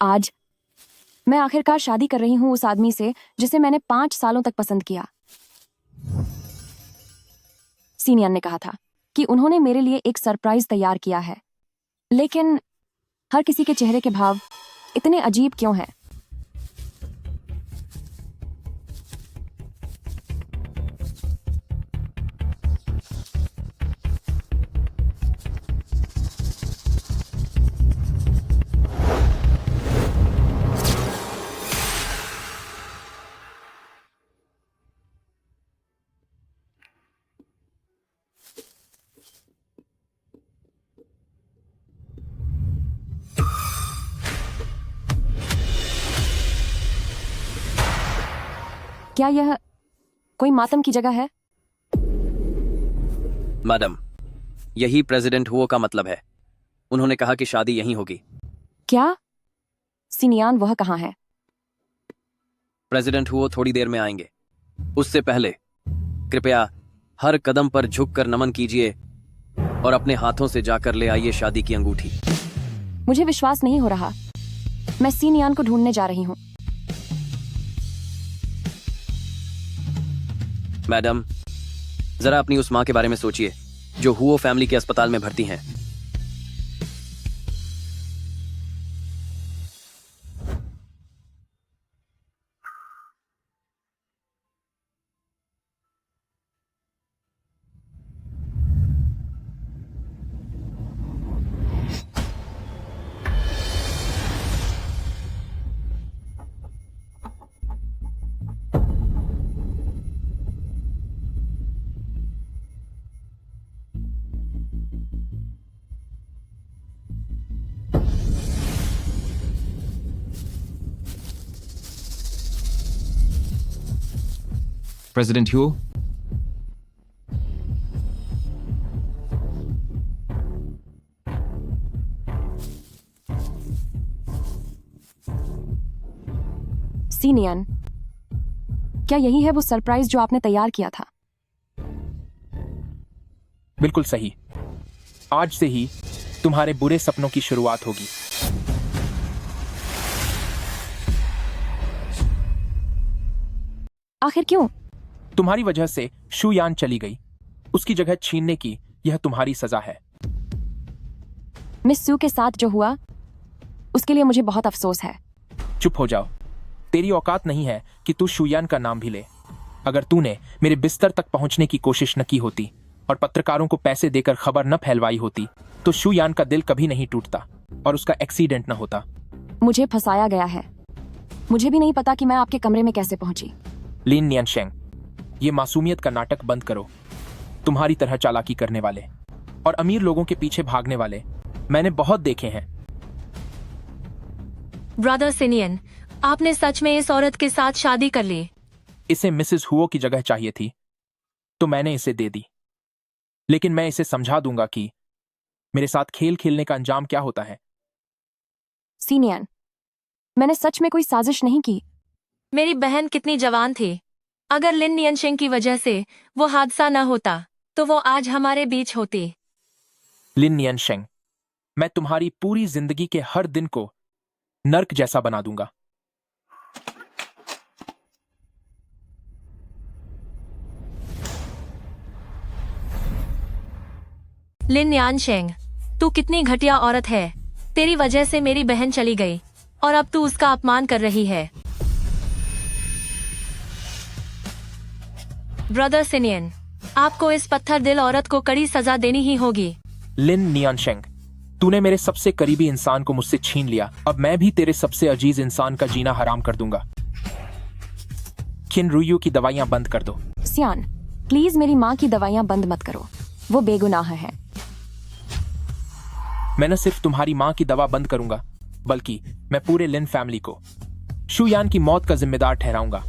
आज मैं आखिरकार शादी कर रही हूँ उस आदमी से जिसे मैंने 5 सालों तक पसंद किया। सीनियन ने कहा था कि उन्होंने मेरे लिए एक सरप्राइज तैयार किया है, लेकिन हर किसी के चेहरे के भाव इतने अजीब क्यों हैं? क्या यह कोई मातम की जगह है? मैडम, यही प्रेसिडेंट हुओ का मतलब है। उन्होंने कहा कि शादी यहीं होगी। क्या? सीनियान वह कहाँ है? प्रेसिडेंट हुओ थोड़ी देर में आएंगे। उससे पहले कृपया हर कदम पर झुककर नमन कीजिए और अपने हाथों से जाकर ले आइए शादी की अंगूठी। मुझे विश्वास नहीं हो रहा। मैं सीनियान को ढूंढने जा रही हूँ। मैडम, जरा अपनी उस माँ के बारे में सोचिए जो हुओ फैमिली के अस्पताल में भर्ती हैं। President Huo? सीनियन, क्या यही है वो सरप्राइज जो आपने तैयार किया था? बिल्कुल सही। आज से ही तुम्हारे बुरे सपनों की शुरुआत होगी। आखिर क्यों? तुम्हारी वजह से शू यान चली गई। उसकी जगह छीनने की यह तुम्हारी सजा है। मिस सू के साथ जो हुआ उसके लिए मुझे बहुत अफसोस है। चुप हो जाओ। तेरी औकात नहीं है कि तू शू यान का नाम भी ले। अगर तूने मेरे बिस्तर तक पहुंचने की कोशिश न की होती और पत्रकारों को पैसे देकर खबर न फैलवाई होती तो शू यान का दिल कभी नहीं टूटता और उसका एक्सीडेंट न होता। मुझे फंसाया गया है। मुझे भी नहीं पता कि मैं आपके कमरे में कैसे पहुंची। लिन नियनशेंग, ये मासूमियत का नाटक बंद करो। तुम्हारी तरह चालाकी करने वाले और अमीर लोगों के पीछे भागने वाले मैंने बहुत देखे हैं। ब्रदर सिनियन, आपने सच में इस औरत के साथ शादी कर ली? इसे मिसेस हुओ की जगह चाहिए थी तो मैंने इसे दे दी, लेकिन मैं इसे समझा दूंगा कि मेरे साथ खेल खेलने का अंजाम क्या होता है। सीनियन, मैंने सच में कोई साजिश नहीं की। मेरी बहन कितनी जवान थी। अगर लिन नियनशेंग की वजह से वो हादसा न होता तो वो आज हमारे बीच होती। लिन नियनशेंग, मैं तुम्हारी पूरी जिंदगी के हर दिन को नर्क जैसा बना दूंगा। लिन नियनशेंग, तू कितनी घटिया औरत है। तेरी वजह से मेरी बहन चली गई और अब तू उसका अपमान कर रही है। ब्रदर सिनियन, आपको इस पत्थर दिल औरत को कड़ी सजा देनी ही होगी। लिन नियनशेंग, तूने मेरे सबसे करीबी इंसान को मुझसे छीन लिया। अब मैं भी तेरे सबसे अजीज इंसान का जीना हराम कर दूंगा। किन रुयू की दवाइयां बंद कर दो। सियान, प्लीज मेरी माँ की दवाइयाँ बंद मत करो। वो बेगुनाह है। मैं न सिर्फ तुम्हारी माँ की दवा बंद करूंगा बल्कि मैं पूरे लिन फैमिली को शू यान की मौत का जिम्मेदार ठहराऊंगा।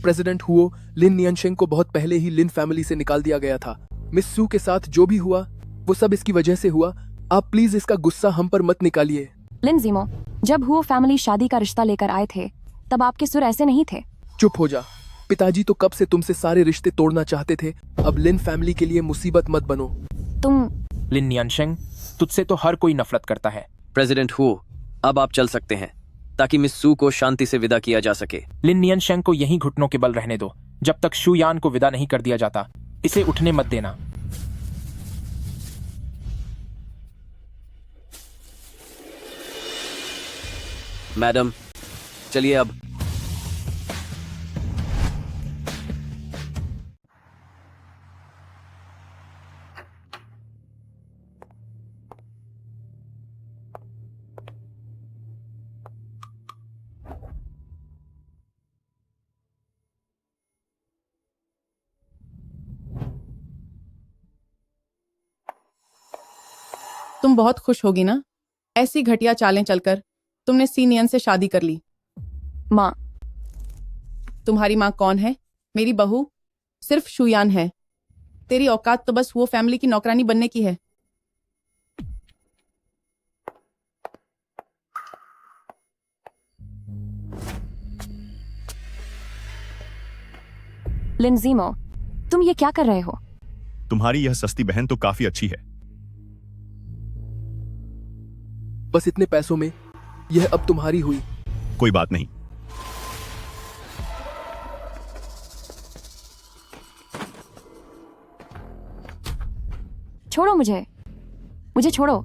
प्रेसिडेंट हुओ, लिन नियनशेंग को बहुत पहले ही लिन फैमिली से निकाल दिया गया था। मिस सू के साथ जो भी हुआ वो सब इसकी वजह से हुआ। आप प्लीज इसका गुस्सा हम पर मत निकालिए। लिन जीमो, जब हुओ फैमिली शादी का रिश्ता लेकर आए थे तब आपके सुर ऐसे नहीं थे। चुप हो जा। पिताजी तो कब से तुमसे सारे रिश्ते तोड़ना चाहते थे। अब लिन फैमिली के लिए मुसीबत मत बनो। तुम लिन नियनशेंग, तुझसे तो हर कोई नफरत करता है। प्रेसिडेंट हुओ, अब आप चल सकते हैं ताकि मिस सू को शांति से विदा किया जा सके। लिन नियनशेंग को यहीं घुटनों के बल रहने दो जब तक शुयान को विदा नहीं कर दिया जाता। इसे उठने मत देना। मैडम, चलिए अब। तुम बहुत खुश होगी ना, ऐसी घटिया चालें चलकर तुमने सीनियन से शादी कर ली। माँ, तुम्हारी माँ कौन है? मेरी बहू सिर्फ शुयान है। तेरी औकात तो बस वो फैमिली की नौकरानी बनने की है। लिनजीमो, तुम ये क्या कर रहे हो? तुम्हारी यह सस्ती बहन तो काफी अच्छी है। बस इतने पैसों में यह अब तुम्हारी हुई। कोई बात नहीं। छोड़ो मुझे, मुझे छोड़ो।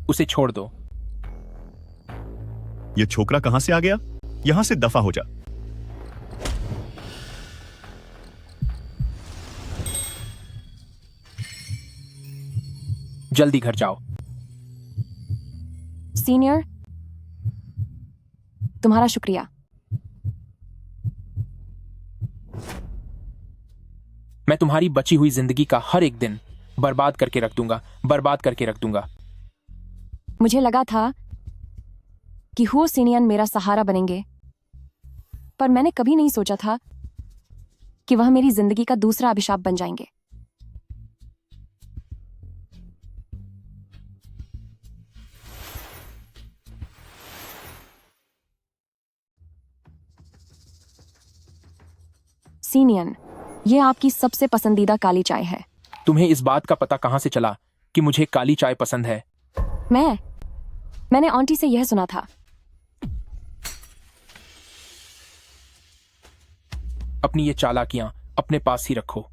उसे छोड़ दो। ये छोकरा कहां से आ गया? यहां से दफा हो जा। जल्दी घर जाओ। सीनियर, तुम्हारा शुक्रिया। मैं तुम्हारी बची हुई जिंदगी का हर एक दिन बर्बाद करके रख दूंगा, बर्बाद करके रख दूंगा। मुझे लगा था कि हुओ सीनियन मेरा सहारा बनेंगे, पर मैंने कभी नहीं सोचा था कि वह मेरी जिंदगी का दूसरा अभिशाप बन जाएंगे। सीनियन, ये आपकी सबसे पसंदीदा काली चाय है। तुम्हें इस बात का पता कहां से चला कि मुझे काली चाय पसंद है? मैंने आंटी से यह सुना था। अपनी ये चालाकियां अपने पास ही रखो।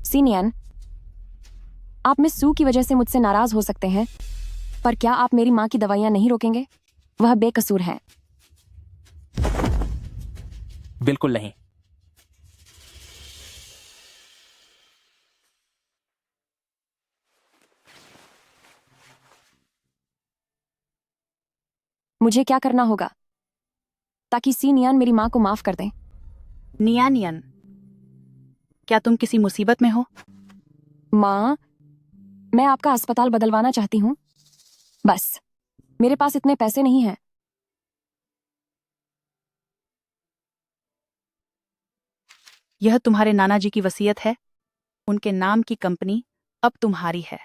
सीनियन, आप मिस सू की वजह से मुझसे नाराज हो सकते हैं, पर क्या आप मेरी माँ की दवाइयां नहीं रोकेंगे? वह बेकसूर है। बिल्कुल नहीं। मुझे क्या करना होगा ताकि सीनियन मेरी माँ को माफ कर दें? नियानियन, क्या तुम किसी मुसीबत में हो? माँ, मैं आपका अस्पताल बदलवाना चाहती हूँ, बस मेरे पास इतने पैसे नहीं हैं। यह तुम्हारे नाना जी की वसीयत है। उनके नाम की कंपनी अब तुम्हारी है।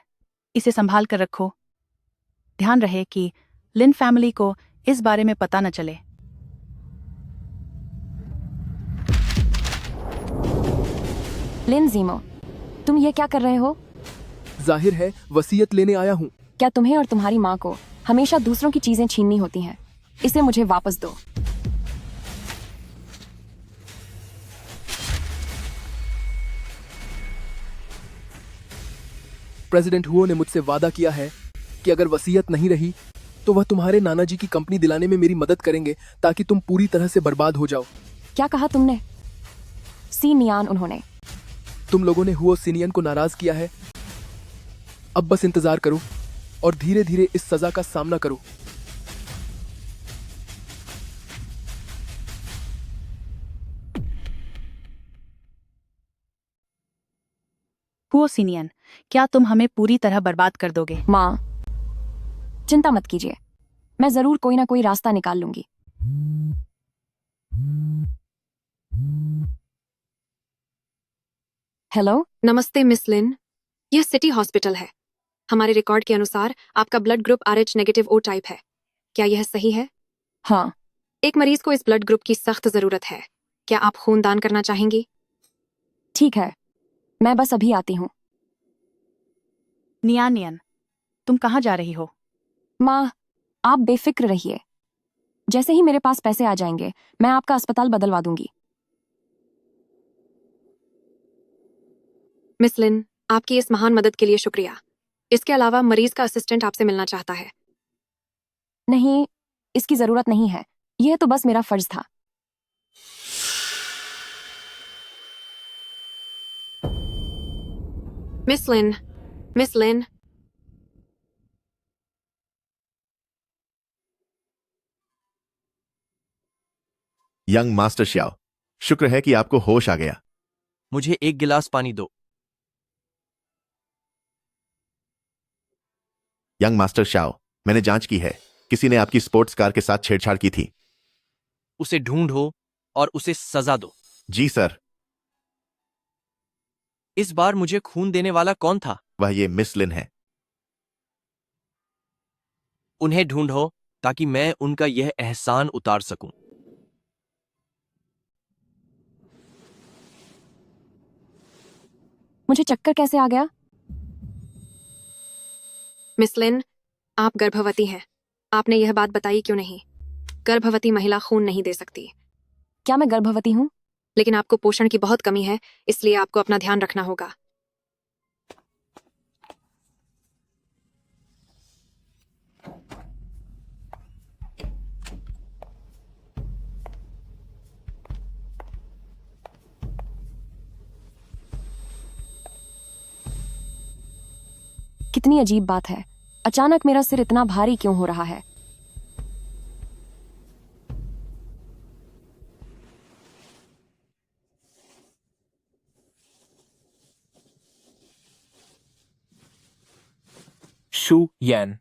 इसे संभाल कर रखो। ध्यान रहे कि लिन फैमिली को इस बारे में पता न चले। लिनजीमो, तुम ये क्या कर रहे हो? जाहिर है वसीयत लेने आया हूँ। क्या तुम्हें और तुम्हारी माँ को हमेशा दूसरों की चीजें छीननी होती हैं? इसे मुझे वापस दो। प्रेसिडेंट हुओ ने मुझसे वादा किया है कि अगर वसीयत नहीं रही तो वह तुम्हारे नाना जी की कंपनी दिलाने में मेरी मदद करेंगे ताकि तुम पूरी तरह से बर्बाद हो जाओ। क्या कहा तुमने? सीनियन, उन्होंने तुम लोगों ने हुओ सीनियन को नाराज किया है। अब बस इंतजार करो और धीरे धीरे इस सजा का सामना करो। हुओ सीनियन, क्या तुम हमें पूरी तरह बर्बाद कर दोगे? माँ, चिंता मत कीजिए, मैं जरूर कोई ना कोई रास्ता निकाल लूंगी। हेलो, नमस्ते मिस लिन, यह सिटी हॉस्पिटल है। हमारे रिकॉर्ड के अनुसार आपका blood group RH negative O type है। क्या यह सही है? हाँ। एक मरीज को इस ब्लड ग्रुप की सख्त जरूरत है। क्या आप खून दान करना चाहेंगी? ठीक है, मैं बस अभी आती हूँ। नियानियन, तुम कहाँ जा रही हो? माँ, आप बेफिक्र रहिए। जैसे ही मेरे पास पैसे आ जाएंगे मैं आपका अस्पताल बदलवा दूंगी। मिस लिन, आपकी इस महान मदद के लिए शुक्रिया। इसके अलावा मरीज का असिस्टेंट आपसे मिलना चाहता है। नहीं, इसकी जरूरत नहीं है। यह तो बस मेरा फर्ज था। मिस लिन, मिस लिन, यंग मास्टर श्याओ, शुक्र है कि आपको होश आ गया। मुझे एक गिलास पानी दो। यंग मास्टर श्याओ, मैंने जांच की है, किसी ने आपकी स्पोर्ट्स कार के साथ छेड़छाड़ की थी। उसे ढूंढो और उसे सजा दो। जी सर। इस बार मुझे खून देने वाला कौन था? वह ये मिस लिन है। उन्हें ढूंढो ताकि मैं उनका यह एहसान उतार सकूं। मुझे चक्कर कैसे आ गया? मिस लिन, आप गर्भवती हैं। आपने यह बात बताई क्यों नहीं? गर्भवती महिला खून नहीं दे सकती। क्या मैं गर्भवती हूँ? लेकिन आपको पोषण की बहुत कमी है, इसलिए आपको अपना ध्यान रखना होगा। कितनी अजीब बात है, अचानक मेरा सिर इतना भारी क्यों हो रहा है? शू यान,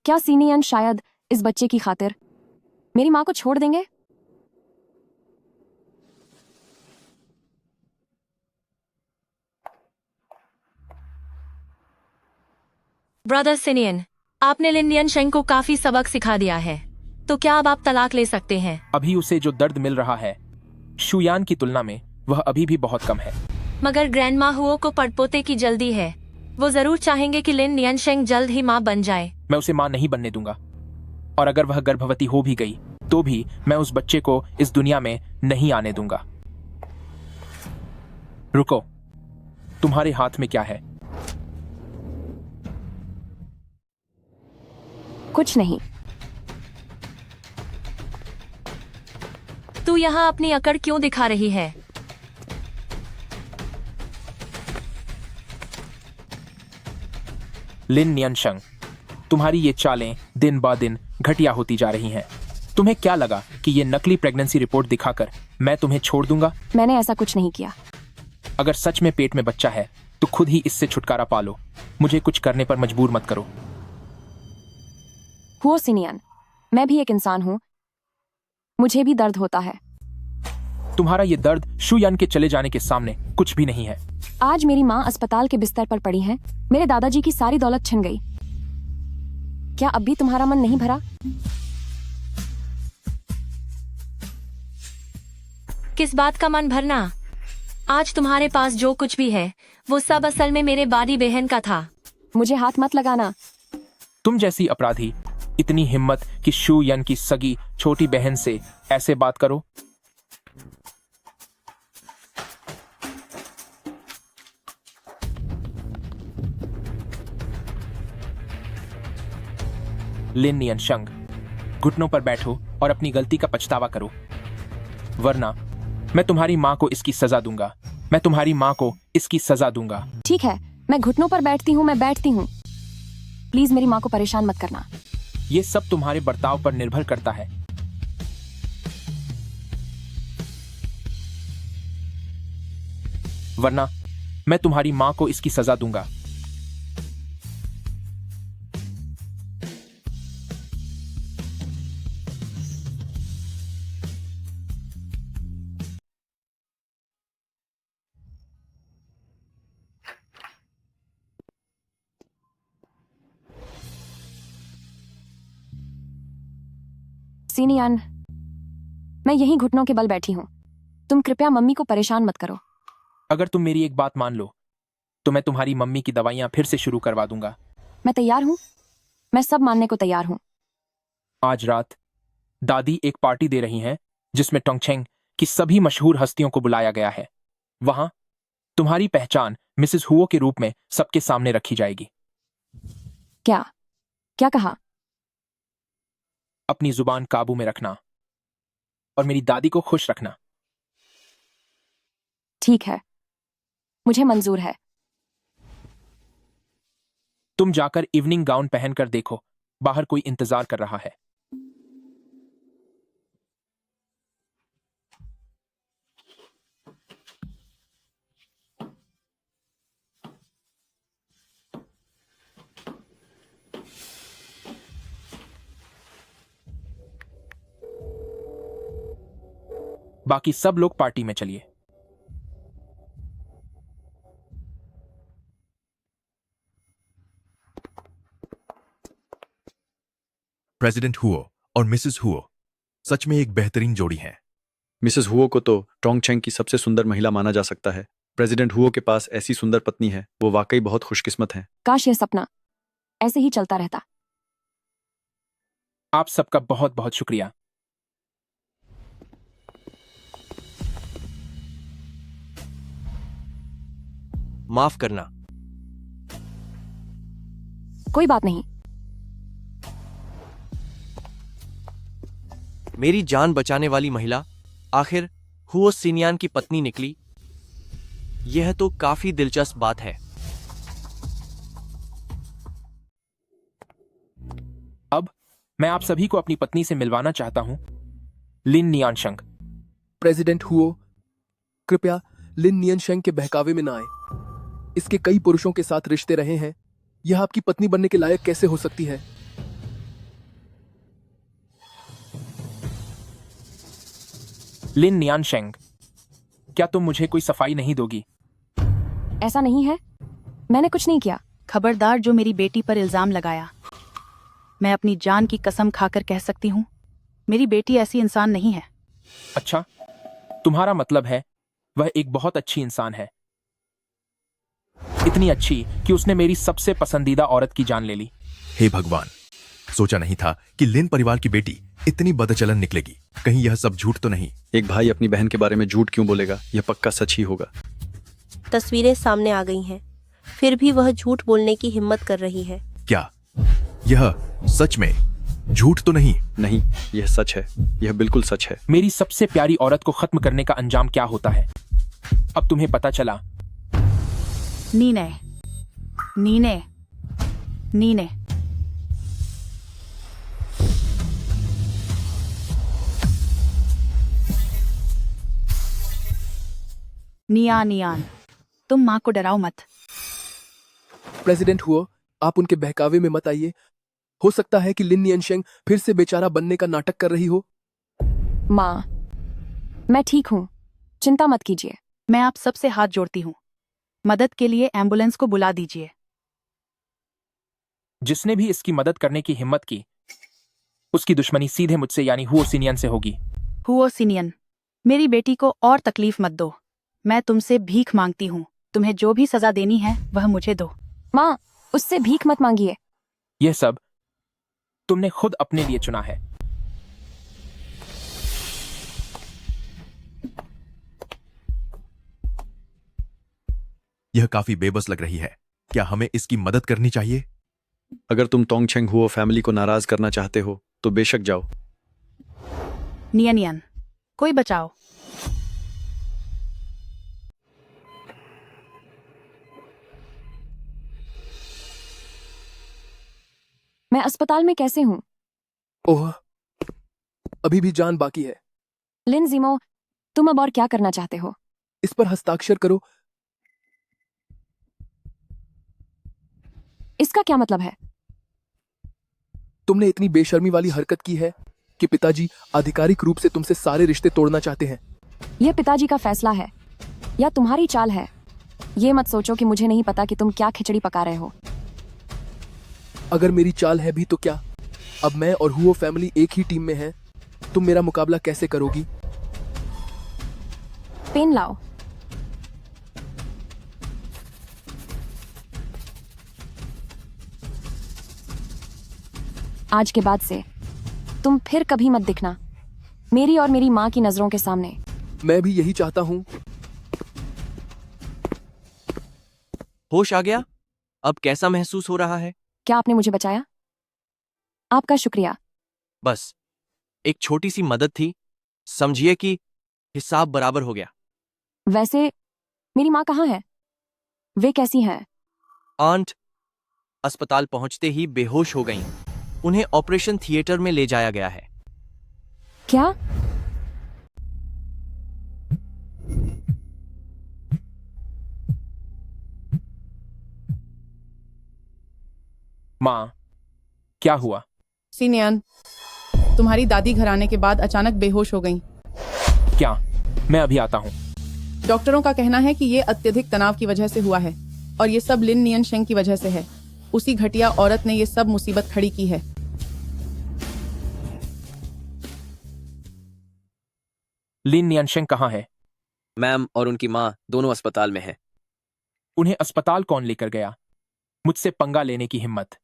क्या सीनियन शायद इस बच्चे की खातिर मेरी माँ को छोड़ देंगे? ब्रदर सिनियन, आपने लिन नियनशेंग को काफी सबक सिखा दिया है, तो क्या अब आप तलाक ले सकते हैं? अभी उसे जो दर्द मिल रहा है शुयान की तुलना में वह अभी भी बहुत कम है। मगर ग्रैंडमा हुओ को पड़पोते की जल्दी है। वो जरूर चाहेंगे कि लिन नियनशेंग जल्द ही माँ बन जाए। मैं उसे मां नहीं बनने दूंगा, और अगर वह गर्भवती हो भी गई तो भी मैं उस बच्चे को इस दुनिया में नहीं आने दूंगा। रुको, तुम्हारे हाथ में क्या है? कुछ नहीं। तू यहाँ अपनी अकड़ क्यों दिखा रही है? लिन नियनशंग, तुम्हारी ये चालें दिन ब दिन घटिया होती जा रही हैं। तुम्हें क्या लगा कि ये नकली प्रेगनेंसी रिपोर्ट दिखाकर मैं तुम्हें छोड़ दूंगा? मैंने ऐसा कुछ नहीं किया। अगर सच में पेट में बच्चा है तो खुद ही इससे छुटकारा पा लो। मुझे कुछ करने पर मजबूर मत करो। हो सीनियन, मैं भी एक इंसान हूँ, मुझे भी दर्द होता है। तुम्हारा ये दर्द शुयान के चले जाने के सामने कुछ भी नहीं है। आज मेरी माँ अस्पताल के बिस्तर पर पड़ी है, मेरे दादाजी की सारी दौलत छिन गई। क्या अब भी तुम्हारा मन नहीं भरा? किस बात का मन भरना? आज तुम्हारे पास जो कुछ भी है वो सब असल में मेरे बादी बहन का था। मुझे हाथ मत लगाना। तुम जैसी अपराधी, इतनी हिम्मत कि शुयान की सगी छोटी बहन से ऐसे बात करो? लिन नियनशंग, घुटनों पर बैठो और अपनी गलती का पछतावा करो, वरना मैं तुम्हारी माँ को इसकी सजा दूंगा। मैं तुम्हारी माँ को इसकी सजा दूंगा। ठीक है, मैं घुटनों पर बैठती हूँ, मैं बैठती हूँ। प्लीज मेरी माँ को परेशान मत करना। ये सब तुम्हारे बर्ताव पर निर्भर करता है। वरना मैं तुम्हारी माँ को इसकी सजा दूंगा। सीनियन, मैं यहीं घुटनों के बल बैठी हूँ। तुम कृपया मम्मी को परेशान मत करो। अगर तुम मेरी एक बात मान लो तो मैं तुम्हारी मम्मी की दवाइयां फिर से शुरू करवा दूंगा। मैं तैयार हूँ, मैं सब मानने को तैयार हूँ। आज रात दादी एक पार्टी दे रही हैं जिसमें टोंगचेंग की सभी मशहूर हस्तियों को बुलाया गया है। वहां तुम्हारी पहचान मिसेस हुओ के रूप में सबके सामने रखी जाएगी। क्या क्या कहा? अपनी जुबान काबू में रखना और मेरी दादी को खुश रखना। ठीक है, मुझे मंजूर है। तुम जाकर इवनिंग गाउन पहनकर देखो, बाहर कोई इंतजार कर रहा है। बाकी सब लोग पार्टी में चलिए। प्रेसिडेंट हुओ और मिसेस हुओ सच में एक बेहतरीन जोड़ी हैं। मिसेस हुओ को तो टोंगचेंग की सबसे सुंदर महिला माना जा सकता है। प्रेसिडेंट हुओ के पास ऐसी सुंदर पत्नी है, वो वाकई बहुत खुशकिस्मत हैं। काश ये सपना ऐसे ही चलता रहता। आप सबका बहुत बहुत शुक्रिया। माफ करना। कोई बात नहीं। मेरी जान बचाने वाली महिला आखिर हुओ सिनियान की पत्नी निकली। यह तो काफी दिलचस्प बात है। अब मैं आप सभी को अपनी पत्नी से मिलवाना चाहता हूं, लिन नियानशंग। प्रेसिडेंट हुओ, कृपया लिन नियनशेंग के बहकावे में ना आए। इसके कई पुरुषों के साथ रिश्ते रहे हैं। यह आपकी पत्नी बनने के लायक कैसे हो सकती है? लिन नियानशेंग, क्या तुम मुझे कोई सफाई नहीं दोगी? ऐसा नहीं है, मैंने कुछ नहीं किया। खबरदार जो मेरी बेटी पर इल्जाम लगाया। मैं अपनी जान की कसम खाकर कह सकती हूँ, मेरी बेटी ऐसी इंसान नहीं है। अच्छा, तुम्हारा मतलब है वह एक बहुत अच्छी इंसान है। इतनी अच्छी कि उसने मेरी सबसे पसंदीदा औरत की जान ले ली। हे भगवान, सोचा नहीं था कि लिन परिवार की बेटी इतनी बदचलन निकलेगी। कहीं यह सब झूठ तो नहीं? एक भाई अपनी बहन के बारे में झूठ क्यों बोलेगा? यह पक्का सच ही होगा। तस्वीरें सामने आ गई हैं, फिर भी वह झूठ बोलने की हिम्मत कर रही है। क्या यह सच में झूठ तो नहीं? नहीं, यह सच है, यह बिल्कुल सच है। मेरी सबसे प्यारी औरत को खत्म करने का अंजाम क्या होता है, अब तुम्हें पता चला। नीने, नीने, नीने। नियान, नियान, तुम माँ को डराओ मत। प्रेसिडेंट हुओ, आप उनके बहकावे में मत आइए। हो सकता है कि लिन नियनशेंग फिर से बेचारा बनने का नाटक कर रही हो। माँ, मैं ठीक हूँ, चिंता मत कीजिए। मैं आप सबसे हाथ जोड़ती हूँ, मदद के लिए एम्बुलेंस को बुला दीजिए। जिसने भी इसकी मदद करने की हिम्मत की, उसकी दुश्मनी सीधे मुझसे यानी हुओ सिनियन से होगी। हुओ सिनियन, मेरी बेटी को और तकलीफ मत दो। मैं तुमसे भीख मांगती हूँ, तुम्हें जो भी सजा देनी है वह मुझे दो। माँ, उससे भीख मत मांगिए। यह सब तुमने खुद अपने लिए चुना है। यह काफी बेबस लग रही है। क्या हमें इसकी मदद करनी चाहिए? अगर तुम टोंगचेंग हुओ फैमिली को नाराज करना चाहते हो तो बेशक जाओ। नियन, नियन, कोई बचाओ। मैं अस्पताल में कैसे हूँ? ओह, अभी भी जान बाकी है। लिन जिमो, तुम अब और क्या करना चाहते हो? इस पर हस्ताक्षर करो। इसका क्या मतलब है? तुमने इतनी बेशर्मी वाली हरकत की है कि पिताजी आधिकारिक रूप से तुमसे सारे रिश्ते तोड़ना चाहते हैं। यह पिताजी का फैसला है या तुम्हारी चाल है? ये मत सोचो कि मुझे नहीं पता कि तुम क्या खिचड़ी पका रहे हो। अगर मेरी चाल है भी तो क्या? अब मैं और हुओ फैमिली एक ही टीम में हैं। तुम मेरा मुकाबला कैसे करोगी? पेन लाओ। आज के बाद से तुम फिर कभी मत दिखना मेरी और मेरी माँ की नजरों के सामने। मैं भी यही चाहता हूँ। होश आ गया? अब कैसा महसूस हो रहा है? क्या आपने मुझे बचाया? आपका शुक्रिया। बस एक छोटी सी मदद थी, समझिए कि हिसाब बराबर हो गया। वैसे मेरी माँ कहाँ है? वे कैसी हैं? आंट अस्पताल पहुंचते ही बेहोश हो गईं। उन्हें ऑपरेशन थिएटर में ले जाया गया है। क्या? माँ, क्या हुआ? सिनियन, तुम्हारी दादी घर आने के बाद अचानक बेहोश हो गईं। क्या? मैं अभी आता हूँ। डॉक्टरों का कहना है कि ये अत्यधिक तनाव की वजह से हुआ है और ये सब लिन नियन शेंग की वजह से है। उसी घटिया औरत ने ये सब मुसीबत खड़ी की है। लिन नियनशेंग कहाँ है? मैम और उनकी माँ दोनों अस्पताल में हैं। उन्हें अस्पताल कौन लेकर गया? मुझसे पंगा लेने की हिम्मत।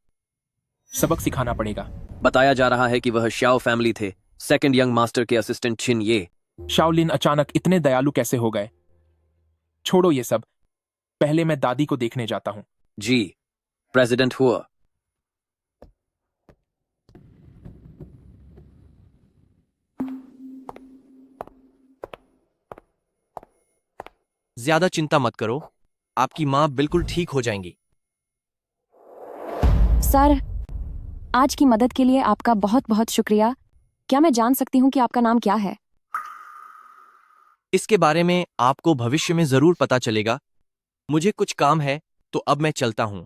सबक सिखाना पड़ेगा। बताया जा रहा है कि वह श्याओ फैमिली थे, सेकंड यंग मास्टर के असिस्टेंट छिन ये। शाओलिन अचानक इतने दयालु कैसे हो गए? छोड़ो ये सब, पहले मैं दादी को देखने जाता हूँ। जी, प्रेसिडेंट हुआ। ज्यादा चिंता मत करो, आपकी माँ बिल्कुल ठीक हो जाएंगी। सर, आज की मदद के लिए आपका बहुत बहुत शुक्रिया। क्या मैं जान सकती हूँ कि आपका नाम क्या है? इसके बारे में आपको भविष्य में जरूर पता चलेगा। मुझे कुछ काम है, तो अब मैं चलता हूं।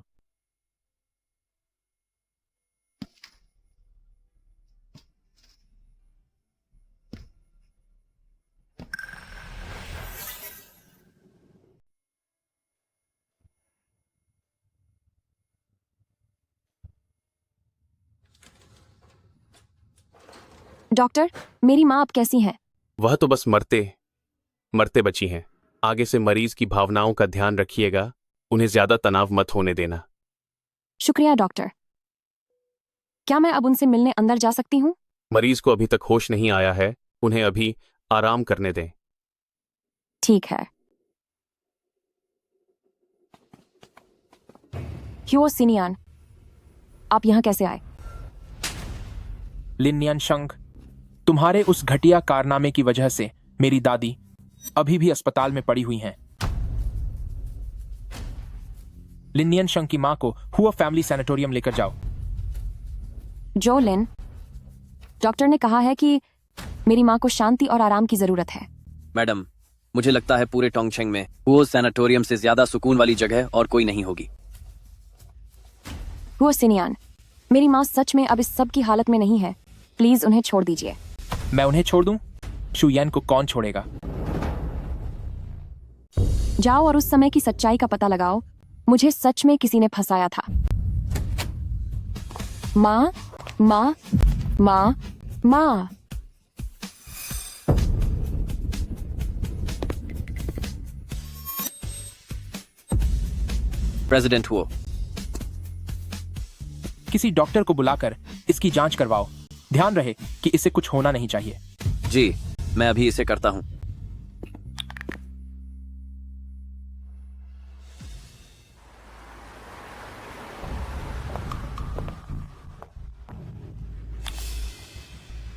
डॉक्टर, मेरी माँ अब कैसी हैं? वह तो बस मरते बची हैं। आगे से मरीज की भावनाओं का ध्यान रखिएगा, उन्हें ज्यादा तनाव मत होने देना। शुक्रिया डॉक्टर। क्या मैं अब उनसे मिलने अंदर जा सकती हूँ? मरीज को अभी तक होश नहीं आया है, उन्हें अभी आराम करने दें। ठीक है। ह्यो सिनियान, आप यहाँ कैसे आए? लिन नियनशेंग, तुम्हारे उस घटिया कारनामे की वजह से मेरी दादी अभी भी अस्पताल में पड़ी हुई हैं। लिन नियनशेंग की मां को हुआ फैमिली सैनिटोरियम लेकर जाओ। जो लिन, डॉक्टर ने कहा है कि मेरी माँ को शांति और आराम की जरूरत है। मैडम, मुझे लगता है पूरे टोंगचेंग में वो सैनिटोरियम से ज्यादा सुकून वाली जगह और कोई नहीं होगी। वो सिनियान, मेरी माँ सच में अब इस सब की हालत में नहीं है। प्लीज उन्हें छोड़ दीजिए। मैं उन्हें छोड़ दूं? शुयान को कौन छोड़ेगा? जाओ और उस समय की सच्चाई का पता लगाओ। मुझे सच में किसी ने फंसाया था। माँ, माँ, माँ, माँ। प्रेसिडेंट हुआ। किसी डॉक्टर को बुलाकर इसकी जांच करवाओ। ध्यान रहे कि इसे कुछ होना नहीं चाहिए। जी, मैं अभी इसे करता हूं।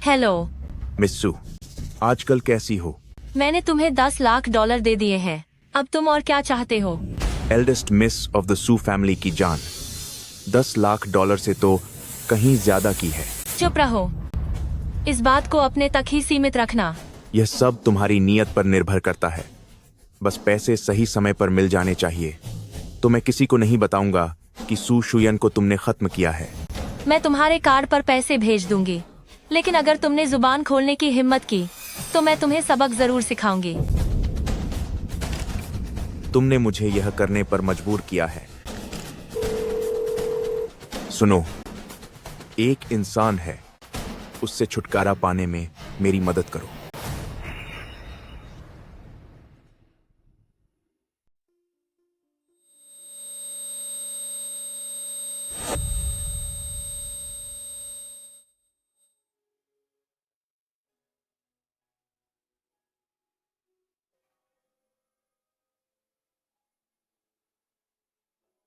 हेलो मिस्सू, आजकल कैसी हो? मैंने तुम्हें 10 लाख डॉलर दे दिए हैं। अब तुम और क्या चाहते हो? Eldest miss of the Sue family की जान 10 लाख डॉलर से तो कहीं ज्यादा की है। चुप रहो। इस बात को अपने तक ही सीमित रखना। यह सब तुम्हारी नीयत पर निर्भर करता है। बस पैसे सही समय पर मिल जाने चाहिए। तो मैं किसी को नहीं बताऊंगा कि सू शुयन को तुमने खत्म किया है। मैं तुम्हारे कार्ड पर पैसे भेज दूंगी, लेकिन अगर तुमने जुबान खोलने की हिम्मत की तो मैं तुम्हें सबक जरूर सिखाऊंगी। तुमने मुझे यह करने पर मजबूर किया है। सुनो, एक इंसान है, उससे छुटकारा पाने में मेरी मदद करो।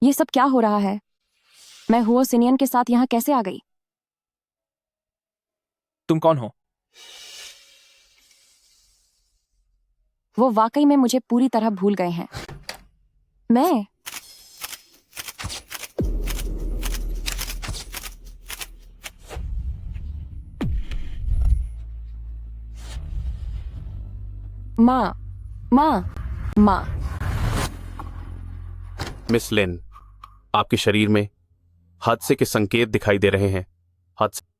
ये सब क्या हो रहा है? मैं हुओ सिनियन के साथ यहाँ कैसे आ गई? तुम कौन हो? वो वाकई में मुझे पूरी तरह भूल गए हैं। मैं माँ माँ माँ मिस लिन, आपके शरीर में हादसे के संकेत दिखाई दे रहे हैं।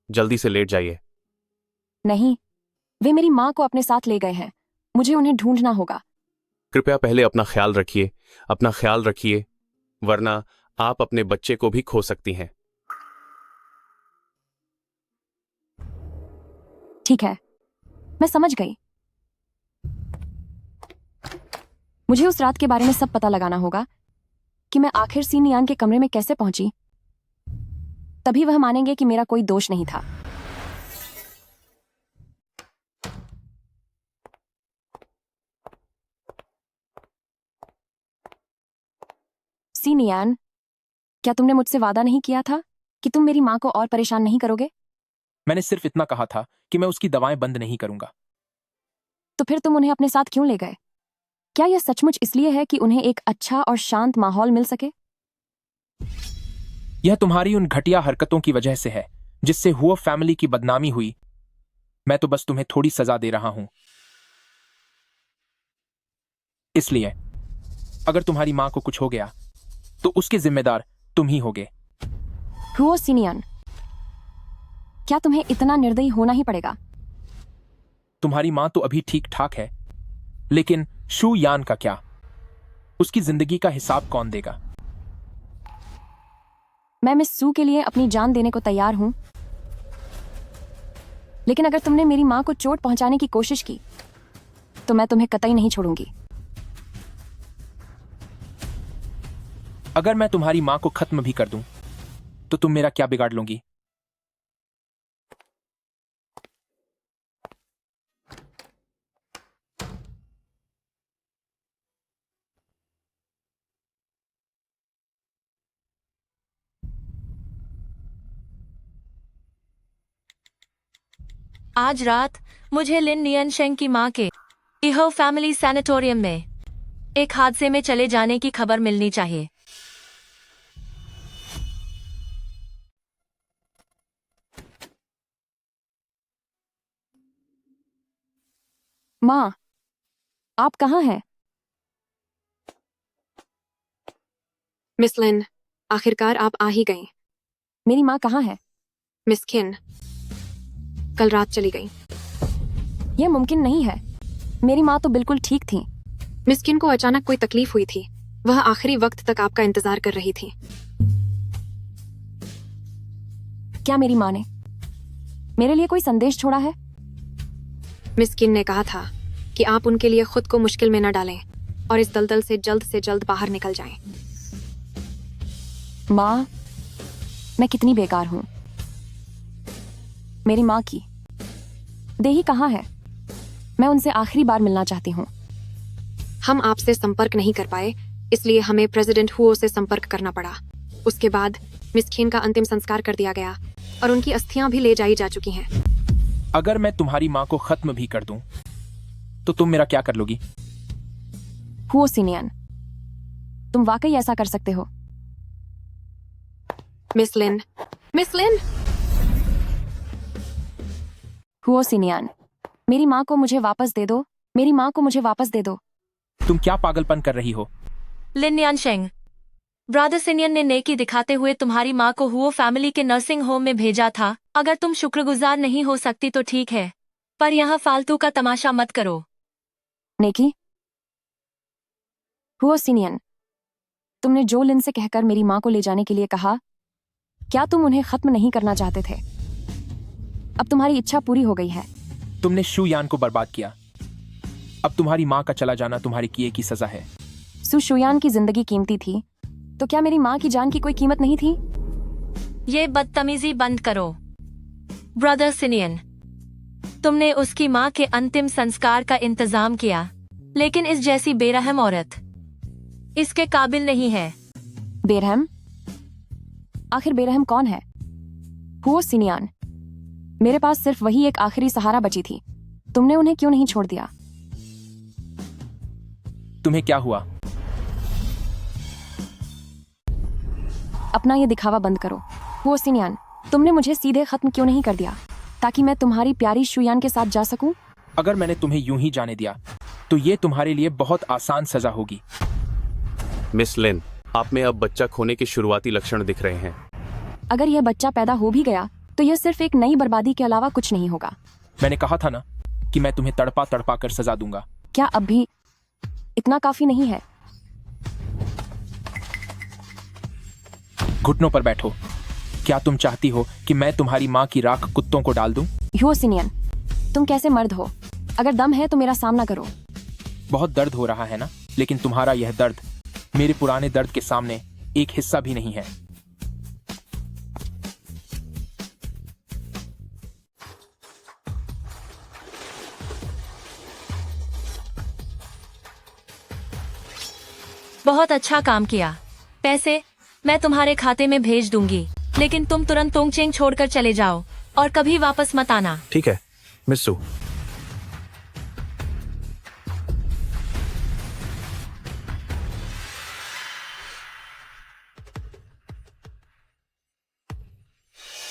जल्दी से लेट जाइए। नहीं, वे मेरी माँ को अपने साथ ले गए हैं। मुझे उन्हें ढूंढना होगा। कृपया पहले अपना ख्याल रखिए, वरना आप अपने बच्चे को भी खो सकती हैं। ठीक है, मैं समझ गई। मुझे उस रात के बारे में सब पता लगाना होगा कि मैं आखिर सीनियान के कमरे में कैसे पहुंची। तभी वह मानेंगे कि मेरा कोई दोष नहीं था। सीनियान, क्या तुमने मुझसे वादा नहीं किया था कि तुम मेरी माँ को और परेशान नहीं करोगे? मैंने सिर्फ इतना कहा था कि मैं उसकी दवाएं बंद नहीं करूंगा। तो फिर तुम उन्हें अपने साथ क्यों ले गए? क्या यह सचमुच इसलिए है कि उन्हें एक अच्छा और शांत माहौल मिल सके? यह तुम्हारी उन घटिया हरकतों की वजह से है जिससे हुओ फैमिली की बदनामी हुई। मैं तो बस तुम्हें थोड़ी सजा दे रहा हूं। इसलिए अगर तुम्हारी मां को कुछ हो गया तो उसके जिम्मेदार तुम ही होगे। हुओ सीनियन, क्या तुम्हें इतना निर्दयी होना ही पड़ेगा? तुम्हारी मां तो अभी ठीक ठाक है, लेकिन शू यान का क्या? उसकी जिंदगी का हिसाब कौन देगा? मैं मिस सू के लिए अपनी जान देने को तैयार हूं, लेकिन अगर तुमने मेरी मां को चोट पहुंचाने की कोशिश की तो मैं तुम्हें कतई नहीं छोड़ूंगी। अगर मैं तुम्हारी मां को खत्म भी कर दूं तो तुम मेरा क्या बिगाड़ लोगी? आज रात मुझे लिन नियनशेंग की मां के इहो फैमिली सैनिटोरियम में एक हादसे में चले जाने की खबर मिलनी चाहिए। माँ, आप कहाँ हैं? मिस लिन, आखिरकार आप आ ही गईं। मेरी माँ कहाँ है? मिस किन कल रात चली गई। यह मुमकिन नहीं है। मेरी माँ तो बिल्कुल ठीक थी। मिस किन को अचानक कोई तकलीफ हुई थी। वह आखिरी वक्त तक आपका इंतजार कर रही थी। क्या मेरी माँ ने मेरे लिए कोई संदेश छोड़ा है? मिस किन ने कहा था कि आप उनके लिए खुद को मुश्किल में न डालें और इस दलदल से जल्द बाहर निकल जाएं। माँ, मैं कितनी बेकार हूँ। मेरी माँ की देही कहाँ है? मैं उनसे आखिरी बार मिलना चाहती हूँ। हम आपसे संपर्क नहीं कर पाए, इसलिए हमें प्रेसिडेंट हुओ से संपर्क करना पड़ा। उसके बाद मिस खीन का अंतिम संस्कार कर दिया गया और उनकी अस्थियां भी ले जाई जा चुकी हैं। अगर मैं तुम्हारी मां को खत्म भी कर दूं तो तुम मेरा क्या कर लोगी? हुओ सीनियन, तुम वाकई ऐसा कर सकते हो? मिस लिन, मिस लिन। हुओ सीनियन, मेरी माँ को मुझे वापस दे दो। मेरी माँ को मुझे वापस दे दो। तुम क्या पागलपन कर रही हो? लिन नियनशेंग, ब्रदर सिनियन ने नेकी दिखाते हुए तुम्हारी माँ को हुओ फैमिली के नर्सिंग होम में भेजा था। अगर तुम शुक्रगुजार नहीं हो सकती तो ठीक है, पर यहाँ फालतू का तमाशा मत करो। नेकी? हुओ सीनियन, तुमने जो लिन से कहकर मेरी माँ को ले जाने के लिए कहा, क्या तुम उन्हें खत्म नहीं करना चाहते थे? अब तुम्हारी इच्छा पूरी हो गई है। तुमने शुयान को बर्बाद किया। अब तुम्हारी माँ का चला जाना तुम्हारे किए की सजा है। सु शुयान की जिंदगी कीमती थी, तो क्या मेरी माँ की जान की कोई कीमत नहीं थी? ये बदतमीजी बंद करो। ब्रदर सिनियन, तुमने उसकी माँ के अंतिम संस्कार का इंतजाम किया, लेकिन इस जैसी बेरहम औरत इसके काबिल नहीं है। बेरहम? आखिर बेरहम कौन है? हुओ सिनियन। मेरे पास सिर्फ वही एक आखिरी सहारा बची थी। तुमने उन्हें क्यों नहीं छोड़ दिया? तुम्हें क्या हुआ? अपना ये दिखावा बंद करो। हुओ सिनियन, तुमने मुझे सीधे खत्म क्यों नहीं कर दिया, ताकि मैं तुम्हारी प्यारी शुयान के साथ जा सकूं? अगर मैंने तुम्हें यूं ही जाने दिया तो ये तुम्हारे लिए बहुत आसान सजा होगी। मिस लिन, आप में अब बच्चा खोने के शुरुआती लक्षण दिख रहे हैं। अगर यह बच्चा पैदा हो भी गया तो यह सिर्फ एक नई बर्बादी के अलावा कुछ नहीं होगा। मैंने कहा था ना कि मैं तुम्हें तड़पा तड़पा कर सजा दूंगा। क्या अब भी इतना काफी नहीं है? घुटनों पर बैठो। क्या तुम चाहती हो कि मैं तुम्हारी माँ की राख कुत्तों को डाल दूं? हुओ सिनियन, तुम कैसे मर्द हो? अगर दम है तो मेरा सामना करो। बहुत दर्द हो रहा है ना, लेकिन तुम्हारा यह दर्द मेरे पुराने दर्द के सामने एक हिस्सा भी नहीं है। बहुत अच्छा काम किया। पैसे मैं तुम्हारे खाते में भेज दूंगी, लेकिन तुम तुरंत तोंगचेंग छोड़कर चले जाओ और कभी वापस मत आना। ठीक है मिस सू।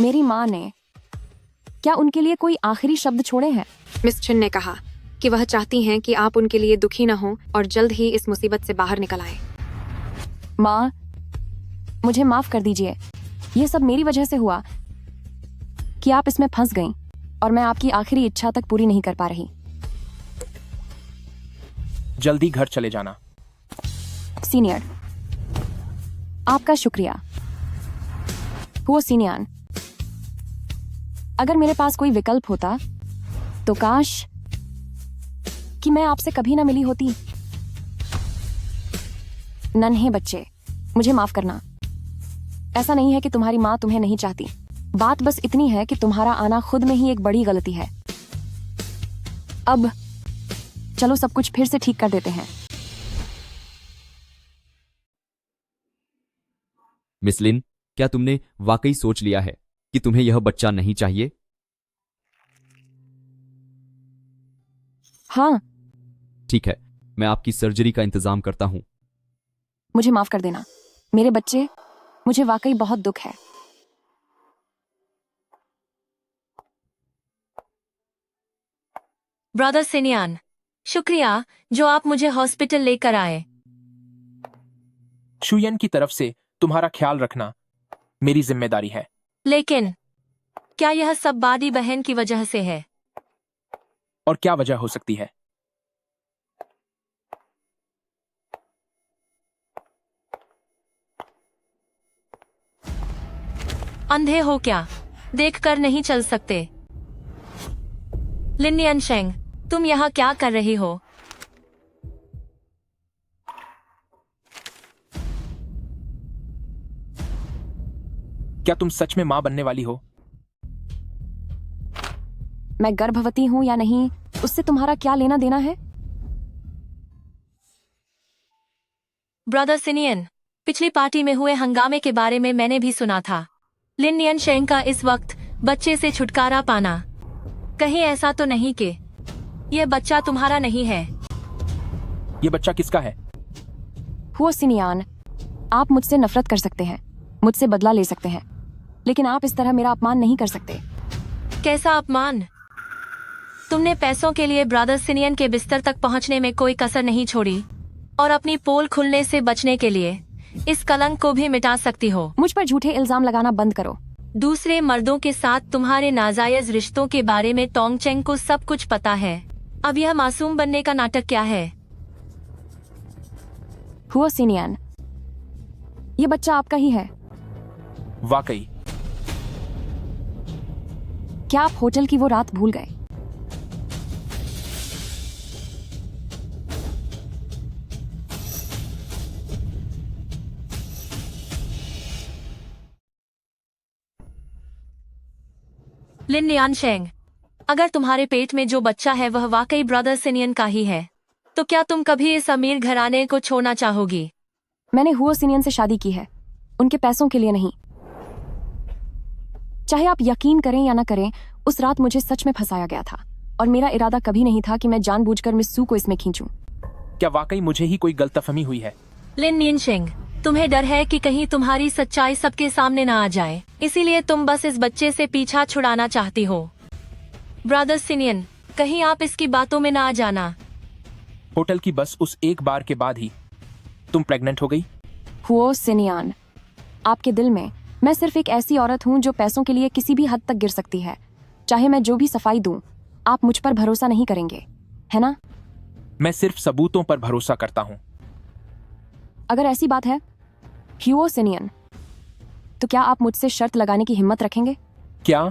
मेरी माँ ने क्या उनके लिए कोई आखिरी शब्द छोड़े हैं? मिस छिन ने कहा कि वह चाहती हैं कि आप उनके लिए दुखी न हो और जल्द ही इस मुसीबत से बाहर निकल आए। माँ, मुझे माफ कर दीजिए। यह सब मेरी वजह से हुआ कि आप इसमें फंस गईं और मैं आपकी आखिरी इच्छा तक पूरी नहीं कर पा रही। जल्दी घर चले जाना। सीनियर, आपका शुक्रिया। हुओ सिनियन, अगर मेरे पास कोई विकल्प होता तो काश कि मैं आपसे कभी ना मिली होती। नन्हे बच्चे, मुझे माफ करना। ऐसा नहीं है कि तुम्हारी माँ तुम्हें नहीं चाहती। बात बस इतनी है कि तुम्हारा आना खुद में ही एक बड़ी गलती है। अब चलो सब कुछ फिर से ठीक कर देते हैं। मिस लिन, क्या तुमने वाकई सोच लिया है कि तुम्हें यह बच्चा नहीं चाहिए? हाँ। ठीक है, मैं आपकी सर्जरी का इंतजाम करता हूं। मुझे माफ कर देना मेरे बच्चे, मुझे वाकई बहुत दुख है। ब्रदर सिनियन, शुक्रिया जो आप मुझे हॉस्पिटल लेकर आए। शुयन की तरफ से तुम्हारा ख्याल रखना मेरी जिम्मेदारी है। लेकिन क्या यह सब बादी बहन की वजह से है? और क्या वजह हो सकती है? अंधे हो क्या? देखकर नहीं चल सकते? लिन नियनशेंग, तुम यहाँ क्या कर रही हो? क्या तुम सच में मां बनने वाली हो? मैं गर्भवती हूं या नहीं, उससे तुम्हारा क्या लेना देना है? ब्रदर सिनियन, पिछली पार्टी में हुए हंगामे के बारे में मैंने भी सुना था। लिन नियनशेंग का इस वक्त बच्चे से छुटकारा पाना, कहीं ऐसा तो नहीं कि यह बच्चा तुम्हारा नहीं है? यह बच्चा किसका है? हुओ सिनियन, आप मुझसे नफरत कर सकते हैं, मुझसे बदला ले सकते हैं, लेकिन आप इस तरह मेरा अपमान नहीं कर सकते। कैसा अपमान? तुमने पैसों के लिए ब्रदर सिनियन के बिस्तर तक पहुंचने में कोई कसर नहीं छोड़ी और अपनी पोल खुलने से बचने के लिए इस कलंक को भी मिटा सकती हो। मुझ पर झूठे इल्जाम लगाना बंद करो। दूसरे मर्दों के साथ तुम्हारे नाजायज रिश्तों के बारे में तोंगचेंग को सब कुछ पता है। अब यह मासूम बनने का नाटक क्या है? हुओ सिनियन, ये बच्चा आपका ही है? वाकई? क्या आप होटल की वो रात भूल गए लिन नियानशेंग, अगर तुम्हारे पेट में जो बच्चा है वह वाकई ब्रदर सिनियन का ही है, तो क्या तुम कभी इस अमीर घराने को छोड़ना चाहोगी? मैंने हुओ सिनियन से शादी की है, उनके पैसों के लिए नहीं। चाहे आप यकीन करें या न करें, उस रात मुझे सच में फंसाया गया था और मेरा इरादा कभी नहीं था कि मैं जानबूझकर मिस सू को इसमें खींचूं। क्या वाकई मुझे ही कोई गलतफहमी हुई है? लिन नियनशेंग, तुम्हें डर है कि कहीं तुम्हारी सच्चाई सबके सामने ना आ जाए, इसीलिए तुम बस इस बच्चे से पीछा छुड़ाना चाहती हो। ब्रदर सिनियन, कहीं आप इसकी बातों में ना आ जाना। होटल की बस उस एक बार के बाद ही तुम प्रेग्नेंट हो गई? हुओ सिनियन, आपके दिल में मैं सिर्फ एक ऐसी औरत हूं जो पैसों के लिए किसी भी हद तक गिर सकती है। चाहे मैं जो भी सफाई दूं, आप मुझ पर भरोसा नहीं करेंगे, है ना? मैं सिर्फ सबूतों पर भरोसा करता हूं। अगर ऐसी बात है हुओ सिनियन, तो क्या आप मुझसे शर्त लगाने की हिम्मत रखेंगे? क्या?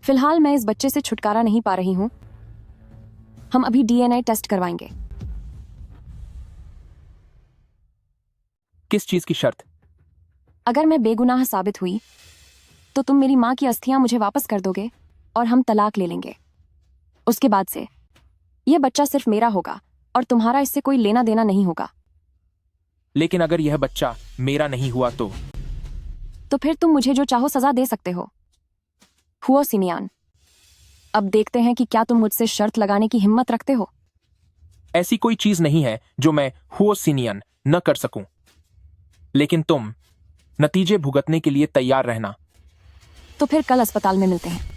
फिलहाल मैं इस बच्चे से छुटकारा नहीं पा रही हूं। हम अभी डीएनए टेस्ट करवाएंगे। किस चीज की शर्त? अगर मैं बेगुनाह साबित हुई तो तुम मेरी मां की अस्थियां मुझे वापस कर दोगे और हम तलाक ले लेंगे। उसके बाद से यह बच्चा सिर्फ मेरा होगा और तुम्हारा इससे कोई लेना देना नहीं होगा। लेकिन अगर यह बच्चा मेरा नहीं हुआ तो फिर तुम मुझे जो चाहो सजा दे सकते हो। हुओ सिनियन, अब देखते हैं कि क्या तुम मुझसे शर्त लगाने की हिम्मत रखते हो। ऐसी कोई चीज नहीं है जो मैं हुओ सिनियन न कर सकूं, लेकिन तुम नतीजे भुगतने के लिए तैयार रहना। तो फिर कल अस्पताल में मिलते हैं।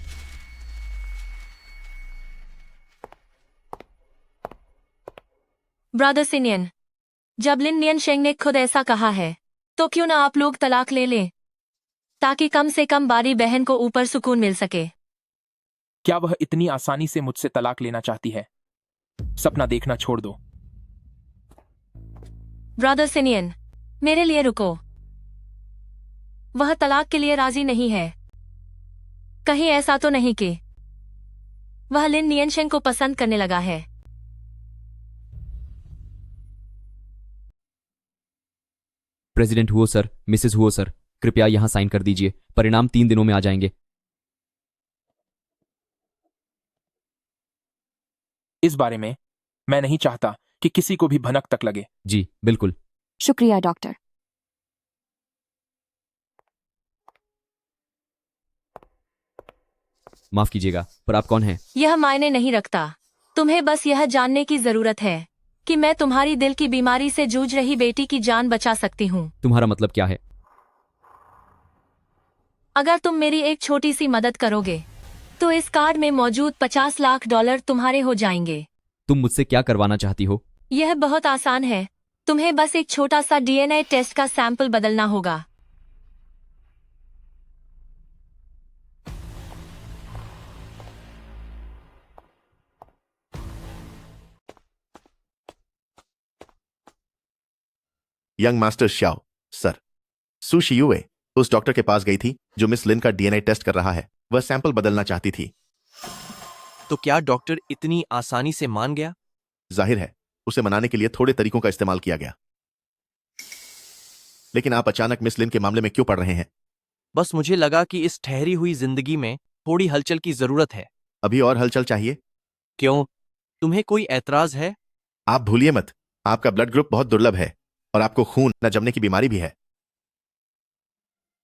ब्रदर सिनियन, जब लिन नियनशेंग ने खुद ऐसा कहा है, तो क्यों ना आप लोग तलाक ले लें, ताकि कम से कम बारी बहन को ऊपर सुकून मिल सके। क्या वह इतनी आसानी से मुझसे तलाक लेना चाहती है? सपना देखना छोड़ दो। ब्रदर सिनियन, मेरे लिए रुको। वह तलाक के लिए राजी नहीं है। कहीं ऐसा तो नहीं कि वह लिन नियनशेंग को पसंद करने लगा है? प्रेसिडेंट हुओ सर, मिसेस हुओ सर, कृपया यहां साइन कर दीजिए। परिणाम 3 दिनों में आ जाएंगे। इस बारे में मैं नहीं चाहता कि किसी को भी भनक तक लगे। जी बिल्कुल। शुक्रिया डॉक्टर। माफ कीजिएगा, पर आप कौन हैं? यह मायने नहीं रखता। तुम्हें बस यह जानने की जरूरत है कि मैं तुम्हारी दिल की बीमारी से जूझ रही बेटी की जान बचा सकती हूँ। तुम्हारा मतलब क्या है? अगर तुम मेरी एक छोटी सी मदद करोगे तो इस कार्ड में मौजूद $50 लाख तुम्हारे हो जाएंगे। तुम मुझसे क्या करवाना चाहती हो? यह बहुत आसान है। तुम्हें बस एक छोटा सा डीएनए टेस्ट का सैंपल बदलना होगा। Young master Xiao, sir. Su Xiyue उस डॉक्टर के पास गई थी जो मिस लिन का डीएनए टेस्ट कर रहा है। वह सैंपल बदलना चाहती थी। तो क्या डॉक्टर इतनी आसानी से मान गया? जाहिर है उसे मनाने के लिए थोड़े तरीकों का इस्तेमाल किया गया। लेकिन आप अचानक मिस लिन के मामले में क्यों पड़ रहे हैं? बस मुझे लगा कि इस ठहरी हुई जिंदगी में थोड़ी हलचल की जरूरत है। अभी और हलचल चाहिए? क्यों, तुम्हें कोई ऐतराज है? आप भूलिए मत, आपका ब्लड ग्रुप बहुत दुर्लभ है और आपको खून न जमने की बीमारी भी है।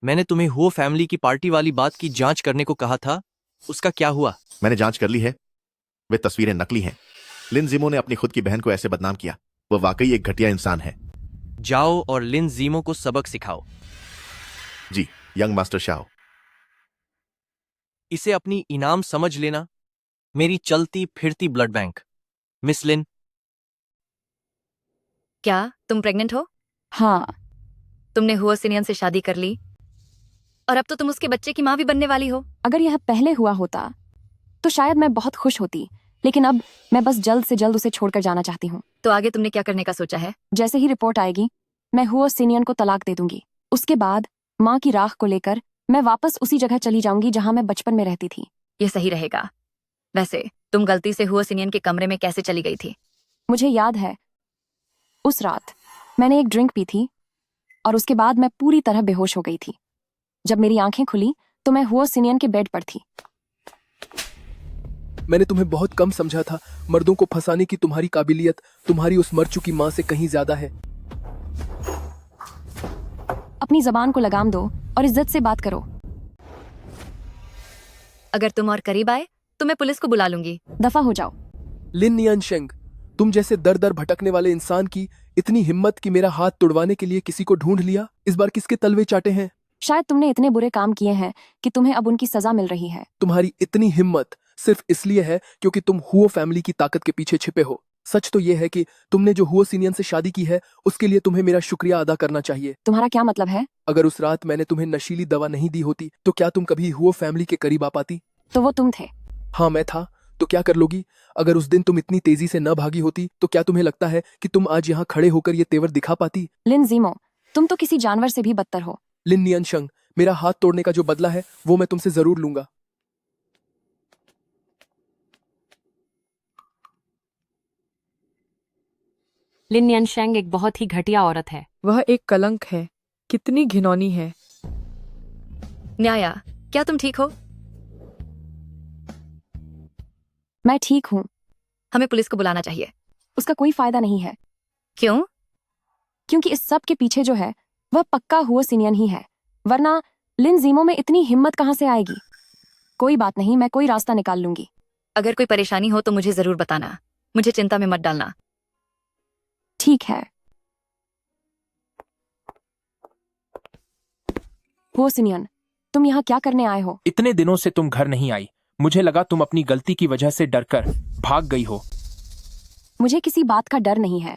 मैंने तुम्हें हुओ फैमिली की पार्टी वाली बात की जांच करने को कहा था, उसका क्या हुआ? मैंने जांच कर ली है, वे तस्वीरें नकली हैं। लिन जीमो ने अपनी खुद की बहन को ऐसे बदनाम किया। वह वाकई एक घटिया इंसान है। जाओ और लिन जीमो को सबक सिखाओ। जी यंग मास्टर शाओ। इसे अपनी इनाम समझ लेना, मेरी चलती फिरती ब्लड बैंक। मिस लिन, क्या तुम प्रेग्नेंट हो? हाँ। तुमने हुओ सिनियन से शादी कर ली और अब तो तुम उसके बच्चे की माँ भी बनने वाली हो। अगर यह पहले हुआ होता तो शायद मैं बहुत खुश होती, लेकिन अब मैं बस जल्द से जल्द उसे छोड़कर जाना चाहती हूँ। तो आगे तुमने क्या करने का सोचा है? जैसे ही रिपोर्ट आएगी मैं हुओ सिनियन को तलाक दे दूंगी। उसके बाद माँ की राख को लेकर मैं वापस उसी जगह चली जाऊंगी जहां मैं बचपन में रहती थी। ये सही रहेगा। वैसे तुम गलती से हुओ सिनियन के कमरे में कैसे चली गई थी? मुझे याद है, उस रात मैंने एक ड्रिंक पी थी और उसके बाद मैं पूरी तरह बेहोश हो गई थी। जब मेरी आंखें खुली तो मैं हुओ सिनियन के बेड पर थी। मैंने तुम्हें बहुत कम समझा था। मर्दों को फंसाने की तुम्हारी काबिलियत तुम्हारी उस मर चुकी माँ से कहीं ज्यादा है। अपनी जबान को लगाम दो और इज्जत से बात करो। अगर तुम और करीब आए तो मैं पुलिस को बुला लूंगी। दफा हो जाओ। लिन नियनशेंग, तुम जैसे दर दर भटकने वाले इंसान की इतनी हिम्मत कि मेरा हाथ तुड़वाने के लिए किसी को ढूंढ लिया। इस बार किसके तलवे चाटे हैं? शायद तुमने इतने बुरे काम किए हैं कि तुम्हें अब उनकी सजा मिल रही है। तुम्हारी इतनी हिम्मत सिर्फ इसलिए है क्योंकि तुम हुओ फैमिली की ताकत के पीछे छिपे हो। सच तो यह है कि तुमने जो हुओ सिनियन से शादी की है उसके लिए तुम्हें मेरा शुक्रिया अदा करना चाहिए। तुम्हारा क्या मतलब है? अगर उस रात मैंने तुम्हें नशीली दवा नहीं दी होती तो क्या तुम कभी हुओ फैमिली के करीब आ पाती? तो वो तुम थे। हाँ मैं था। तो क्या कर लोगी? अगर उस दिन तुम इतनी तेजी से न भागी होती तो क्या तुम्हें लगता है कि तुम आज यहाँ खड़े होकर ये तेवर दिखा पाती? लिन जीमो, तुम तो किसी जानवर से भी बदतर हो। लिन नियनशंग, मेरा हाथ तोड़ने का जो बदला है वो मैं तुमसे जरूर लूंगा। लिन नियनशेंग एक बहुत ही घटिया औरत है। वह एक कलंक है। कितनी घिनौनी है। न्याया, क्या तुम ठीक हो? मैं ठीक हूँ। हमें पुलिस को बुलाना चाहिए। उसका कोई फायदा नहीं है। क्यों? क्योंकि इस सब के पीछे जो है वह पक्का हुओ सिनियन ही है, वरना लिन जीमो में इतनी हिम्मत कहाँ से आएगी? कोई बात नहीं, मैं कोई रास्ता निकाल लूंगी। अगर कोई परेशानी हो तो मुझे जरूर बताना। मुझे चिंता में मत डालना। ठीक है। हुओ सिनियन, तुम यहाँ क्या करने आए हो? इतने दिनों से तुम घर नहीं आई। मुझे लगा तुम अपनी गलती की वजह से डरकर भाग गई हो। मुझे किसी बात का डर नहीं है।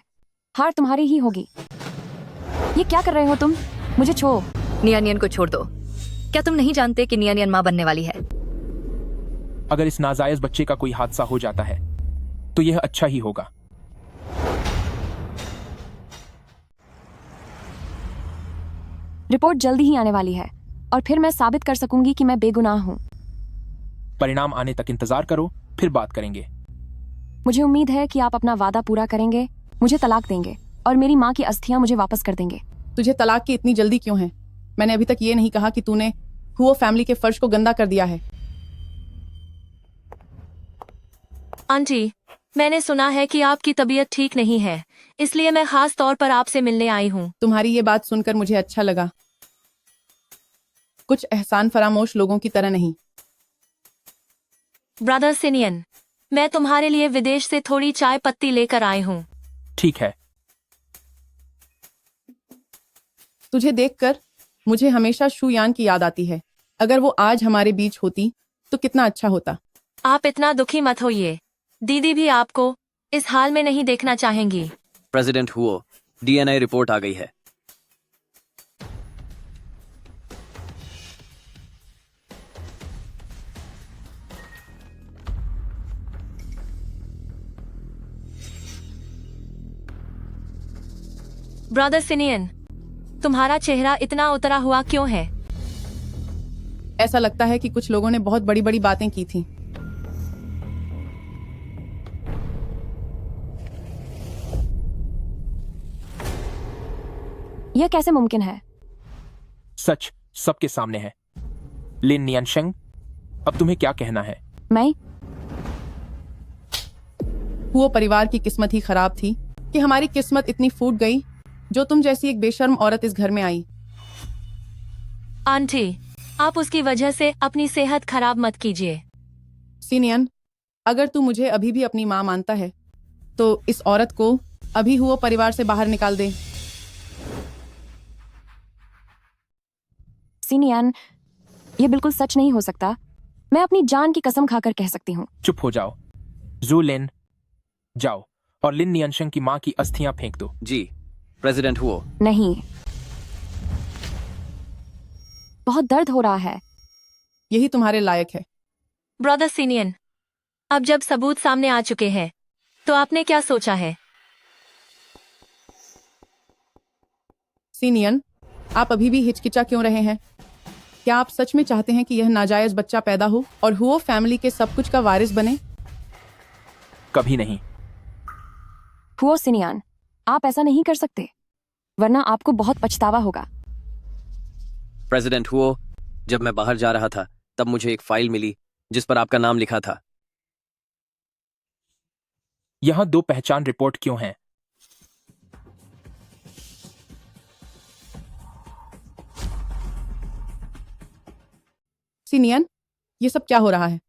हार तुम्हारी ही होगी। ये क्या कर रहे हो तुम? मुझे छोड़ो। नियन को छोड़ दो। क्या तुम नहीं जानते कि नियन माँ बनने वाली है? अगर इस नाजायज बच्चे का कोई हादसा हो जाता है तो यह अच्छा ही होगा। रिपोर्ट जल्दी ही आने वाली है और फिर मैं साबित कर सकूंगी कि मैं बेगुनाह हूँ। परिणाम आने तक इंतजार करो, फिर बात करेंगे। मुझे उम्मीद है कि आप अपना वादा पूरा करेंगे, मुझे तलाक देंगे और मेरी माँ की अस्थियां मुझे वापस कर देंगे। तुझे तलाक की इतनी जल्दी क्यों है? मैंने अभी तक ये नहीं कहा कि तूने हुओ फैमिली के फर्श को गंदा कर दिया है। आंटी, मैंने सुना है कि आपकी तबीयत ठीक नहीं है, इसलिए मैं खास तौर पर आपसे मिलने आई हूँ। तुम्हारी ये बात सुनकर मुझे अच्छा लगा। कुछ एहसान फरामोश लोगों की तरह नहीं। ब्रदर सिनियन, मैं तुम्हारे लिए विदेश से थोड़ी चाय पत्ती लेकर आई हूँ। ठीक है। तुझे देखकर मुझे हमेशा शुयान की याद आती है। अगर वो आज हमारे बीच होती तो कितना अच्छा होता। आप इतना दुखी मत होइए। दीदी भी आपको इस हाल में नहीं देखना चाहेंगी। प्रेसिडेंट हुओ, डीएनए रिपोर्ट आ गई है। ब्रदर सिनियन, तुम्हारा चेहरा इतना उतरा हुआ क्यों है? ऐसा लगता है कि कुछ लोगों ने बहुत बड़ी बड़ी बातें की थी। यह कैसे मुमकिन है? सच सबके सामने है। लिन नियनशेंग, अब तुम्हें क्या कहना है? मैं हुओ परिवार की किस्मत ही खराब थी कि हमारी किस्मत इतनी फूट गई जो तुम जैसी एक बेशर्म औरत इस घर में आई। आंटी, आप उसकी वजह से अपनी सेहत खराब मत कीजिए। सिनियन, अगर तू मुझे अभी भी अपनी माँ मानता है तो इस औरत को अभी हुओ परिवार से बाहर निकाल दे। सिनियन, ये बिल्कुल सच नहीं हो सकता। मैं अपनी जान की कसम खाकर कह सकती हूँ। चुप हो जाओ। जू लिन, जाओ और लिन नियनशेंग की माँ की अस्थियां फेंक दो। जी प्रेसिडेंट हुओ। नहीं, बहुत दर्द हो रहा है। यही तुम्हारे लायक है। ब्रदर सिनियन, अब जब सबूत सामने आ चुके हैं तो आपने क्या सोचा है? सिनियन, आप अभी भी हिचकिचा क्यों रहे हैं? क्या आप सच में चाहते हैं कि यह नाजायज बच्चा पैदा हो और हुओ फैमिली के सब कुछ का वारिस बने? कभी नहीं। हुओ सिनियन, आप ऐसा नहीं कर सकते। वरना आपको बहुत पछतावा होगा। प्रेसिडेंट हुओ, जब मैं बाहर जा रहा था तब मुझे एक फाइल मिली जिस पर आपका नाम लिखा था। यहां 2 पहचान रिपोर्ट क्यों हैं? सीनियन, ये सब क्या हो रहा है?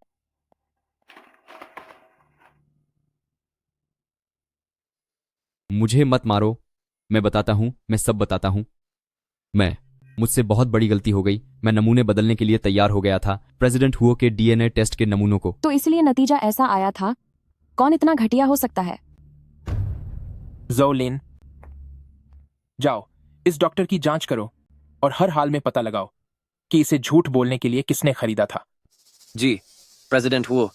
मुझे मत मारो, मैं बताता हूँ, मैं सब बताता हूँ। मुझसे बहुत बड़ी गलती हो गई। मैं नमूने बदलने के लिए तैयार हो गया था, प्रेसिडेंट हुओ के डीएनए टेस्ट के नमूनों को। तो इसलिए नतीजा ऐसा आया था। कौन इतना घटिया हो सकता है? जोलिन, जाओ इस डॉक्टर की जांच करो और हर हाल में पता लगाओ कि इसे झूठ बोलने के लिए किसने खरीदा था। जी, प्रेसिडेंट हुओ।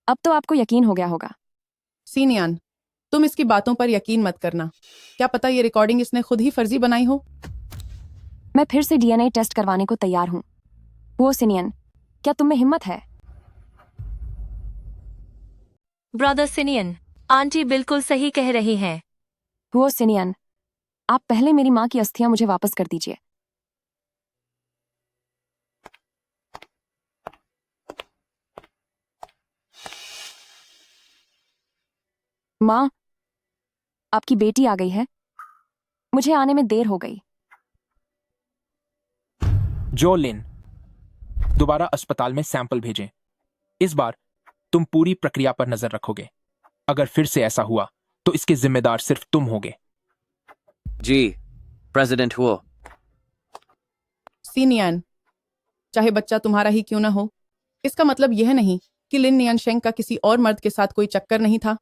अब तो आपको यकीन हो गया होगा। सीनियन, तुम इसकी बातों पर यकीन मत करना। क्या पता ये रिकॉर्डिंग इसने खुद ही फर्जी बनाई हो। मैं फिर से डीएनए टेस्ट करवाने को तैयार हूँ। वो सिनियन, क्या तुम में हिम्मत है? ब्रदर सिनियन, आंटी बिल्कुल सही कह रही हैं। वो सिनियन, आप पहले मेरी माँ की अस्थियां मुझे वापस कर दीजिए। माँ, आपकी बेटी आ गई है। मुझे आने में देर हो गई। जोलिन, दोबारा अस्पताल में सैंपल भेजें। इस बार तुम पूरी प्रक्रिया पर नजर रखोगे। अगर फिर से ऐसा हुआ तो इसके जिम्मेदार सिर्फ तुम होगे। जी, प्रेसिडेंट हुओ। सीनियन, चाहे बच्चा तुम्हारा ही क्यों ना हो, इसका मतलब यह नहीं कि लिन नियनशेंग का किसी और मर्द के साथ कोई चक्कर नहीं था।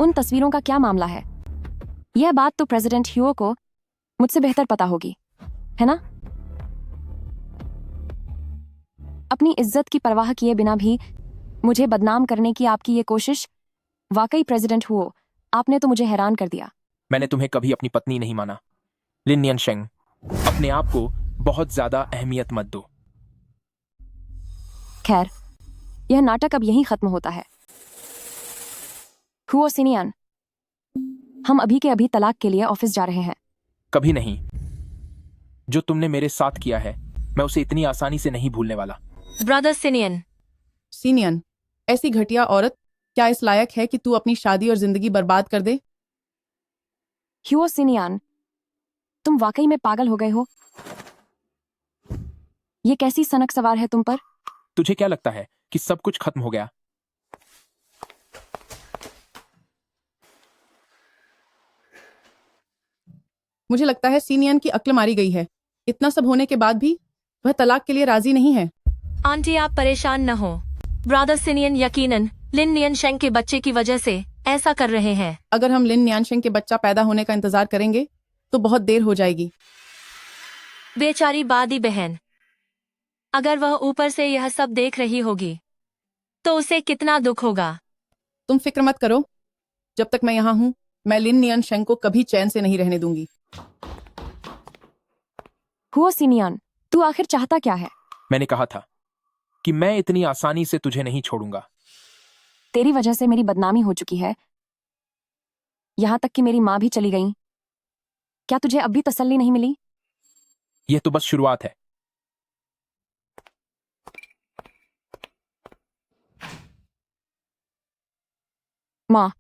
उन तस्वीरों का क्या मामला है? यह बात तो प्रेसिडेंट ह्यूओ को मुझसे बेहतर पता होगी, है ना? अपनी इज्जत की परवाह किए बिना भी मुझे बदनाम करने की आपकी ये कोशिश, वाकई प्रेसिडेंट हुओ, आपने तो मुझे हैरान कर दिया। मैंने तुम्हें कभी अपनी पत्नी नहीं माना। लिन नियनशेंग, अपने आप को बहुत ज्यादा अहमियत मत दो। खैर, यह नाटक अब यहीं खत्म होता है। हुओ सिनियन, हम अभी के अभी तलाक के लिए ऑफिस जा रहे हैं। कभी नहीं। जो तुमने मेरे साथ किया है, मैं उसे इतनी आसानी से नहीं भूलने वाला। ब्रदर सिनियन, सीनियन, ऐसी घटिया औरत क्या इस लायक है कि तू अपनी शादी और जिंदगी बर्बाद कर दे? ह्यूओ सिनियन, तुम वाकई में पागल हो गए हो। ये कैसी सनक सवार है तुम पर? तुझे क्या लगता है कि सब कुछ खत्म हो गया? मुझे लगता है सीनियन की अक्ल मारी गई है। इतना सब होने के बाद भी वह तलाक के लिए राजी नहीं है। आंटी आप परेशान न हो। ब्रदर सिनियन यकीनन लिन नियनशेंग के बच्चे की वजह से ऐसा कर रहे हैं। अगर हम लिन नियनशेंग के बच्चा पैदा होने का इंतजार करेंगे तो बहुत देर हो जाएगी। बेचारी बादी बहन, अगर वह ऊपर से यह सब देख रही होगी तो उसे कितना दुख होगा। तुम फिक्र मत करो, जब तक मैं यहाँ हूँ मैं लिन नियनशेंग को कभी चैन से नहीं रहने दूंगी। हुओ सिनियन, तू आखिर चाहता क्या है? मैंने कहा था कि मैं इतनी आसानी से तुझे नहीं छोड़ूंगा। तेरी वजह से मेरी बदनामी हो चुकी है, यहां तक कि मेरी माँ भी चली गई। क्या तुझे अब भी तसल्ली नहीं मिली? यह तो बस शुरुआत है। माँ,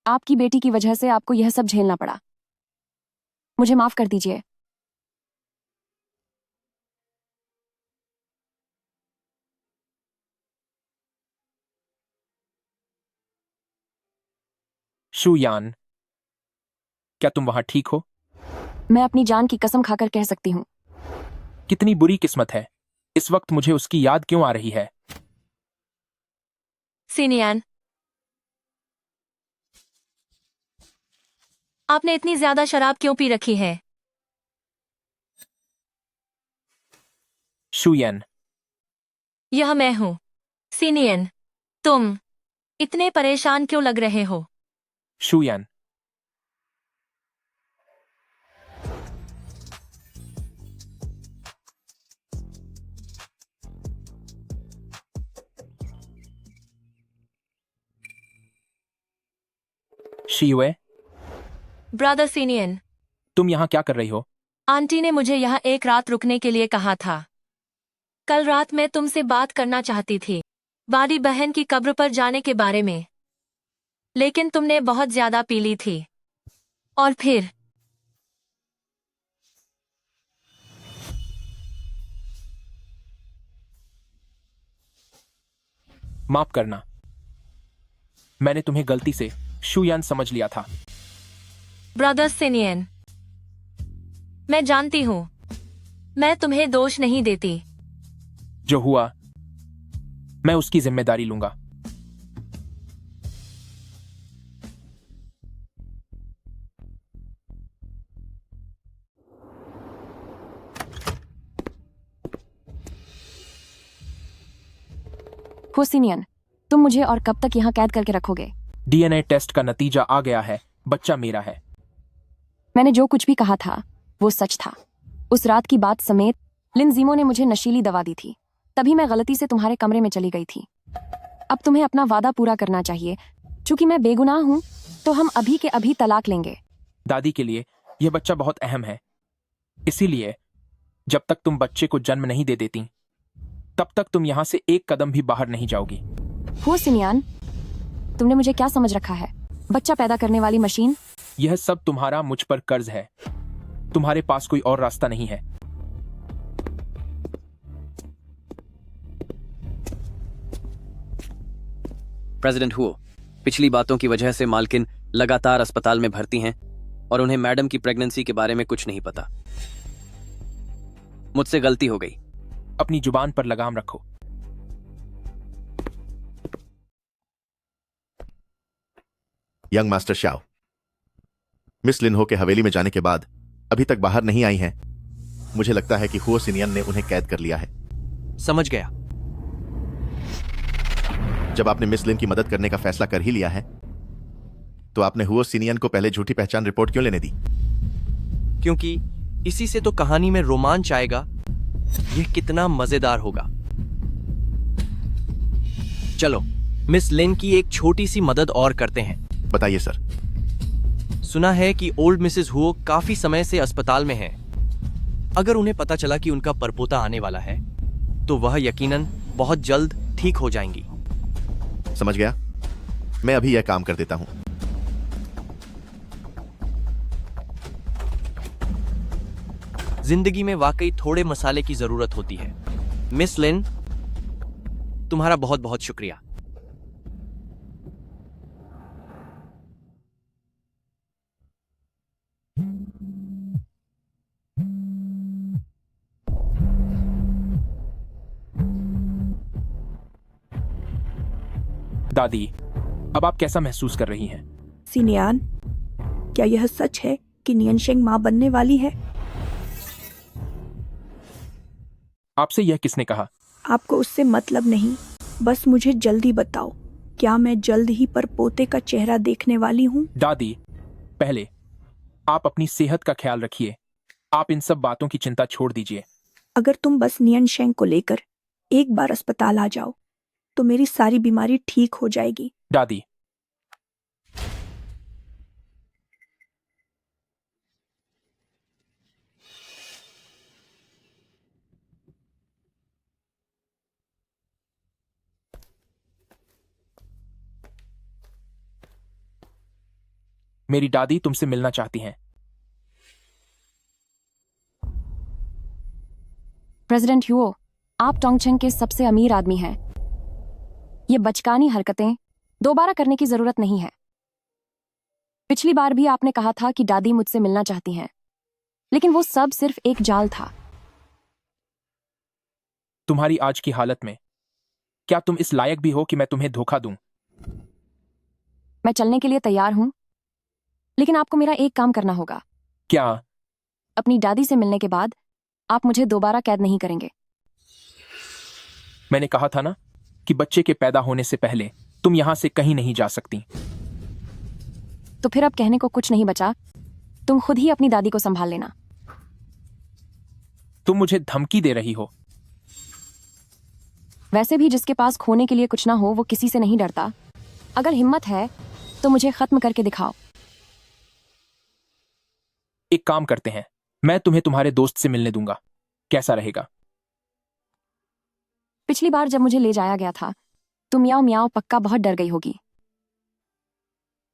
आपकी बेटी की वजह से आपको यह सब झेलना पड़ा। मुझे माफ कर दीजिए। शुयान, क्या तुम वहां ठीक हो? मैं अपनी जान की कसम खाकर कह सकती हूँ। कितनी बुरी किस्मत है, इस वक्त मुझे उसकी याद क्यों आ रही है? सिनियन, आपने इतनी ज्यादा शराब क्यों पी रखी है? शुयन, यह मैं हूँ। सिनियन, तुम इतने परेशान क्यों लग रहे हो? शुयन, शियुए, ब्रदर सीनियन, तुम यहाँ क्या कर रही हो? आंटी ने मुझे यहाँ एक रात रुकने के लिए कहा था। कल रात मैं तुमसे बात करना चाहती थी, बादी बहन की कब्र पर जाने के बारे में, लेकिन तुमने बहुत ज्यादा पी ली थी। और फिर माफ करना, मैंने तुम्हें गलती से शुयान समझ लिया था। ब्रदर सीनियन, मैं जानती हूँ, मैं तुम्हें दोष नहीं देती। जो हुआ मैं उसकी जिम्मेदारी लूंगा। हो सीनियन, तुम मुझे और कब तक यहाँ कैद करके रखोगे? डीएनए टेस्ट का नतीजा आ गया है, बच्चा मेरा है। मैंने जो कुछ भी कहा था वो सच था। उस रात की बात समेत लिनजीमो ने मुझे नशीली दवा दी थी, तभी मैं गलती से तुम्हारे कमरे में चली गई थी। अब तुम्हें अपना वादा पूरा करना चाहिए। चूंकि मैं बेगुनाह हूँ तो हम अभी के अभी तलाक लेंगे। दादी के लिए यह बच्चा बहुत अहम है, इसीलिए जब तक तुम बच्चे को जन्म नहीं दे देती तब तक तुम यहाँ से एक कदम भी बाहर नहीं जाओगी। हो सिनियान, तुमने मुझे क्या समझ रखा है? बच्चा पैदा करने वाली मशीन? यह सब तुम्हारा मुझ पर कर्ज है, तुम्हारे पास कोई और रास्ता नहीं है। प्रेसिडेंट हुओ, पिछली बातों की वजह से मालकिन लगातार अस्पताल में भर्ती हैं और उन्हें मैडम की प्रेगनेंसी के बारे में कुछ नहीं पता। मुझसे गलती हो गई। अपनी जुबान पर लगाम रखो। यंग मास्टर शाओ, मिस लिनहो के हवेली में जाने के बाद अभी तक बाहर नहीं आई हैं। मुझे लगता है कि हुओ सिनियन ने उन्हें कैद कर लिया है। समझ गया। जब आपने मिस लिन की मदद करने का फैसला कर ही लिया है तो आपने हुओ सिनियन को पहले झूठी पहचान रिपोर्ट क्यों लेने दी? क्योंकि इसी से तो कहानी में रोमांच आएगा। यह कितना मजेदार होगा। चलो मिस लिन की एक छोटी सी मदद और करते हैं। बताइए सर। सुना है कि ओल्ड मिसेस हुओ काफी समय से अस्पताल में हैं। अगर उन्हें पता चला कि उनका परपोता आने वाला है तो वह यकीनन बहुत जल्द ठीक हो जाएंगी। समझ गया, मैं अभी यह काम कर देता हूं। जिंदगी में वाकई थोड़े मसाले की जरूरत होती है। मिस लिन, तुम्हारा बहुत बहुत शुक्रिया। दादी, अब आप कैसा महसूस कर रही हैं? सिनियान, क्या यह सच है कि नियनशेंग मां बनने वाली है? आपसे यह किसने कहा? आपको उससे मतलब नहीं, बस मुझे जल्दी बताओ, क्या मैं जल्द ही परपोते का चेहरा देखने वाली हूँ? दादी, पहले आप अपनी सेहत का ख्याल रखिए। आप इन सब बातों की चिंता छोड़ दीजिए। अगर तुम बस नियनशेंग को लेकर एक बार अस्पताल आ जाओ तो मेरी सारी बीमारी ठीक हो जाएगी। दादी, मेरी दादी तुमसे मिलना चाहती हैं। प्रेसिडेंट हुओ, आप टोंगचेंग के सबसे अमीर आदमी हैं। ये बचकानी हरकतें दोबारा करने की जरूरत नहीं है। पिछली बार भी आपने कहा था कि दादी मुझसे मिलना चाहती हैं, लेकिन वो सब सिर्फ एक जाल था। तुम्हारी आज की हालत में क्या तुम इस लायक भी हो कि मैं तुम्हें धोखा दूं? मैं चलने के लिए तैयार हूं, लेकिन आपको मेरा एक काम करना होगा। क्या? अपनी दादी से मिलने के बाद आप मुझे दोबारा कैद नहीं करेंगे। मैंने कहा था ना कि बच्चे के पैदा होने से पहले तुम यहां से कहीं नहीं जा सकती। तो फिर अब कहने को कुछ नहीं बचा। तुम खुद ही अपनी दादी को संभाल लेना। तुम मुझे धमकी दे रही हो? वैसे भी जिसके पास खोने के लिए कुछ ना हो वो किसी से नहीं डरता। अगर हिम्मत है तो मुझे खत्म करके दिखाओ। एक काम करते हैं, मैं तुम्हें तुम्हारे दोस्त से मिलने दूंगा, कैसा रहेगा? पिछली बार जब मुझे ले जाया गया था तो मियाओ मियाओ पक्का बहुत डर गई होगी।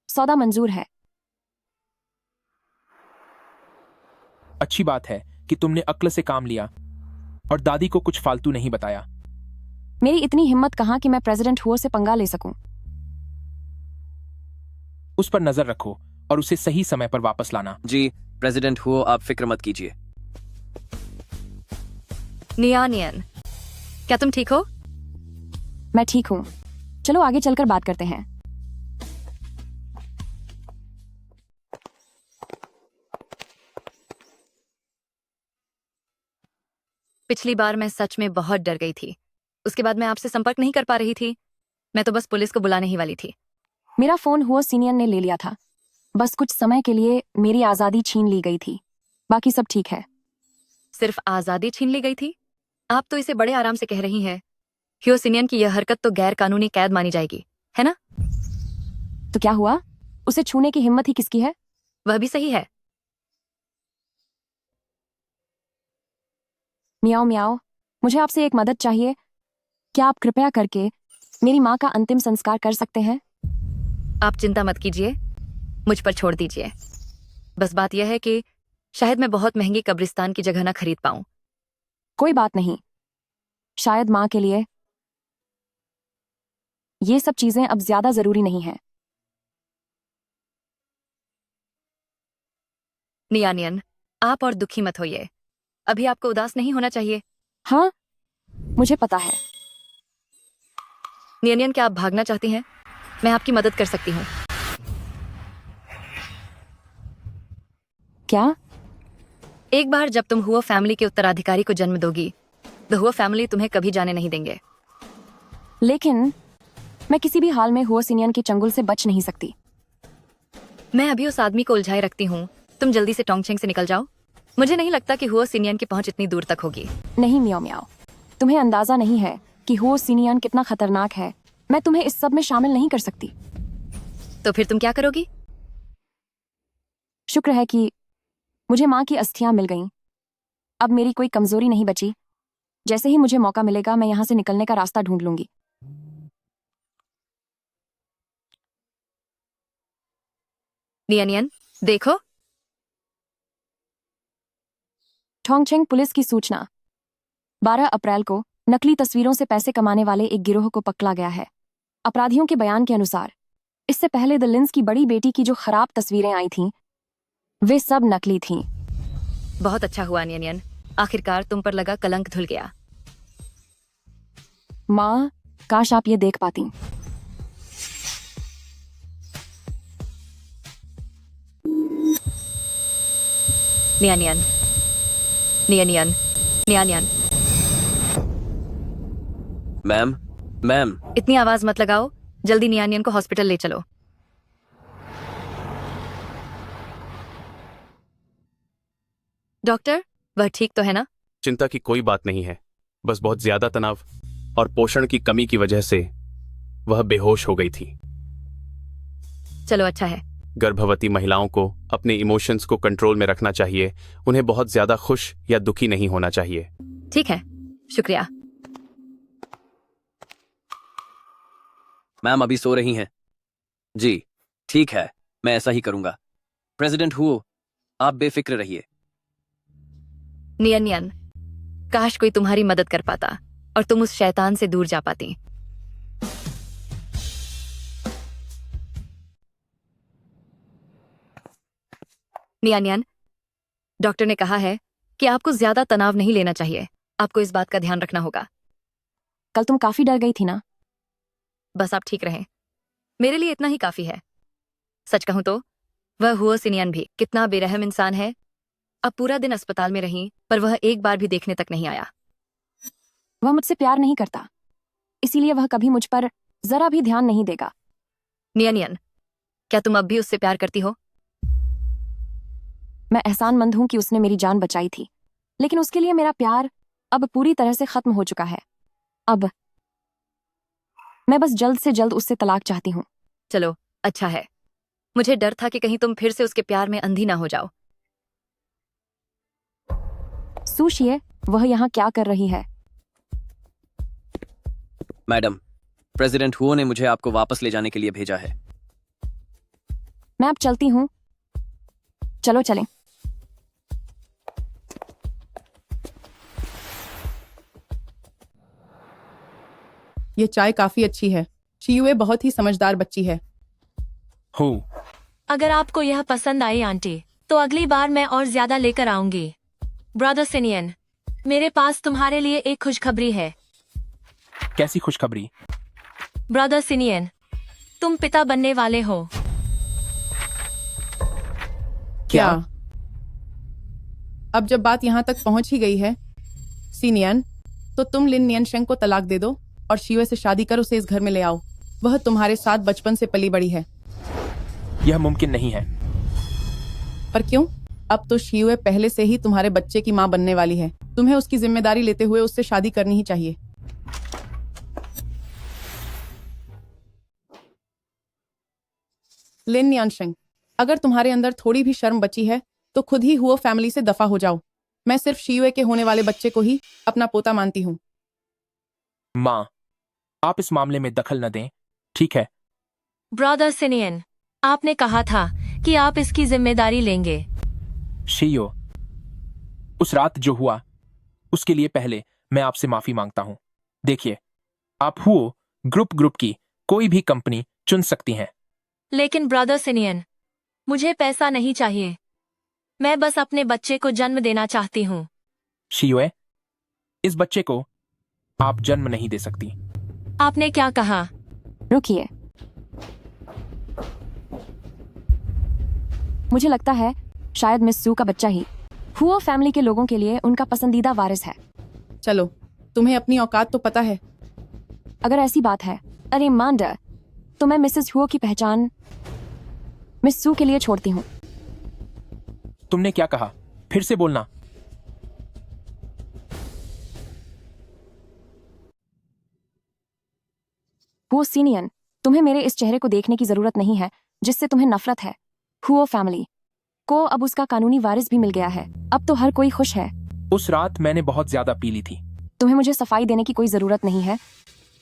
सौदा मंजूर है। अच्छी बात है कि तुमने अक्ल से काम लिया और दादी को कुछ फालतू नहीं बताया। मेरी इतनी हिम्मत कहाँ कि मैं प्रेसिडेंट हुओ से पंगा ले सकूं। उस पर नजर रखो और उसे सही समय पर वापस लाना। जी प्रेसिडेंट हुओ, आप फिक्र मत कीजिए। नियानियन, क्या तुम ठीक हो? मैं ठीक हूं। चलो आगे चलकर बात करते हैं। पिछली बार मैं सच में बहुत डर गई थी। उसके बाद मैं आपसे संपर्क नहीं कर पा रही थी। मैं तो बस पुलिस को बुलाने ही वाली थी। मेरा फोन हुओ सीनियर ने ले लिया था। बस कुछ समय के लिए मेरी आजादी छीन ली गई थी। बाकी सब ठीक है। सिर्फ आजादी छीन ली गई थी? आप तो इसे बड़े आराम से कह रही हैं। ह्यो सीनियन की यह हरकत तो गैर कानूनी कैद मानी जाएगी, है ना? तो क्या हुआ? उसे छूने की हिम्मत ही किसकी है? वह भी सही है। मियाओ मियाओ, मुझे आपसे एक मदद चाहिए। क्या आप कृपया करके मेरी माँ का अंतिम संस्कार कर सकते हैं? आप चिंता मत कीजिए, मुझ पर छोड़ दीजिए। बस बात यह है कि शायद मैं बहुत महंगी कब्रिस्तान की जगह ना खरीद पाऊं। कोई बात नहीं। शायद माँ के लिए ये सब चीजें अब ज्यादा जरूरी नहीं है। नियानियन, आप और दुखी मत होइए। अभी आपको उदास नहीं होना चाहिए। हाँ, मुझे पता है। नियानियन, क्या आप भागना चाहती हैं? मैं आपकी मदद कर सकती हूँ। क्या? एक बार जब तुम हुआ फैमिली के उत्तराधिकारी को जन्म दोगी, तो हुआ फैमिली तुम्हें कभी जाने नहीं देंगे। लेकिन मैं किसी भी हाल में हुआ सीनियन के चंगुल से बच नहीं सकती। मैं अभी उस आदमी को उलझाए रखती हूँ। तुम जल्दी से टोंगचेंग से निकल जाओ। मुझे नहीं लगता कि हुआ सीनियन की पहुंच इतनी दूर तक होगी। नहीं मियाओ मियाओ, तुम्हें अंदाजा नहीं है कि हुआ सीनियन कितना खतरनाक है। मैं तुम्हें इस सब में शामिल नहीं कर सकती। तो फिर तुम क्या करोगी? शुक्र है कि मुझे माँ की अस्थियां मिल गईं। अब मेरी कोई कमजोरी नहीं बची। जैसे ही मुझे मौका मिलेगा मैं यहाँ से निकलने का रास्ता ढूंढ लूंगी। नियनियन, देखो। टोंगचेंग पुलिस की सूचना। 12 अप्रैल को नकली तस्वीरों से पैसे कमाने वाले एक गिरोह को पकड़ा गया है। अपराधियों के बयान के अनुसार इससे पहले द लिंस की बड़ी बेटी की जो खराब तस्वीरें आई थीं, वे सब नकली थीं। बहुत अच्छा हुआ नियनियन, आखिरकार तुम पर लगा कलंक धुल गया। माँ, काश आप ये देख पाती। Niannian, Niannian, Niannian. Ma'am, ma'am. इतनी आवाज मत लगाओ। जल्दी नियनियन को हॉस्पिटल ले चलो। डॉक्टर, वह ठीक तो है ना? चिंता की कोई बात नहीं है। बस बहुत ज्यादा तनाव और पोषण की कमी की वजह से वह बेहोश हो गई थी। चलो अच्छा है। गर्भवती महिलाओं को अपने इमोशंस को कंट्रोल में रखना चाहिए। उन्हें बहुत ज्यादा खुश या दुखी नहीं होना चाहिए। ठीक है, शुक्रिया। मैम अभी सो रही हैं? जी ठीक है, मैं ऐसा ही करूंगा। प्रेसिडेंट हुओ, आप बेफिक्र रहिए। नियनियन, काश कोई तुम्हारी मदद कर पाता और तुम उस शैतान से दूर जा पाती। नियनियन, डॉक्टर ने कहा है कि आपको ज्यादा तनाव नहीं लेना चाहिए। आपको इस बात का ध्यान रखना होगा। कल तुम काफी डर गई थी ना? बस आप ठीक रहें, मेरे लिए इतना ही काफी है। सच कहूं तो वह हुआ सिनियन भी कितना बेरहम इंसान है। अब पूरा दिन अस्पताल में रही, पर वह एक बार भी देखने तक नहीं आया। वह मुझसे प्यार नहीं करता, इसीलिए वह कभी मुझ पर जरा भी ध्यान नहीं देगा। नियनियन, क्या तुम अब भी उससे प्यार करती हो? मैं एहसानमंद हूं कि उसने मेरी जान बचाई थी, लेकिन उसके लिए मेरा प्यार अब पूरी तरह से खत्म हो चुका है। अब मैं बस जल्द से जल्द उससे तलाक चाहती हूँ। चलो अच्छा है। मुझे डर था कि कहीं तुम फिर से उसके प्यार में अंधी ना हो जाओ। सूशिए, वह यहाँ क्या कर रही है? मैडम, प्रेसिडेंट हुओ ने मुझे आपको वापस ले जाने के लिए भेजा है। मैं अब चलती हूँ। चलो चलें। ये चाय काफी अच्छी है। शियुए बहुत ही समझदार बच्ची है। हो। अगर आपको यह पसंद आई आंटी, तो अगली बार मैं और ज्यादा लेकर आऊंगी। ब्रदर सिनियन, मेरे पास तुम्हारे लिए एक खुशखबरी है। कैसी खुशखबरी? ब्रदर सिनियन, तुम पिता बनने वाले हो। क्या? अब जब बात यहाँ तक पहुंच ही गई है सीनियन, तो तुम लिन नियनशेंग को तलाक दे दो और शियुए से शादी कर उसे इस घर में ले आओ। वह तुम्हारे साथ बचपन से पली बड़ी है। यह मुमकिन नहीं है। पर क्यों? अब तो शियुए पहले से ही तुम्हारे बच्चे की माँ बनने वाली है। तुम्हें उसकी जिम्मेदारी लेते हुए उससे शादी करनी ही चाहिए। लिन नियनशेंग, अगर तुम्हारे अंदर थोड़ी भी शर्म बची है तो खुद ही हुओ फैमिली से दफा हो जाओ। मैं सिर्फ शियुए के होने वाले बच्चे को ही अपना पोता मानती हूँ। माँ, आप इस मामले में दखल न दें, ठीक है? ब्रदर सिनियन, आपने कहा था कि आप इसकी जिम्मेदारी लेंगे। शियो, उस रात जो हुआ उसके लिए पहले मैं आपसे माफी मांगता हूं। देखिए, आप हुओ ग्रुप की कोई भी कंपनी चुन सकती हैं। लेकिन ब्रदर सिनियन, मुझे पैसा नहीं चाहिए। मैं बस अपने बच्चे को जन्म देना चाहती हूँ। शियोए, इस बच्चे को आप जन्म नहीं दे सकती। आपने क्या कहा? रुकिए, मुझे लगता है शायद मिस सू का बच्चा ही हुओ फैमिली के लोगों के लिए उनका पसंदीदा वारिस है। चलो, तुम्हें अपनी औकात तो पता है। अगर ऐसी बात है, अरे मांडर, तो मैं मिसेस हुओ की पहचान मिस सू के लिए छोड़ती हूँ। तुमने क्या कहा? फिर से बोलना। हुओ सीनियन, तुम्हें मेरे इस चेहरे को देखने की जरूरत नहीं है जिससे तुम्हें नफरत है। हुओ फैमिली को अब उसका कानूनी वारिस भी मिल गया है। अब तो हर कोई खुश है। उस रात मैंने बहुत ज्यादा पी ली थी। तुम्हें मुझे सफाई देने की कोई जरूरत नहीं है।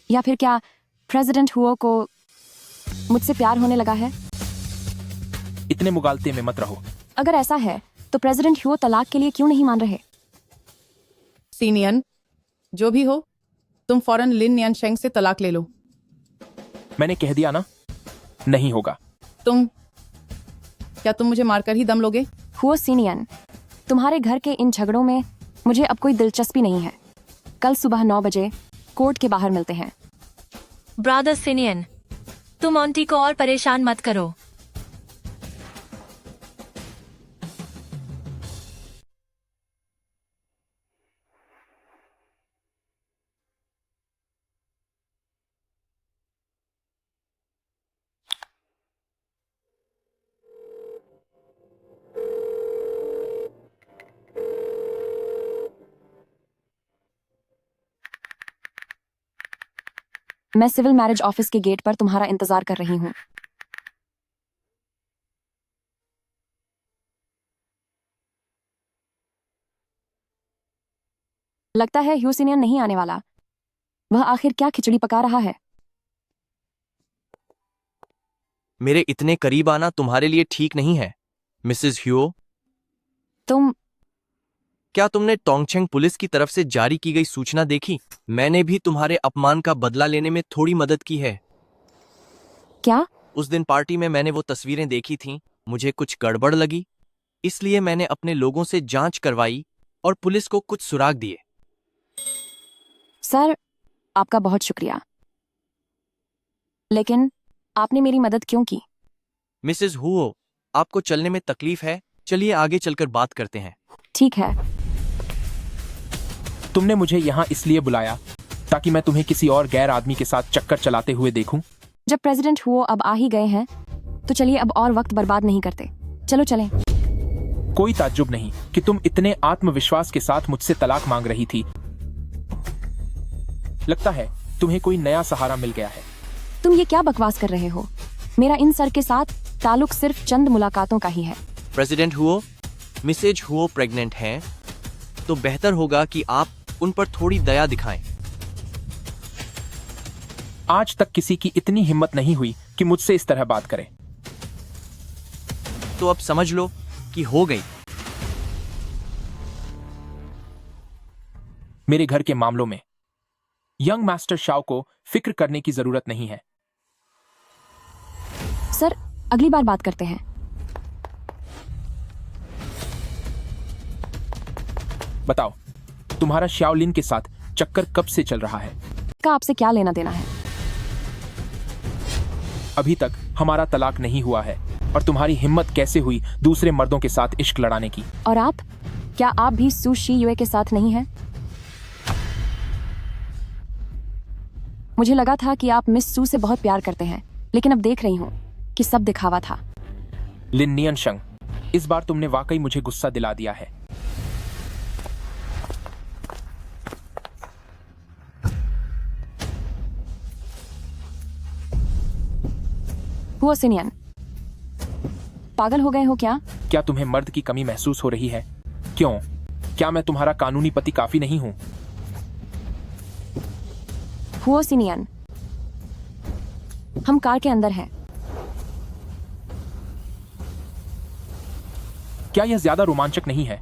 या फिर क्या प्रेसिडेंट हुओ को मुझसे प्यार होने लगा है? इतने मुगालते में मत रहो। अगर ऐसा है तो प्रेसिडेंट हुओ तलाक के लिए क्यों नहीं मान रहे? सीनियन, जो भी हो, तुम फौरन लिन नियनशेंग से तलाक ले लो। मैंने कह दिया ना, नहीं होगा। क्या तुम मुझे मारकर ही दम लोगे? हुओ सीनियन, तुम्हारे घर के इन झगड़ों में मुझे अब कोई दिलचस्पी नहीं है। कल सुबह 9 बजे कोर्ट के बाहर मिलते हैं। ब्रदर सिनियन, तुम आंटी को और परेशान मत करो। मैं सिविल मैरिज ऑफिस के गेट पर तुम्हारा इंतजार कर रही हूँ। लगता है ह्यू सीनियन नहीं आने वाला। वह आखिर क्या खिचड़ी पका रहा है? मेरे इतने करीब आना तुम्हारे लिए ठीक नहीं है, मिसेस ह्यो। क्या तुमने टोंगचेंग पुलिस की तरफ से जारी की गई सूचना देखी? मैंने भी तुम्हारे अपमान का बदला लेने में थोड़ी मदद की है। क्या? उस दिन पार्टी में मैंने वो तस्वीरें देखी थीं, मुझे कुछ गड़बड़ लगी, इसलिए मैंने अपने लोगों से जांच करवाई और पुलिस को कुछ सुराग दिए। सर, आपका बहुत शुक्रिया, लेकिन आपने मेरी मदद क्यों की? मिसेस हुओ, आपको चलने में तकलीफ है? चलिए आगे चलकर बात करते हैं। ठीक है। तुमने मुझे यहाँ इसलिए बुलाया ताकि मैं तुम्हें किसी और गैर आदमी के साथ चक्कर चलाते हुए देखूं? जब प्रेसिडेंट हुओ अब आ ही गए हैं तो चलिए अब और वक्त बर्बाद नहीं करते। चलो चलें। कोई ताज्जुब नहीं कि तुम इतने आत्मविश्वास के साथ मुझसे तलाक मांग रही थी। लगता है तुम्हें कोई नया सहारा मिल गया है। तुम ये क्या बकवास कर रहे हो? मेरा इन सर के साथ ताल्लुक सिर्फ चंद मुलाकातों का ही है। प्रेसिडेंट हुओ, मिसेज हुओ प्रेग्नेंट हैं तो बेहतर होगा कि आप उन पर थोड़ी दया दिखाएं। आज तक किसी की इतनी हिम्मत नहीं हुई कि मुझसे इस तरह बात करे। तो अब समझ लो कि हो गई। मेरे घर के मामलों में यंग मास्टर शाओ को फिक्र करने की जरूरत नहीं है। सर, अगली बार बात करते हैं। बताओ, तुम्हारा शाओलिन के साथ चक्कर कब से चल रहा है? का आपसे क्या लेना देना है? अभी तक हमारा तलाक नहीं हुआ है और तुम्हारी हिम्मत कैसे हुई दूसरे मर्दों के साथ इश्क लड़ाने की? और आप, क्या आप भी सू शी युए के साथ नहीं हैं? मुझे लगा था कि आप मिस सू से बहुत प्यार करते हैं, लेकिन अब देख रही हूँ कि सब दिखावा था। लिन नियनशंग, इस बार तुमने वाकई मुझे गुस्सा दिला दिया है। हुओ सिनियन, पागल हो गए हो क्या? क्या तुम्हें मर्द की कमी महसूस हो रही है? क्यों? क्या मैं तुम्हारा कानूनी पति काफी नहीं हूं? हुओ सिनियन, हम कार के अंदर हैं। क्या यह ज्यादा रोमांचक नहीं है?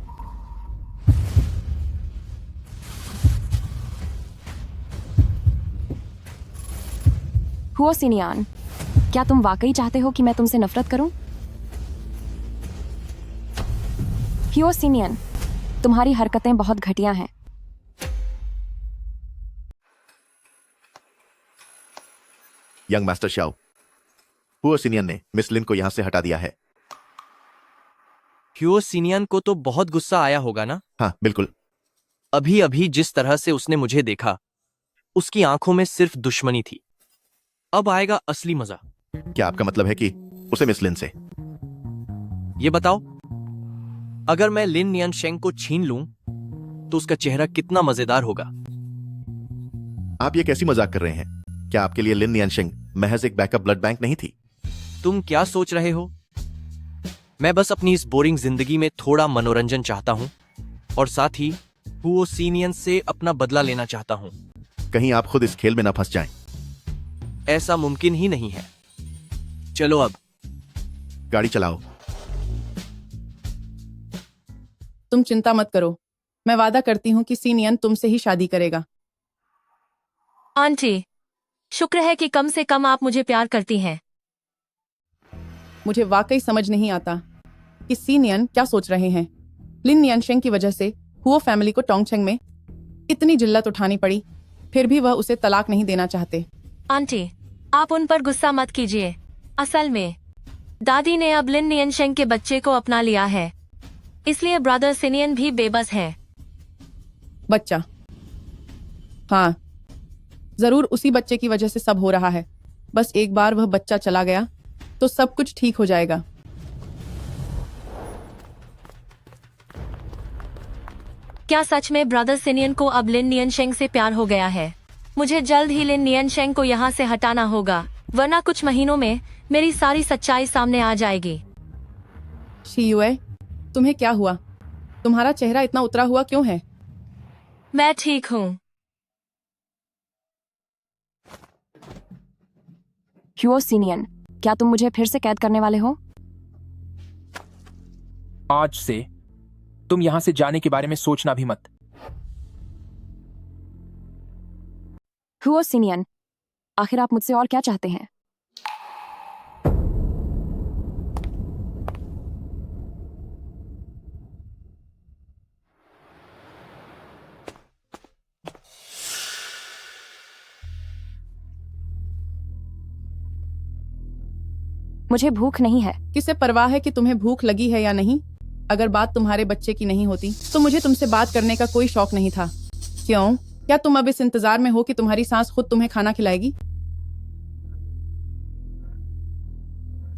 हुओ सिनियन, क्या तुम वाकई चाहते हो कि मैं तुमसे नफरत करूं? हुओ सिनियन, तुम्हारी हरकतें बहुत घटिया हैं। यंग मास्टर शाओ, हुओ सिनियन ने मिस लिन को यहां से हटा दिया है। ह्यो सिनियन को तो बहुत गुस्सा आया होगा ना? हाँ, बिल्कुल। अभी अभी जिस तरह से उसने मुझे देखा, उसकी आंखों में सिर्फ दुश्मनी थी। अब आएगा असली मजा। क्या आपका मतलब है कि उसे मिस लिन से? ये बताओ, अगर मैं लिन नियनशेंग को छीन लूं, तो उसका चेहरा कितना मजेदार होगा। आप ये कैसी मजाक कर रहे हैं? क्या आपके लिए लिन नियनशेंग महज एक बैकअप ब्लड बैंक नहीं थी? तुम क्या सोच रहे हो? मैं बस अपनी इस बोरिंग जिंदगी में थोड़ा मनोरंजन चाहता हूं और साथ ही हुओ सीनियन से अपना बदला लेना चाहता हूं। कहीं आप खुद इस खेल में ना फंस जाएं। ऐसा मुमकिन ही नहीं है। चलो अब गाड़ी चलाओ। तुम चिंता मत करो, मैं वादा करती हूँ कि सीनियन तुमसे ही शादी करेगा। आंटी, शुक्र है कि कम से कम आप मुझे प्यार करती हैं। मुझे वाकई समझ नहीं आता कि सीनियन क्या सोच रहे हैं। लिन नियनशेंग की वजह से हुओ फैमिली को टोंगचेंग में इतनी जिल्लत उठानी पड़ी, फिर भी वह उसे तलाक नहीं देना चाहते। आंटी, आप उन पर गुस्सा मत कीजिए। असल में दादी ने अब लिन नियनशेंग के बच्चे को अपना लिया है, इसलिए ब्रदर सिनियन भी बेबस है। बच्चा? हाँ, जरूर उसी बच्चे की वजह से सब हो रहा है। बस एक बार वह बच्चा चला गया तो सब कुछ ठीक हो जाएगा। क्या सच में ब्रदर सिनियन को अब लिन नियनशेंग से प्यार हो गया है? मुझे जल्द ही लिन नियनशेंग को यहाँ से हटाना होगा, वरना कुछ महीनों में मेरी सारी सच्चाई सामने आ जाएगी। शी युए, तुम्हें क्या हुआ? तुम्हारा चेहरा इतना उतरा हुआ क्यों है? मैं ठीक हूँ। हुओ सिनियन, क्या तुम मुझे फिर से कैद करने वाले हो? आज से तुम यहां से जाने के बारे में सोचना भी मत। हुओ सिनियन, आखिर आप मुझसे और क्या चाहते हैं? मुझे भूख नहीं है। किसे परवाह है कि तुम्हें भूख लगी है या नहीं? अगर बात तुम्हारे बच्चे की नहीं होती तो मुझे तुमसे बात करने का कोई शौक नहीं था। क्यों? क्या तुम अब इस इंतजार में हो कि तुम्हारी सांस खुद तुम्हें खाना खिलाएगी?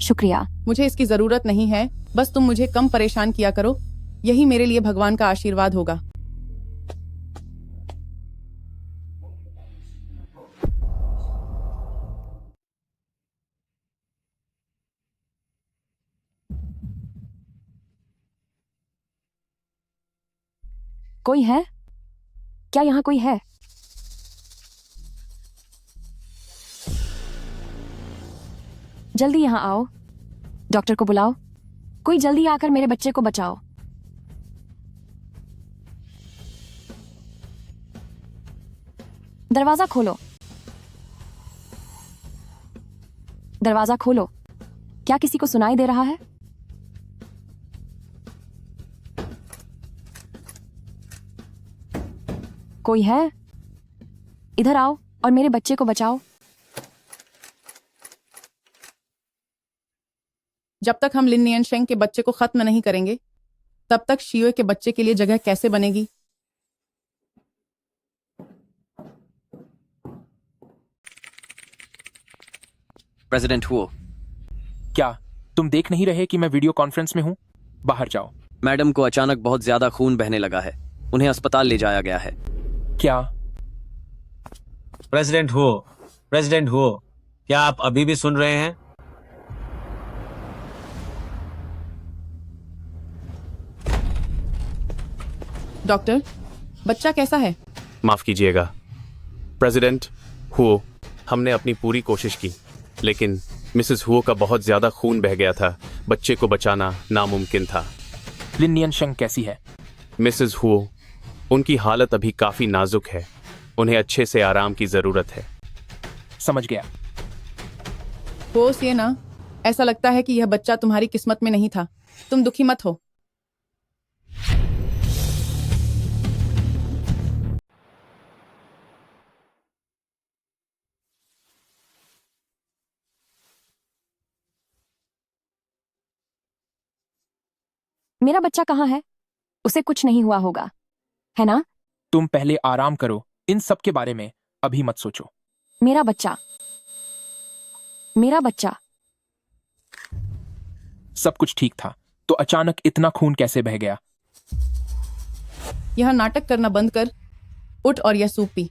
शुक्रिया। मुझे इसकी जरूरत नहीं है, बस तुम मुझे कम परेशान किया करो, यही मेरे लिए भगवान का आशीर्वाद होगा। कोई है? क्या यहाँ कोई है? जल्दी यहाँ आओ। डॉक्टर को बुलाओ। कोई जल्दी आकर मेरे बच्चे को बचाओ। दरवाजा खोलो। दरवाजा खोलो। क्या किसी को सुनाई दे रहा है? कोई है? इधर आओ और मेरे बच्चे को बचाओ। जब तक हम लिन नियनशेंग के बच्चे को खत्म नहीं करेंगे तब तक शियुए के बच्चे के लिए जगह कैसे बनेगी? प्रेसिडेंट हुओ, क्या तुम देख नहीं रहे कि मैं वीडियो कॉन्फ्रेंस में हूं? बाहर जाओ। मैडम को अचानक बहुत ज्यादा खून बहने लगा है। उन्हें अस्पताल ले जाया गया है। क्या? प्रेसिडेंट हुओ, क्या आप अभी भी सुन रहे हैं? डॉक्टर, बच्चा कैसा है? माफ कीजिएगा प्रेसिडेंट हुओ, हमने अपनी पूरी कोशिश की, लेकिन मिसेस हुओ का बहुत ज्यादा खून बह गया था। बच्चे को बचाना नामुमकिन था। लिन नियनशेंग कैसी है? मिसेस हुओ, उनकी हालत अभी काफी नाजुक है। उन्हें अच्छे से आराम की जरूरत है। समझ गया। बोस, ये ना, ऐसा लगता है कि यह बच्चा तुम्हारी किस्मत में नहीं था। तुम दुखी मत हो। मेरा बच्चा कहाँ है? उसे कुछ नहीं हुआ होगा, है ना? तुम पहले आराम करो। इन सब के बारे में अभी मत सोचो। मेरा बच्चा, मेरा बच्चा। सब कुछ ठीक था, तो अचानक इतना खून कैसे बह गया? यह नाटक करना बंद कर, उठ और यह सूप पी।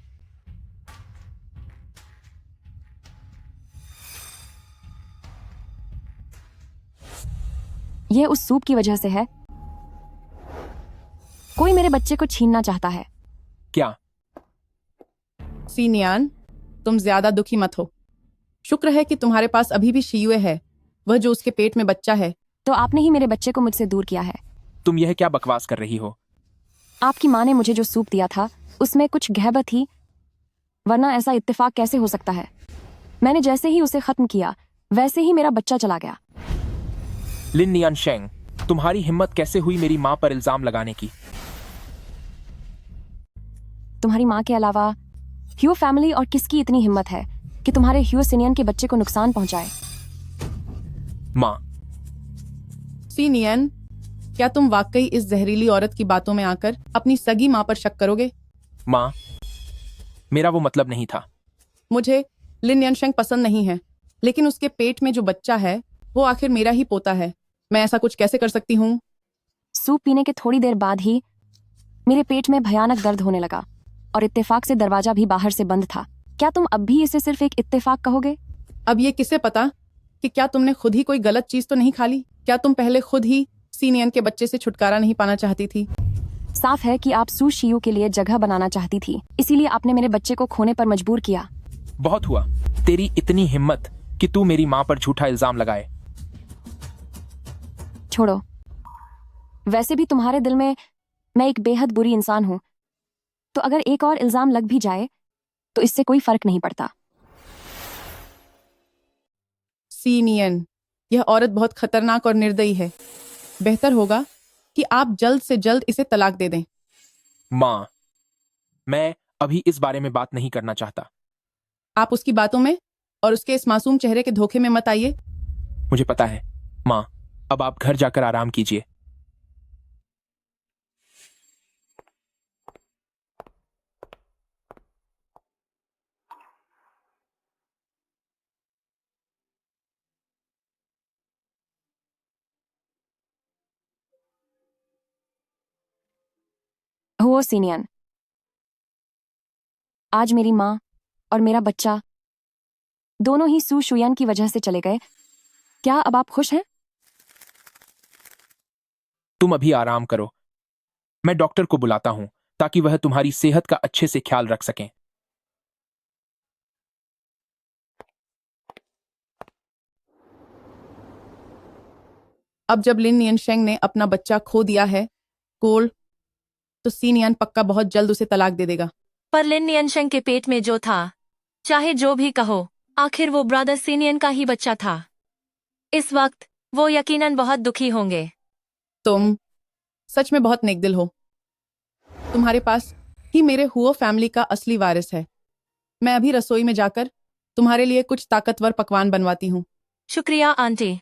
यह उस सूप की वजह से है। कोई मेरे बच्चे को छीनना चाहता है। क्या? सीनियान, तुम ज्यादा दुखी मत हो। शुक्र है कि तुम्हारे पास अभी भी शियुए है, वह जो उसके पेट में बच्चा है। तो आपने ही मेरे बच्चे को मुझसे दूर किया है। तुम यह क्या बकवास कर रही हो? आपकी माँ ने मुझे जो सूप दिया था उसमें कुछ गहबत थी, वरना ऐसा इत्तेफाक कैसे हो सकता है? मैंने जैसे ही उसे खत्म किया वैसे ही मेरा बच्चा चला गया। लिन नियनशेंग, तुम्हारी हिम्मत कैसे हुई मेरी माँ पर इल्जाम लगाने की? तुम्हारी माँ के अलावा ह्यू फैमिली और किसकी इतनी हिम्मत है कि तुम्हारे ह्यू सिनियन के बच्चे को नुकसान पहुंचाए? माँ। सीनियन, क्या तुम वाकई इस जहरीली औरत की बातों में आकर अपनी सगी माँ पर शक करोगे? माँ, मेरा वो मतलब नहीं था। मुझे लिन नियनशेंग पसंद नहीं है, लेकिन उसके पेट में जो बच्चा है वो आखिर मेरा ही पोता है। मैं ऐसा कुछ कैसे कर सकती हूँ? सूप पीने के थोड़ी देर बाद ही मेरे पेट में भयानक दर्द होने लगा और इत्तेफाक से दरवाजा भी बाहर से बंद था। क्या तुम अब भी इसे सिर्फ एक इत्तेफाक कहोगे? अब ये किसे पता कि क्या तुमने खुद ही कोई गलत चीज तो नहीं खा ली? क्या तुम पहले खुद ही सीनियन के बच्चे से छुटकारा नहीं पाना चाहती थी? साफ है कि आप सू शियू के लिए जगह बनाना चाहती थी, इसीलिए आपने मेरे बच्चे को खोने पर मजबूर किया। बहुत हुआ तेरी इतनी हिम्मत कि तू मेरी माँ पर झूठा इल्जाम लगाए। छोड़ो, वैसे भी तुम्हारे दिल में मैं एक बेहद बुरी इंसान हूं, तो अगर एक और इल्जाम लग भी जाए तो इससे कोई फर्क नहीं पड़ता। सीनियन, यह औरत बहुत खतरनाक और निर्दयी है। बेहतर होगा कि आप जल्द से जल्द इसे तलाक दे दें। माँ, मैं अभी इस बारे में बात नहीं करना चाहता। आप उसकी बातों में और उसके इस मासूम चेहरे के धोखे में मत आइए। मुझे पता है माँ, अब आप घर जाकर आराम कीजिए। हुओ सीनियन, आज मेरी माँ और मेरा बच्चा दोनों ही सू शुयान की वजह से चले गए। क्या अब आप खुश हैं? तुम अभी आराम करो, मैं डॉक्टर को बुलाता हूं। ताकि वह तुम्हारी सेहत का अच्छे से ख्याल रख सकें। अब जब लिन नियनशेंग ने अपना बच्चा खो दिया है कोल, तो सी नियन पक्का बहुत जल्द उसे तलाक दे देगा। पर लिन नियनशेंग के पेट में जो था, चाहे जो भी कहो, आखिर वो ब्रदर सिनियन का ही बच्चा था। इस वक्त वो यकीनन बहुत दुखी होंगे। तुम सच में बहुत नेकदिल हो। तुम्हारे पास ही मेरे हुओ फैमिली का असली वारिस है। मैं अभी रसोई में जाकर तुम्हारे लिए कुछ ताकतवर पकवान बनवाती हूँ। शुक्रिया आंटी।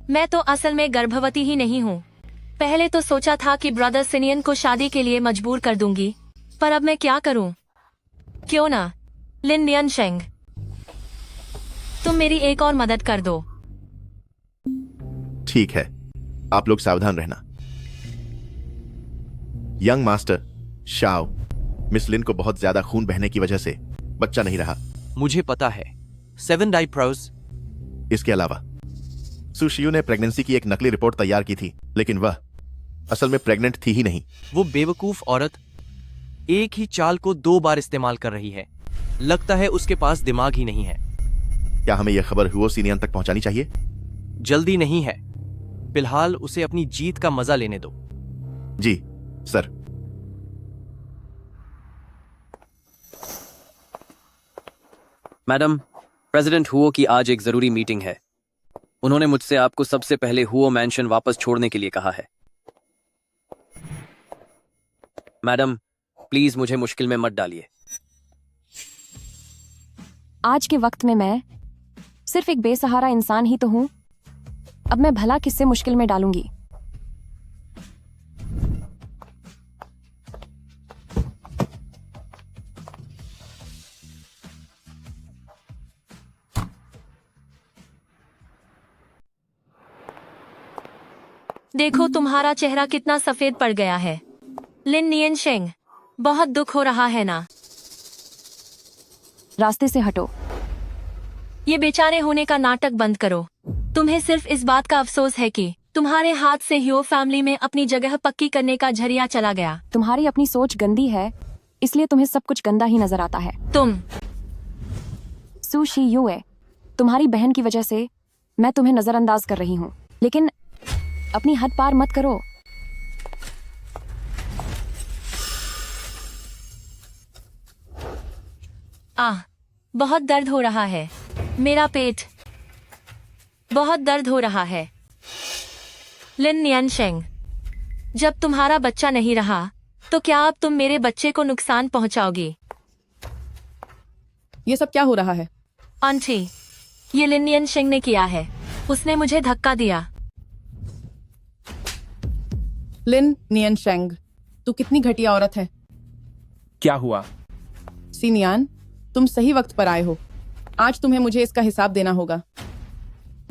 मैं तो असल में गर्भवती ही नहीं हूँ। पहले तो सोचा था कि ब्रदर सिनियन को शादी के लिए मजबूर कर दूंगी, पर अब मैं क्या करूं? क्यों ना लिन नियनशेंग, तुम मेरी एक और मदद कर दो। ठीक है, आप लोग सावधान रहना। यंग मास्टर शाओ, मिस लिन को बहुत ज्यादा खून बहने की वजह से बच्चा नहीं रहा। मुझे पता है। 7 डाइप्रोज। इसके अलावा सू शियू ने प्रेगनेंसी की एक नकली रिपोर्ट तैयार की थी, लेकिन वह असल में प्रेग्नेंट थी ही नहीं। वो बेवकूफ औरत एक ही चाल को 2 बार इस्तेमाल कर रही है। लगता है उसके पास दिमाग ही नहीं है। क्या हमें यह खबर हुओ सीनियन तक पहुंचानी चाहिए? जल्दी नहीं है, फिलहाल उसे अपनी जीत का मजा लेने दो। जी सर। मैडम, प्रेसिडेंट हुओ की आज एक जरूरी मीटिंग है। उन्होंने मुझसे आपको सबसे पहले हुओ मैंशन वापस छोड़ने के लिए कहा है। मैडम, प्लीज मुझे मुश्किल में मत डालिए। आज के वक्त में मैं सिर्फ एक बेसहारा इंसान ही तो हूं। अब मैं भला किससे मुश्किल में डालूंगी? देखो तुम्हारा चेहरा कितना सफेद पड़ गया है। लिन नियनशेंग, बहुत दुख हो रहा है ना? रास्ते से हटो। ये बेचारे होने का नाटक बंद करो। तुम्हें सिर्फ इस बात का अफसोस है कि तुम्हारे हाथ से ह्यो फैमिली में अपनी जगह पक्की करने का झरिया चला गया। तुम्हारी अपनी सोच गंदी है, इसलिए तुम्हें सब कुछ गंदा ही नजर आता है। तुम सू शी युए, तुम्हारी बहन की वजह से मैं तुम्हें नजरअंदाज कर रही हूँ, लेकिन अपनी हद पार मत करो। बहुत दर्द हो रहा है। मेरा पेट बहुत दर्द हो रहा है। लिन नियनशेंग, जब तुम्हारा बच्चा नहीं रहा, तो क्या अब तुम मेरे बच्चे को नुकसान पहुंचाओगी? ये सब क्या हो रहा है? आंटी, ये लिन नियनशेंग ने किया है। उसने मुझे धक्का दिया। लिन नियनशेंग, तू कितनी घटिया औरत है। क्या हुआ? सीनियान, तुम सही वक्त पर आए हो। आज तुम्हें मुझे इसका हिसाब देना होगा।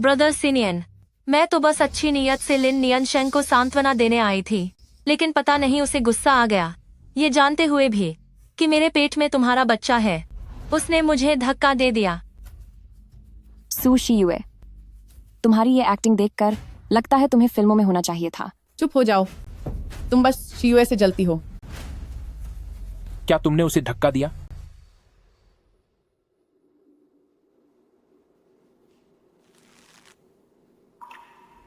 ब्रदर सिनियन, मैं तो बस अच्छी नीयत से लिन नियनशेंग को सांत्वना देने आई थी, लेकिन पता नहीं उसे गुस्सा आ गया। ये जानते हुए भी कि मेरे पेट में तुम्हारा बच्चा है, उसने मुझे धक्का दे दिया। सू शी युए, तुम्हारी ये एक्टिंग देखकर लगता है तुम्हें फिल्मों में होना चाहिए था। चुप हो जाओ, तुम बस शियुए से जलती हो। क्या तुमने उसे धक्का दिया?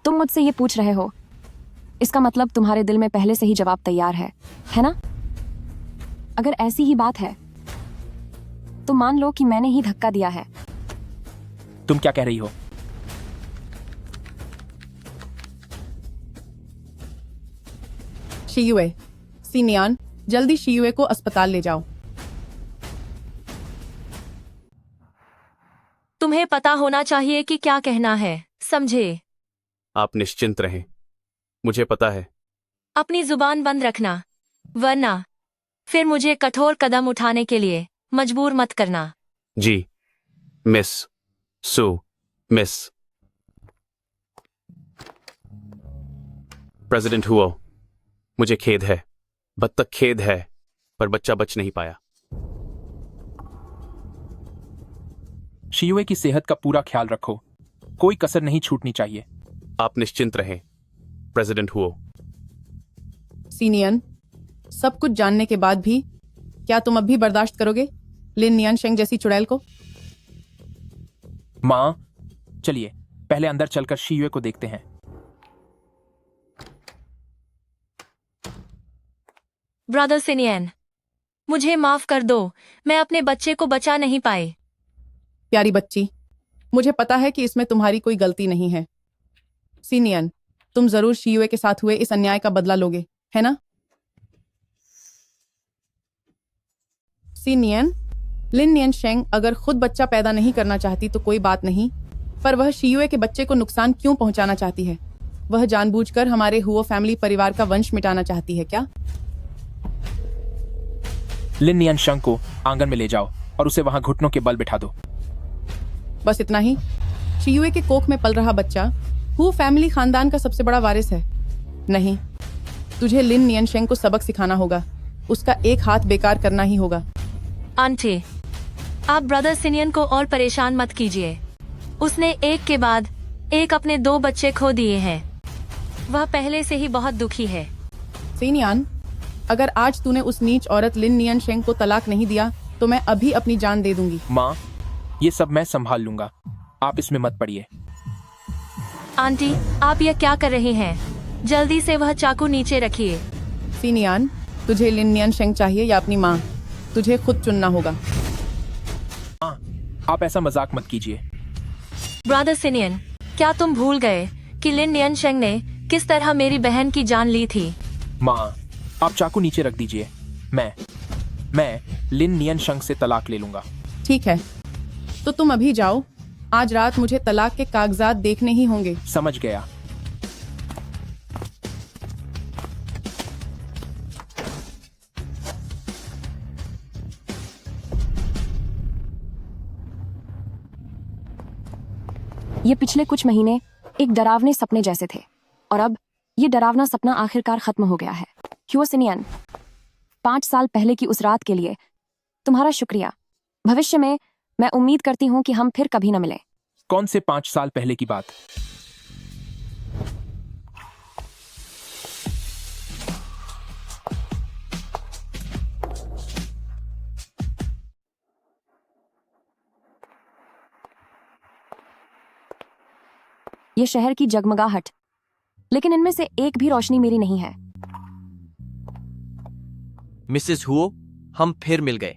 तुम मुझसे ये पूछ रहे हो, इसका मतलब तुम्हारे दिल में पहले से ही जवाब तैयार है ना? अगर ऐसी ही बात है तो मान लो कि मैंने ही धक्का दिया है। तुम क्या कह रही हो? शियुए, सीनियान, जल्दी शियुए को अस्पताल ले जाओ। तुम्हें पता होना चाहिए कि क्या कहना है, समझे? आप निश्चिंत रहें, मुझे पता है। अपनी जुबान बंद रखना, वरना फिर मुझे कठोर कदम उठाने के लिए मजबूर मत करना। जी मिस सू, मिस। प्रेसिडेंट हुओ, मुझे खेद है, बद तक खेद है, पर बच्चा बच नहीं पाया। शियुए की सेहत का पूरा ख्याल रखो, कोई कसर नहीं छूटनी चाहिए। आप निश्चिंत रहें, प्रेसिडेंट हुओ। सीनियन, सब कुछ जानने के बाद भी क्या तुम अब भी बर्दाश्त करोगे लिन नियनशेंग जैसी चुड़ैल को? माँ, चलिए पहले अंदर चलकर शियुए को देखते हैं। ब्रदर सिनियन, मुझे माफ कर दो, मैं अपने बच्चे को बचा नहीं पाई। प्यारी बच्ची, मुझे पता है कि इसमें तुम्हारी कोई गलती नहीं है। सीनियन, तुम जरूर शियुए के साथ हुए इस अन्याय का बदला लोगे, है ना? सीनियन, लिन नियनशेंग अगर खुद बच्चा पैदा नहीं करना चाहती तो कोई बात नहीं, पर वह शियुए के बच्चे को नुकसान क्यों पहुंचाना चाहती है? वह जानबूझकर हमारे हुओ फैमिली परिवार का वंश मिटाना चाहती है क्या? लिन नियनशेंग को आंगन में ले जाओ और उसे वहां घुटनों के बल बिठा दो। बस इतना ही? शियुए के कोख में पल रहा बच्चा हुओ फैमिली खानदान का सबसे बड़ा वारिस है। नहीं, तुझे लिन नियनशेंग को सबक सिखाना होगा, उसका एक हाथ बेकार करना ही होगा। आंटी, आप ब्रदर सिनियन को और परेशान मत कीजिए। उसने एक के बाद एक अपने 2 बच्चे खो दिए हैं। वह पहले से ही बहुत दुखी है। सीनियन, अगर आज तूने उस नीच औरत लिन नियनशेंग को तलाक नहीं दिया तो मैं अभी अपनी जान दे दूंगी। माँ, ये सब मैं संभाल लूंगा, आप इसमें मत पड़िए। आंटी, आप यह क्या कर रही हैं? जल्दी से वह चाकू नीचे रखिए। सीनियन, तुझे लिन नियनशेंग चाहिए या अपनी माँ? तुझे खुद चुनना होगा। आप ऐसा मजाक मत कीजिए। ब्रदर सिनियन, क्या तुम भूल गए कि लिन नियनशेंग ने किस तरह मेरी बहन की जान ली थी? माँ, आप चाकू नीचे रख दीजिए। मैं लिन नियनशेंग से तलाक ले लूंगा। ठीक है, तो तुम अभी जाओ, आज रात मुझे तलाक के कागजात देखने ही होंगे। समझ गया। ये पिछले कुछ महीने एक डरावने सपने जैसे थे और अब ये डरावना सपना आखिरकार खत्म हो गया है। हुओ सिनियन, 5 साल पहले की उस रात के लिए तुम्हारा शुक्रिया। भविष्य में मैं उम्मीद करती हूँ कि हम फिर कभी न मिलें। कौन से 5 साल पहले की बात? ये शहर की जगमगाहट, लेकिन इनमें से एक भी रोशनी मेरी नहीं है। मिसेस हुओ, हम फिर मिल गए।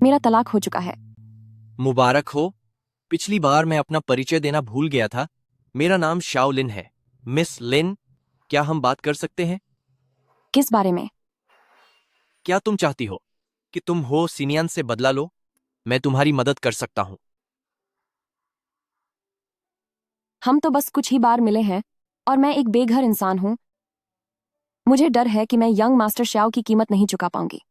मेरा तलाक हो चुका है। मुबारक हो। पिछली बार मैं अपना परिचय देना भूल गया था। मेरा नाम शाओ लिन है। मिस लिन, क्या हम बात कर सकते हैं? किस बारे में? क्या तुम चाहती हो कि तुम हो सिनियन से बदला लो? मैं तुम्हारी मदद कर सकता हूं। हम तो बस कुछ ही बार मिले हैं और मैं एक बेघर इंसान हूं। मुझे डर है कि मैं यंग मास्टर श्याओ की कीमत नहीं चुका पाऊंगी।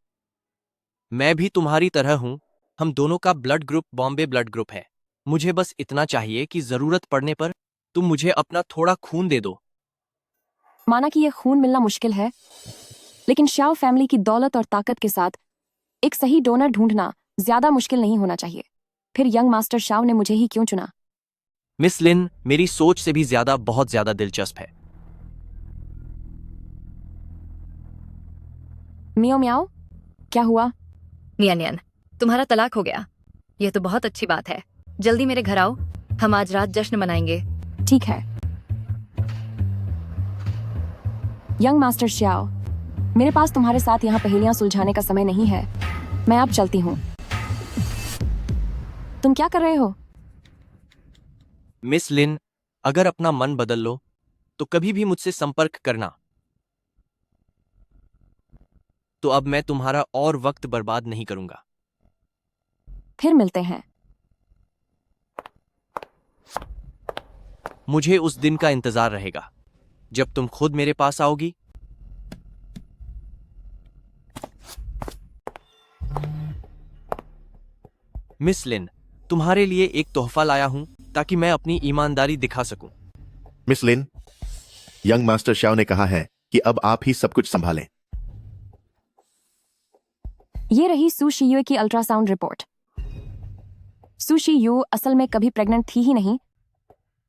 मैं भी तुम्हारी तरह हूं। हम दोनों का blood group Bombay blood group है। मुझे बस इतना चाहिए कि जरूरत पड़ने पर तुम मुझे अपना थोड़ा खून दे दो। माना कि यह खून मिलना मुश्किल है, लेकिन श्याओ फैमिली की दौलत और ताकत के साथ एक सही डोनर ढूंढना ज्यादा मुश्किल नहीं होना चाहिए। फिर यंग मास्टर श्याओ ने मुझे ही क्यों चुना? मिस लिन मेरी सोच से भी बहुत ज्यादा दिलचस्प है। मियाओ मियाओ, क्या हुआ? नियन नियन, तुम्हारा तलाक हो गया। यह तो बहुत अच्छी बात है। जल्दी मेरे घर आओ, हम आज रात जश्न मनाएंगे। ठीक है। यंग मास्टर श्याओ, मेरे पास तुम्हारे साथ यहाँ पहेलियां सुलझाने का समय नहीं है। मैं अब चलती हूँ। तुम क्या कर रहे हो? मिस लिन, अगर अपना मन बदल लो तो कभी भी मुझसे संपर्क करना। तो अब मैं तुम्हारा और वक्त बर्बाद नहीं करूंगा। फिर मिलते हैं। मुझे उस दिन का इंतजार रहेगा जब तुम खुद मेरे पास आओगी। मिस लिन, तुम्हारे लिए एक तोहफा लाया हूं ताकि मैं अपनी ईमानदारी दिखा सकूं। मिस लिन, यंग मास्टर शाओ ने कहा है कि अब आप ही सब कुछ संभालें। ये रही सू शियुए की अल्ट्रासाउंड रिपोर्ट। सू शियू असल में कभी प्रेग्नेंट थी ही नहीं,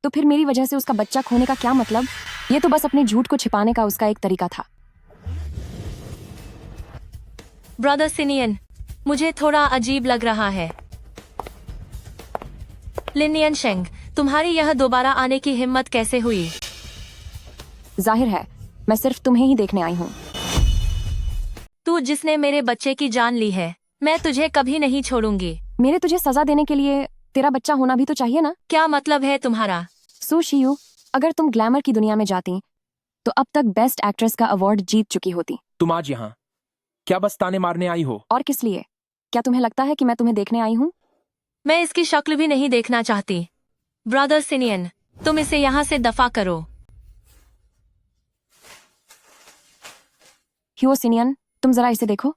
तो फिर मेरी वजह से उसका बच्चा खोने का क्या मतलब? ये तो बस अपने झूठ को छिपाने का उसका एक तरीका था। ब्रदर सिनियन, मुझे थोड़ा अजीब लग रहा है। लिन नियनशेंग, तुम्हारी यह दोबारा आने की हिम्मत कैसे हुई? जाहिर है, मैं सिर्फ तुम्हें ही देखने आई हूँ। तू जिसने मेरे बच्चे की जान ली है, मैं तुझे कभी नहीं छोड़ूंगी। मेरे तुझे सजा देने के लिए तेरा बच्चा होना भी तो चाहिए ना? क्या मतलब है तुम्हारा? सू शियू, अगर तुम ग्लैमर की दुनिया में जाती तो अब तक बेस्ट एक्ट्रेस का अवार्ड जीत चुकी होती। तुम आज यहाँ क्या बस ताने मारने आई हो? और किस लिए? क्या तुम्हें लगता है कि मैं तुम्हें देखने आई हूँ? मैं इसकी शक्ल भी नहीं देखना चाहती। ब्रदर सिनियन, तुम इसे यहाँ से दफा करो। ह्यो सिनियन, तुम जरा इसे देखो।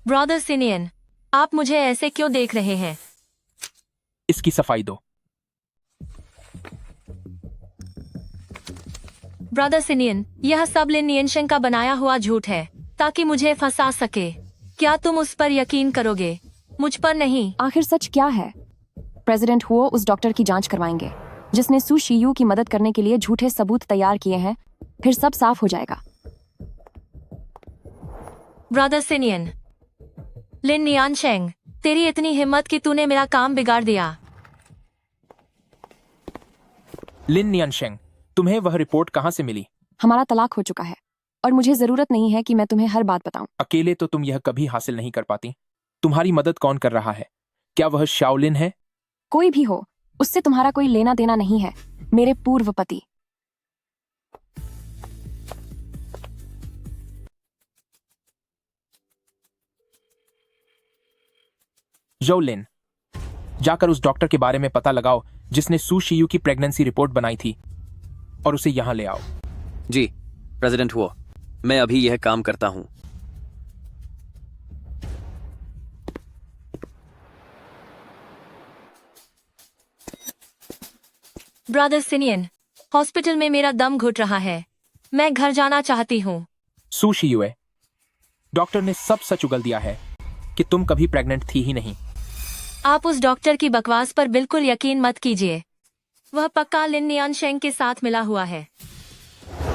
ब्रदर सिनियन, आप मुझे ऐसे क्यों देख रहे हैं? इसकी सफाई दो। ब्रदर सिनियन, यह सब लिन नियनशेंग का बनाया हुआ झूठ है ताकि मुझे फंसा सके। क्या तुम उस पर यकीन करोगे, मुझ पर नहीं? आखिर सच क्या है? प्रेसिडेंट हुओ उस डॉक्टर की जांच करवाएंगे जिसने सू शियू की मदद करने के लिए झूठे सबूत तैयार किए हैं, फिर सब साफ हो जाएगा। ब्रदर सिनियन, लिन नियनशेंग, तेरी इतनी हिम्मत कि तूने मेरा काम बिगाड़ दिया। लिन नियनशेंग, तुम्हें वह रिपोर्ट कहाँ से मिली? हमारा तलाक हो चुका है और मुझे जरूरत नहीं है कि मैं तुम्हें हर बात बताऊं। अकेले तो तुम यह कभी हासिल नहीं कर पाती। तुम्हारी मदद कौन कर रहा है? क्या वह शाओलिन है? कोई भी हो, उससे तुम्हारा कोई लेना देना नहीं है। मेरे पूर्व पति। जोलिन, जाकर उस डॉक्टर के बारे में पता लगाओ जिसने सू शियू की प्रेगनेंसी रिपोर्ट बनाई थी और उसे यहां ले आओ। जी प्रेसिडेंट हुआ, मैं अभी यह काम करता हूं। ब्रदर सिनियन, हॉस्पिटल में मेरा दम घुट रहा है। मैं घर जाना चाहती हूँ। सू शियुए, डॉक्टर ने सब सच उगल दिया है कि तुम कभी प्रेग्नेंट थी ही नहीं। आप उस डॉक्टर की बकवास पर बिल्कुल यकीन मत कीजिए। वह पक्का लिन नियनशेंग के साथ मिला हुआ है।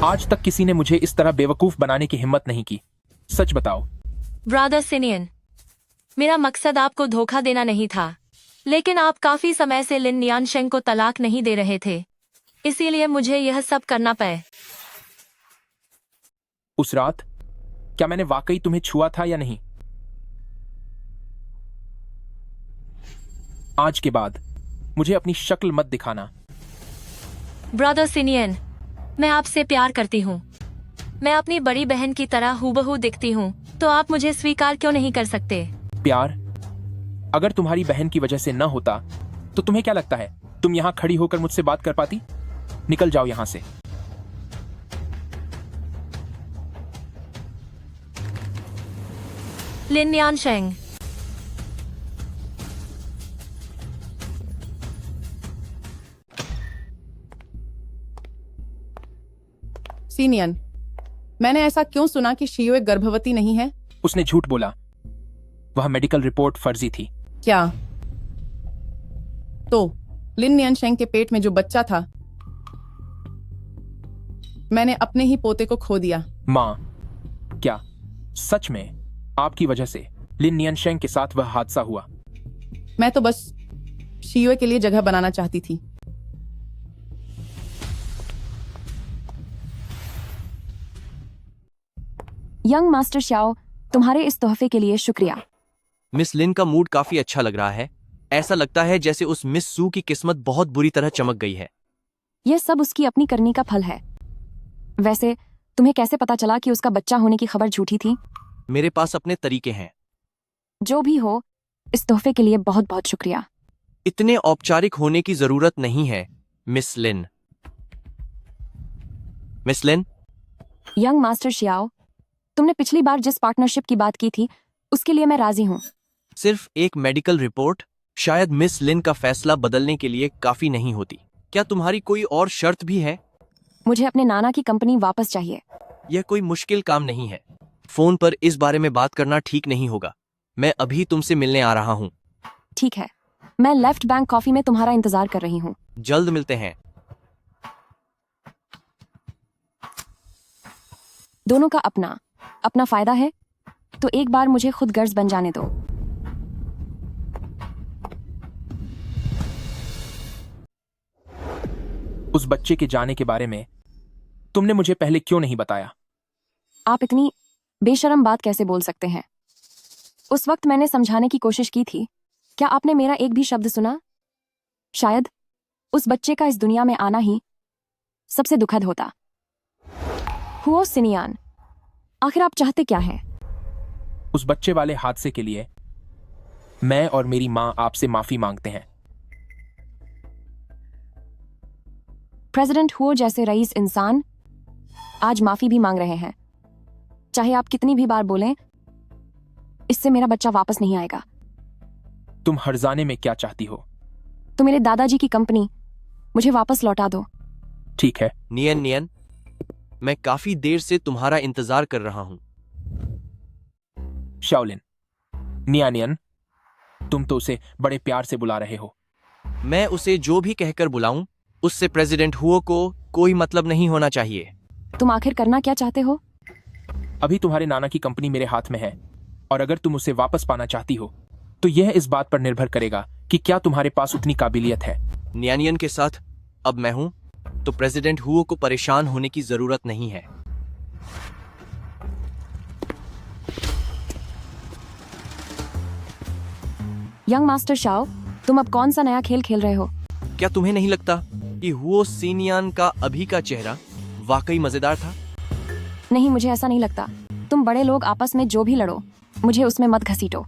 आज तक किसी ने मुझे इस तरह बेवकूफ बनाने की हिम्मत नहीं की। सच बताओ। ब्रदर सिनियन, मेरा मकसद आपको धोखा देना नहीं था, लेकिन आप काफी समय से लिन नियनशेंग को तलाक नहीं दे रहे थे, इसीलिए मुझे यह सब करना पड़े। उस रात क्या मैंने वाकई तुम्हें छुआ था या नहीं? आज के बाद मुझे अपनी शक्ल मत दिखाना। ब्रदर सिनियन, मैं आपसे प्यार करती हूँ। मैं अपनी बड़ी बहन की तरह हूबहू दिखती हूँ, तो आप मुझे स्वीकार क्यों नहीं कर सकते? प्यार? अगर तुम्हारी बहन की वजह से न होता तो तुम्हें क्या लगता है तुम यहाँ खड़ी होकर मुझसे बात कर पाती? निकल जाओ यहाँ से। लिन नियनशेंग, सीनियन, मैंने ऐसा क्यों सुना कि शियुए गर्भवती नहीं है? उसने झूठ बोला। वह मेडिकल रिपोर्ट फर्जी थी। क्या? तो लिन नियनशेंग के पेट में जो बच्चा था, मैंने अपने ही पोते को खो दिया। माँ, क्या सच में आपकी वजह से लिन नियनशेंग के साथ वह हादसा हुआ? मैं तो बस शियुए के लिए जगह बनाना चाहती थी। यंग मास्टर शाओ, तुम्हारे इस तोहफे के लिए शुक्रिया। मिस लिन का मूड काफी अच्छा लग रहा है। ऐसा लगता है जैसे उस मिस सू की किस्मत बहुत बुरी तरह चमक गई है। यह सब उसकी अपनी करनी का फल है। वैसे तुम्हें कैसे पता चला कि उसका बच्चा होने की खबर झूठी थी? मेरे पास अपने तरीके हैं। जो भी हो, इस तोहफे के लिए बहुत बहुत शुक्रिया। इतने औपचारिक होने की जरूरत नहीं है, मिस लिन। मिस लिन, यंग मास्टर शियाओ, तुमने पिछली बार जिस पार्टनरशिप की बात की थी उसके लिए मैं राजी हूँ। सिर्फ एक मेडिकल रिपोर्ट शायद मिस लिन का फैसला बदलने के लिए काफी नहीं होती। क्या तुम्हारी कोई और शर्त भी है? मुझे अपने नाना की कंपनी वापस चाहिए। यह कोई मुश्किल काम नहीं है। फोन पर इस बारे में बात करना ठीक नहीं होगा। मैं अभी तुमसे मिलने आ रहा हूँ। ठीक है, मैं लेफ्ट बैंक कॉफी में तुम्हारा इंतजार कर रही हूँ। जल्द मिलते हैं। दोनों का अपना अपना फायदा है, तो एक बार मुझे खुद गर्ज बन जाने दो। उस बच्चे के जाने के बारे में तुमने मुझे पहले क्यों नहीं बताया? आप इतनी बेशर्म बात कैसे बोल सकते हैं? उस वक्त मैंने समझाने की कोशिश की थी। क्या आपने मेरा एक भी शब्द सुना? शायद उस बच्चे का इस दुनिया में आना ही सबसे दुखद होता। हुओ सिनियान, आखिर आप चाहते क्या हैं? उस बच्चे वाले हादसे के लिए मैं और मेरी मां आपसे माफी मांगते हैं। प्रेसिडेंट हुओ जैसे रईस इंसान आज माफी भी मांग रहे हैं। चाहे आप कितनी भी बार बोलें, इससे मेरा बच्चा वापस नहीं आएगा। तुम हर्जाने में क्या चाहती हो? तो मेरे दादाजी की कंपनी मुझे वापस लौटा दो। ठीक है। नियन नियन, मैं काफी देर से तुम्हारा इंतजार कर रहा हूं। शाओलिन, नियानियन, तुम तो उसे बड़े प्यार से बुला रहे हो। मैं उसे जो भी कहकर बुलाऊं, उससे प्रेसिडेंट हुओ को कोई मतलब नहीं होना चाहिए। तुम आखिर करना क्या चाहते हो? अभी तुम्हारे नाना की कंपनी मेरे हाथ में है, और अगर तुम उसे वापस पाना चाहती हो तो यह इस बात पर निर्भर करेगा कि क्या तुम्हारे पास उतनी काबिलियत है। नियानियन के साथ अब मैं हूं, तो प्रेसिडेंट हुओ को परेशान होने की जरूरत नहीं है। यंग मास्टर शाओ, तुम अब कौन सा नया खेल खेल रहे हो? क्या तुम्हें नहीं लगता कि हुओ सीनियान का अभी का चेहरा वाकई मजेदार था? नहीं, मुझे ऐसा नहीं लगता। तुम बड़े लोग आपस में जो भी लड़ो, मुझे उसमें मत घसीटो।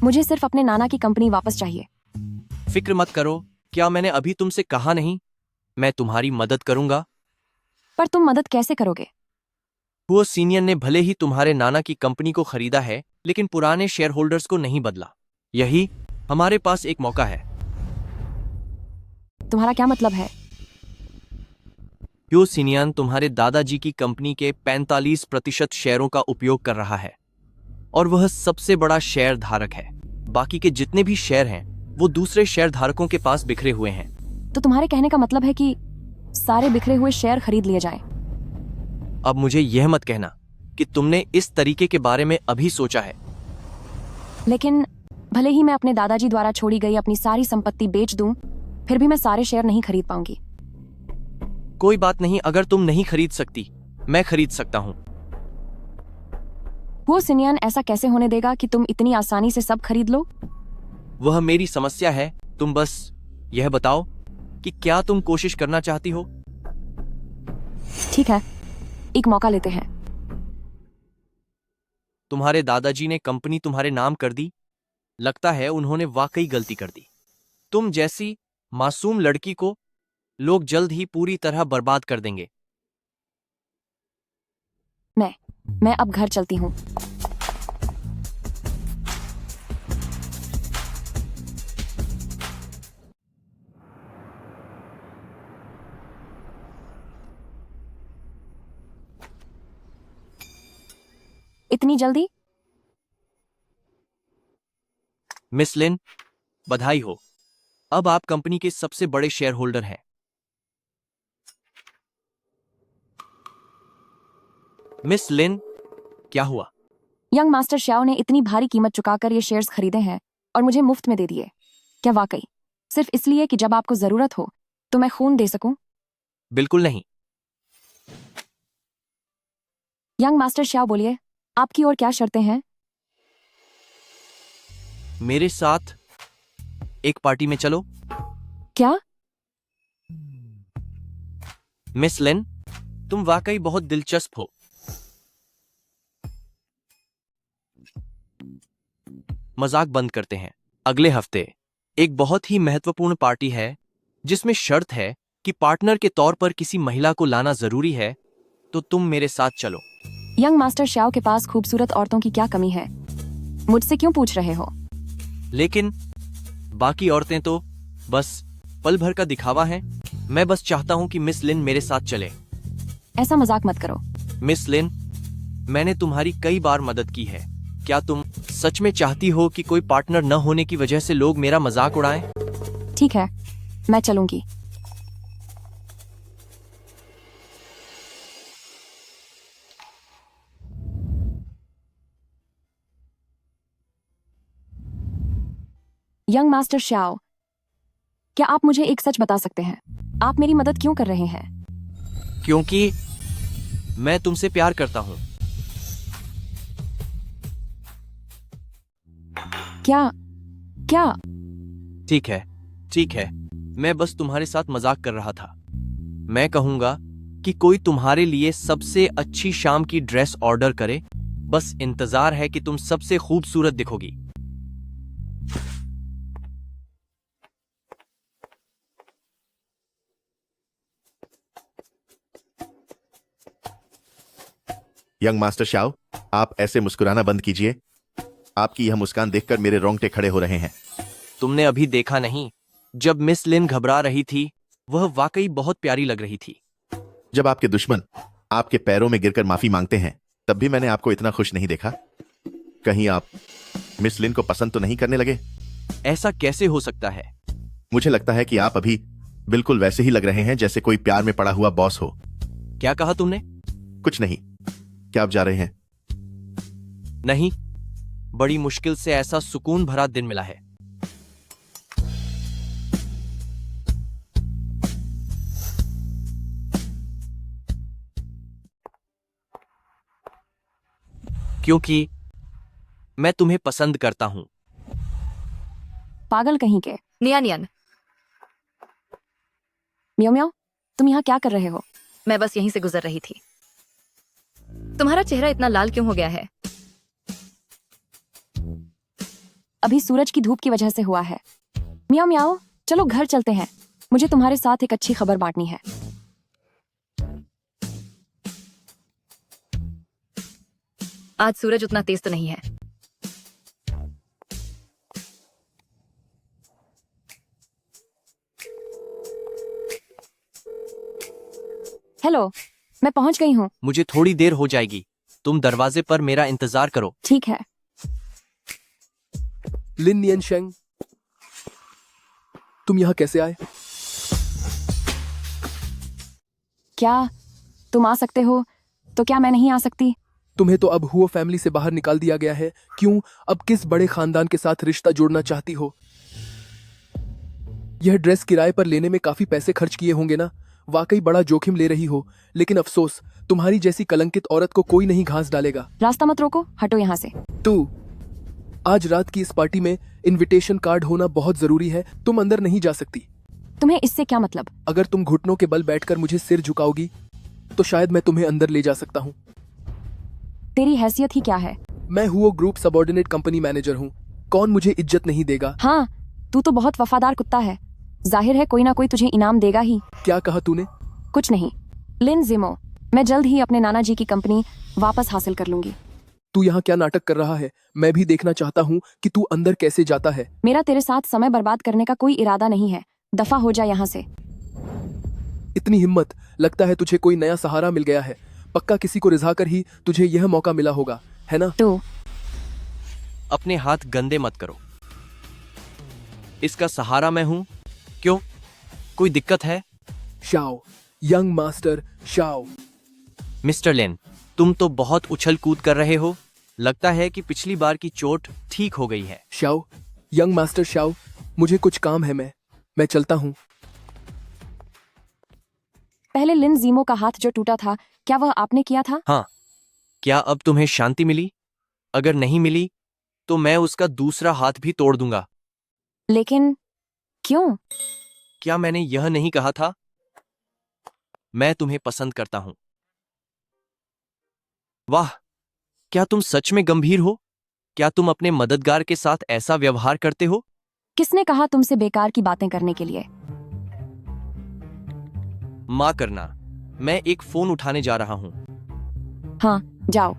मुझे सिर्फ अपने नाना की कंपनी वापस चाहिए। फिक्र मत करो। क्या मैंने अभी तुमसे कहा नहीं, मैं तुम्हारी मदद करूंगा? पर तुम मदद कैसे करोगे? हुओ सीनियर ने भले ही तुम्हारे नाना की कंपनी को खरीदा है, लेकिन पुराने शेयर होल्डर्स को नहीं बदला। यही हमारे पास एक मौका है। तुम्हारा क्या मतलब है? हुओ सीनियन तुम्हारे दादाजी की कंपनी के 45% शेयरों का उपयोग कर रहा है, और वह सबसे बड़ा शेयर धारक है। बाकी के जितने भी शेयर हैं, वो दूसरे शेयर धारकों के पास बिखरे हुए हैं। तो तुम्हारे कहने का मतलब है कि सारे बिखरे हुए शेयर खरीद लिए जाएं। अब मुझे यह मत कहना कि तुमने इस तरीके के बारे में अभी सोचा है। लेकिन भले ही मैं अपने दादाजी द्वारा छोड़ी गई अपनी सारी संपत्ति बेच दूं, फिर भी मैं सारे शेयर नहीं खरीद पाऊंगी। कोई बात नहीं, अगर तुम नहीं खरीद सकती, मैं खरीद सकता हूं। वो सिनियन ऐसा कैसे होने देगा कि तुम इतनी आसानी से सब खरीद लो? वह मेरी समस्या है। तुम बस यह बताओ कि क्या तुम कोशिश करना चाहती हो? ठीक है, एक मौका लेते हैं। तुम्हारे दादाजी ने कंपनी तुम्हारे नाम कर दी। लगता है उन्होंने वाकई गलती कर दी। तुम जैसी मासूम लड़की को लोग जल्द ही पूरी तरह बर्बाद कर देंगे। मैं अब घर चलती हूँ। इतनी जल्दी? मिस लिन, बधाई हो। अब आप कंपनी के सबसे बड़े शेयर होल्डर हैं। मिस लिन, क्या हुआ? यंग मास्टर श्याओ ने इतनी भारी कीमत चुकाकर ये शेयर्स खरीदे हैं और मुझे मुफ्त में दे दिए। क्या वाकई सिर्फ इसलिए कि जब आपको जरूरत हो तो मैं खून दे सकूं? बिल्कुल नहीं। यंग मास्टर श्याओ, बोलिए, आपकी और क्या शर्तें हैं? मेरे साथ एक पार्टी में चलो। क्या? मिस लिन, तुम वाकई बहुत दिलचस्प हो। मजाक बंद करते हैं। अगले हफ्ते एक बहुत ही महत्वपूर्ण पार्टी है, जिसमें शर्त है कि पार्टनर के तौर पर किसी महिला को लाना जरूरी है, तो तुम मेरे साथ चलो। यंग मास्टर श्याओ के पास खूबसूरत औरतों की क्या कमी है? मुझसे क्यों पूछ रहे हो? लेकिन बाकी औरतें तो बस पल भर का दिखावा हैं। मैं बस चाहता हूँ कि मिस लिन मेरे साथ चले। ऐसा मजाक मत करो। मिस लिन, मैंने तुम्हारी कई बार मदद की है। क्या तुम सच में चाहती हो कि कोई पार्टनर न होने की वजह से लोग मेरा मजाक उड़ाएं? ठीक है, मैं चलूंगी। यंग मास्टर शाओ, क्या आप मुझे एक सच बता सकते हैं? आप मेरी मदद क्यों कर रहे हैं? क्योंकि मैं तुमसे प्यार करता हूँ। क्या क्या? ठीक है, मैं बस तुम्हारे साथ मजाक कर रहा था। मैं कहूंगा कि कोई तुम्हारे लिए सबसे अच्छी शाम की ड्रेस ऑर्डर करे। बस इंतजार है कि तुम सबसे खूबसूरत दिखोगी। यंग मास्टर शाओ, आप ऐसे मुस्कुराना बंद कीजिए। आपकी यह मुस्कान देखकर मेरे रोंगटे खड़े हो रहे हैं। तुमने अभी देखा नहीं, जब मिस लिन घबरा रही थी, वह वाकई बहुत प्यारी लग रही थी। जब आपके दुश्मन आपके पैरों में गिरकर माफी मांगते हैं, तब भी मैंने आपको इतना खुश नहीं देखा। कहीं आप मिस लिन को पसंद तो नहीं करने लगे? ऐसा कैसे हो सकता है? मुझे लगता है कि आप अभी बिल्कुल वैसे ही लग रहे हैं जैसे कोई प्यार में पड़ा हुआ बॉस हो। क्या कहा तुमने? कुछ नहीं। क्या आप जा रहे हैं? नहीं, बड़ी मुश्किल से ऐसा सुकून भरा दिन मिला है। क्योंकि मैं तुम्हें पसंद करता हूं। पागल कहीं के। नियन, म्याओ म्याओ, तुम यहाँ क्या कर रहे हो? मैं बस यहीं से गुजर रही थी। तुम्हारा चेहरा इतना लाल क्यों हो गया है? अभी सूरज की धूप की वजह से हुआ है। म्याओ म्याओ, चलो घर चलते हैं। मुझे तुम्हारे साथ एक अच्छी खबर बांटनी है। आज सूरज उतना तेज तो नहीं है। हेलो, मैं पहुंच गई हूँ। मुझे थोड़ी देर हो जाएगी। तुम दरवाजे पर मेरा इंतजार करो। ठीक है। लिन नियनशेंग, तुम यहाँ कैसे आए? क्या तुम आ सकते हो तो क्या मैं नहीं आ सकती? तुम्हें तो अब हुओ फैमिली से बाहर निकाल दिया गया है। क्यों? अब किस बड़े खानदान के साथ रिश्ता जोड़ना चाहती हो? यह ड्रेस किराए पर लेने में काफी पैसे खर्च किए होंगे ना? वाकई बड़ा जोखिम ले रही हो, लेकिन अफसोस, तुम्हारी जैसी कलंकित औरत को कोई नहीं घास डालेगा। रास्ता मत रोको, हटो यहाँ से। तू, आज रात की इस पार्टी में इनविटेशन कार्ड होना बहुत जरूरी है। तुम अंदर नहीं जा सकती। तुम्हें इससे क्या मतलब? अगर तुम घुटनों के बल बैठकर मुझे सिर झुकाओगी तो शायद मैं तुम्हें अंदर ले जा सकता हूँ। तेरी हैसियत ही क्या है? मैं हुओ ग्रुप सबऑर्डिनेट कंपनी मैनेजर हूँ। कौन मुझे इज्जत नहीं देगा? हाँ, तू तो बहुत वफादार कुत्ता है। जाहिर है कोई ना कोई तुझे इनाम देगा ही। क्या कहा तूने? कुछ नहीं। लिन जिमो, मैं जल्द ही अपने नाना जी की कंपनी वापस हासिल कर लूंगी। तू यहाँ क्या नाटक कर रहा है? मैं भी देखना चाहता हूँ कि तू अंदर कैसे जाता है। मेरा तेरे साथ समय बर्बाद करने का कोई इरादा नहीं है। दफा हो जा यहाँ से। इतनी हिम्मत! लगता है तुझे कोई नया सहारा मिल गया है। पक्का किसी को रिझाकर ही तुझे यह मौका मिला होगा, है ना? तो अपने हाथ गंदे मत करो। इसका सहारा मैं हूं। क्यों? कोई दिक्कत है? Shao, young master Shao. Mister Lin, तुम तो बहुत उछल कूद कर रहे हो। लगता है कि पिछली बार की चोट ठीक हो गई है। शाओ, यंग मास्टर शाओ, मुझे कुछ काम है। मैं चलता हूँ। पहले लिन जीमो का हाथ जो टूटा था, क्या वह आपने किया था? हाँ। क्या अब तुम्हें शांति मिली? अगर नहीं मिली तो मैं उसका दूसरा हाथ भी तोड़ दूंगा। लेकिन क्यों? क्या मैंने यह नहीं कहा था? मैं तुम्हें पसंद करता हूं। वाह, क्या तुम सच में गंभीर हो? क्या तुम अपने मददगार के साथ ऐसा व्यवहार करते हो? किसने कहा तुमसे बेकार की बातें करने के लिए? मां करना। मैं एक फोन उठाने जा रहा हूं। हाँ, जाओ।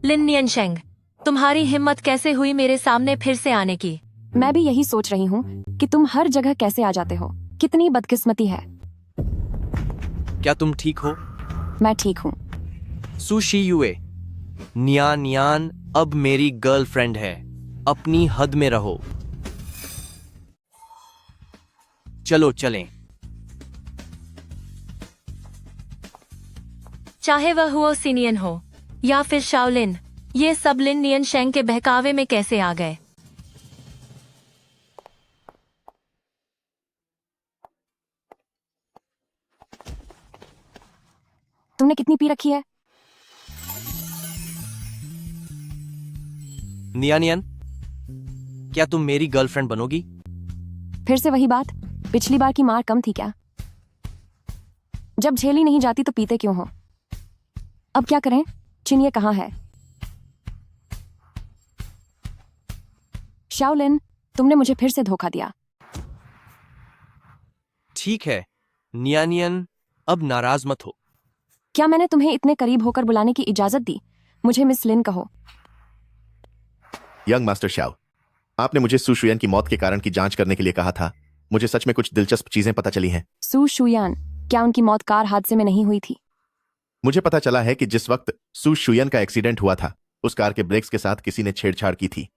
लिन नियनशेंग, तुम्हारी हिम्मत कैसे हुई मेरे सामने फिर से आने की? मैं भी यही सोच रही हूँ कि तुम हर जगह कैसे आ जाते हो। कितनी बदकिस्मती है। क्या तुम ठीक हो? मैं ठीक हूँ। सू शी युए, नियान अब मेरी गर्लफ्रेंड है। अपनी हद में रहो। चलो चलें। चाहे वह हुओ सिनियन हो या फिर शाओलिन, ये सब लिन नियनशेंग के बहकावे में कैसे आ गए? तुमने कितनी पी रखी है? नियान, क्या तुम मेरी गर्लफ्रेंड बनोगी? फिर से वही बात। पिछली बार की मार कम थी क्या? जब झेली नहीं जाती तो पीते क्यों हो? अब क्या करें? चिनिए कहाँ है? शाओलिन, तुमने मुझे फिर से धोखा दिया। ठीक है नियान, अब नाराज मत हो। क्या मैंने तुम्हें इतने करीब होकर बुलाने की इजाजत दी? मुझे मिस लिन कहो। यंग मास्टर शाओ, आपने मुझे सू शुयान की मौत के कारण की जांच करने के लिए कहा था। मुझे सच में कुछ दिलचस्प चीजें पता चली हैं। सू शुयान, क्या उनकी मौत कार हादसे में नहीं हुई थी? मुझे पता चला है कि जिस वक्त सू शुयान का एक्सीडेंट हुआ था, उस कार के ब्रेक्स के साथ किसी ने छेड़छाड़ की थी।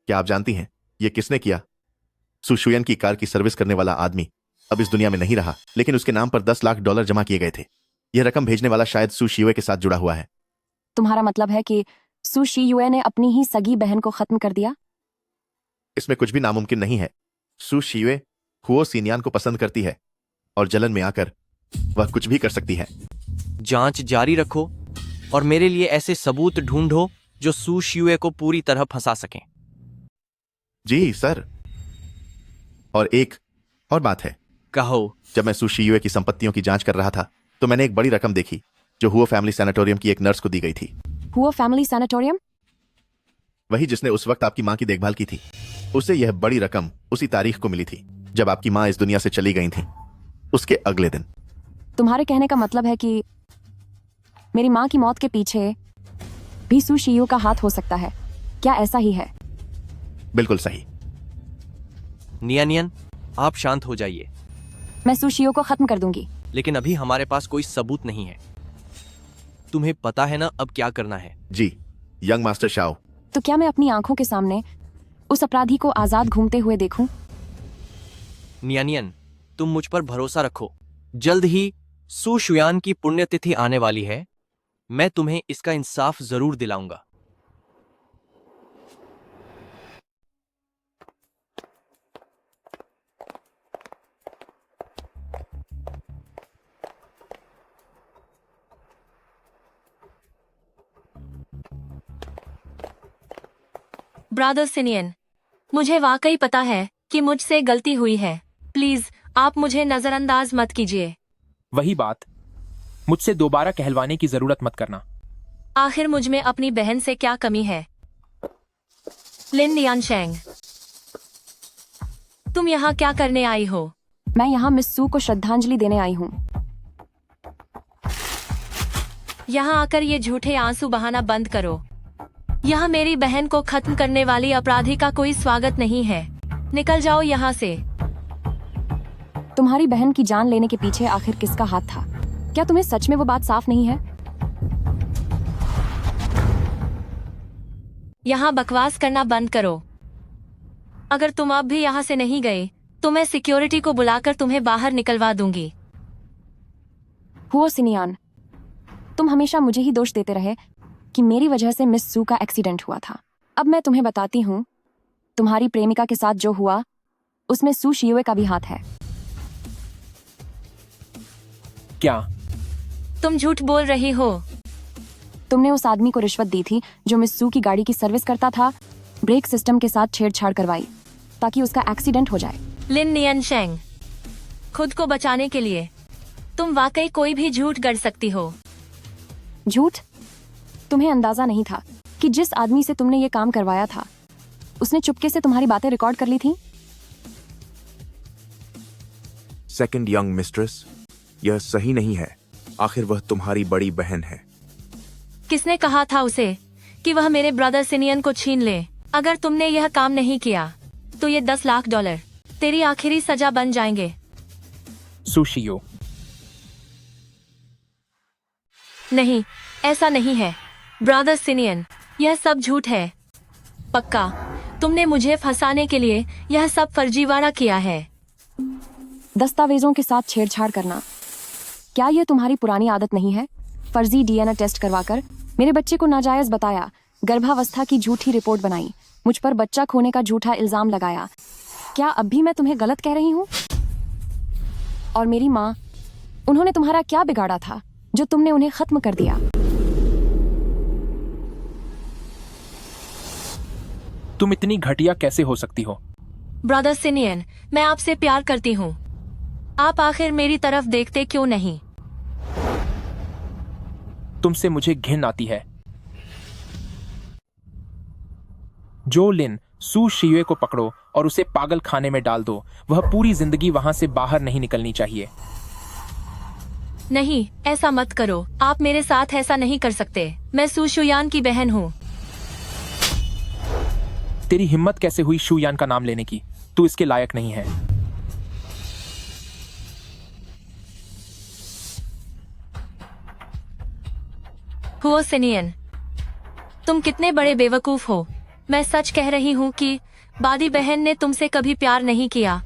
क्या आप जानती हैं ये किसने किया? सू शुयान की कार की सर्विस करने वाला आदमी अब इस दुनिया में नहीं रहा, लेकिन उसके नाम पर $10 लाख जमा किए गए थे। यह रकम भेजने वाला शायद सू शियुए के साथ जुड़ा हुआ है। तुम्हारा मतलब है कि सू शियुए ने अपनी ही सगी बहन को खत्म कर दिया? इसमें कुछ भी नामुमकिन नहीं है। सू शियुए हुओ सिनियान को पसंद करती है और जलन में आकर वह कुछ भी कर सकती है। जांच जारी रखो और मेरे लिए ऐसे सबूत ढूंढो जो सू शियुए को पूरी तरह फंसा सकें। जी सर। और एक और बात है। कहो। जब मैं सू शियुए की संपत्तियों की जांच कर रहा था तो मैंने एक बड़ी रकम देखी जो हुओ फैमिली सैनिटोरियम की एक नर्स को दी गई थी। हुओ फैमिली सैनिटोरियम? वही जिसने उस वक्त आपकी मां की देखभाल की थी। उसे यह बड़ी रकम उसी तारीख को मिली थी जब आपकी मां इस दुनिया से चली गई थी, उसके अगले दिन। तुम्हारे कहने का मतलब है कि मेरी मां की मौत के पीछे भी सू शियू का हाथ हो सकता है। क्या ऐसा ही है? बिल्कुल सही। नियान, आप शांत हो जाइए। मैं सू शियू को खत्म कर दूंगी। लेकिन अभी हमारे पास कोई सबूत नहीं है। तुम्हें पता है ना अब क्या करना है? जी यंग मास्टर शाओ। तो क्या मैं अपनी आंखों के सामने उस अपराधी को आजाद घूमते हुए देखूं? नियान, तुम मुझ पर भरोसा रखो। जल्द ही सू शुयान की पुण्यतिथि आने वाली है। मैं तुम्हें इसका इंसाफ जरूर दिलाऊंगा। ब्रदर सिनियन, मुझे वाकई पता है कि मुझसे गलती हुई है। प्लीज आप मुझे नजरअंदाज मत कीजिए। वही बात, मुझसे दोबारा कहलवाने की जरूरत मत करना। आखिर मुझ में अपनी बहन से क्या कमी है? लिन नियानशेंग, तुम यहाँ क्या करने आई हो? मैं यहाँ मिस सू को श्रद्धांजलि देने आई हूँ। यहाँ आकर ये झूठे आंसू बहाना बंद करो। यहाँ मेरी बहन को खत्म करने वाली अपराधी का कोई स्वागत नहीं है। निकल जाओ यहाँ से। तुम्हारी बहन की जान लेने के पीछे आखिर किसका हाथ था? क्या तुम्हें सच में वो बात साफ नहीं है? यहाँ बकवास करना बंद करो। अगर तुम अब भी यहाँ से नहीं गए तो मैं सिक्योरिटी को बुलाकर तुम्हें बाहर निकलवा दूंगी। हुओ सिनियान, तुम हमेशा मुझे ही दोष देते रहे कि मेरी वजह से मिस सू का एक्सीडेंट हुआ था। अब मैं तुम्हें बताती हूँ, तुम्हारी प्रेमिका के साथ जो हुआ उसमें सू शियुए का भी हाथ है। क्या तुम झूठ बोल रही हो? तुमने उस आदमी को रिश्वत दी थी जो मिस सू की गाड़ी की सर्विस करता था, ब्रेक सिस्टम के साथ छेड़छाड़ करवाई ताकि उसका एक्सीडेंट हो जाए। लिन नियनशेंग, खुद को बचाने के लिए तुम वाकई कोई भी झूठ गढ़ सकती हो। झूठ? तुम्हें अंदाजा नहीं था कि जिस आदमी से तुमने ये काम करवाया था उसने चुपके से तुम्हारी बातें रिकॉर्ड कर ली थी। सेकंड यंग मिस्ट्रेस, यह सही नहीं है। आखिर वह तुम्हारी बड़ी बहन है। किसने कहा था उसे कि वह मेरे ब्रदर सिनियन को छीन ले? अगर तुमने यह काम नहीं किया तो ये $10 लाख तेरी आखिरी सजा बन जाएंगे। सुशियो, नहीं, ऐसा नहीं है ब्रदर सिनियन, यह सब झूठ है। पक्का तुमने मुझे फंसाने के लिए यह सब फर्जीवाड़ा किया है। दस्तावेजों के साथ छेड़छाड़ करना, क्या यह तुम्हारी पुरानी आदत नहीं है? फर्जी डीएनए टेस्ट करवाकर मेरे बच्चे को नाजायज बताया, गर्भावस्था की झूठी रिपोर्ट बनाई, मुझ पर बच्चा खोने का झूठा इल्जाम लगाया। क्या अब भी मैं तुम्हें गलत कह रही हूँ? और मेरी माँ, उन्होंने तुम्हारा क्या बिगाड़ा था जो तुमने उन्हें खत्म कर दिया? तुम इतनी घटिया कैसे हो सकती हो? ब्रदर सिनियन, मैं आपसे प्यार करती हूँ। आप आखिर मेरी तरफ देखते क्यों नहीं? तुमसे मुझे घिन आती है। जो लिन सू शियुए को पकड़ो और उसे पागल खाने में डाल दो। वह पूरी जिंदगी वहां से बाहर नहीं निकलनी चाहिए। नहीं, ऐसा मत करो। आप मेरे साथ ऐसा नहीं कर सकते। मैं सू शुयान की बहन हूँ। तेरी हिम्मत कैसे हुई शुयान का नाम लेने की? तू इसके लायक नहीं है। हुओ सिनियन, तुम कितने बड़े बेवकूफ हो। मैं सच कह रही हूँ कि बादी बहन ने तुमसे कभी प्यार नहीं किया।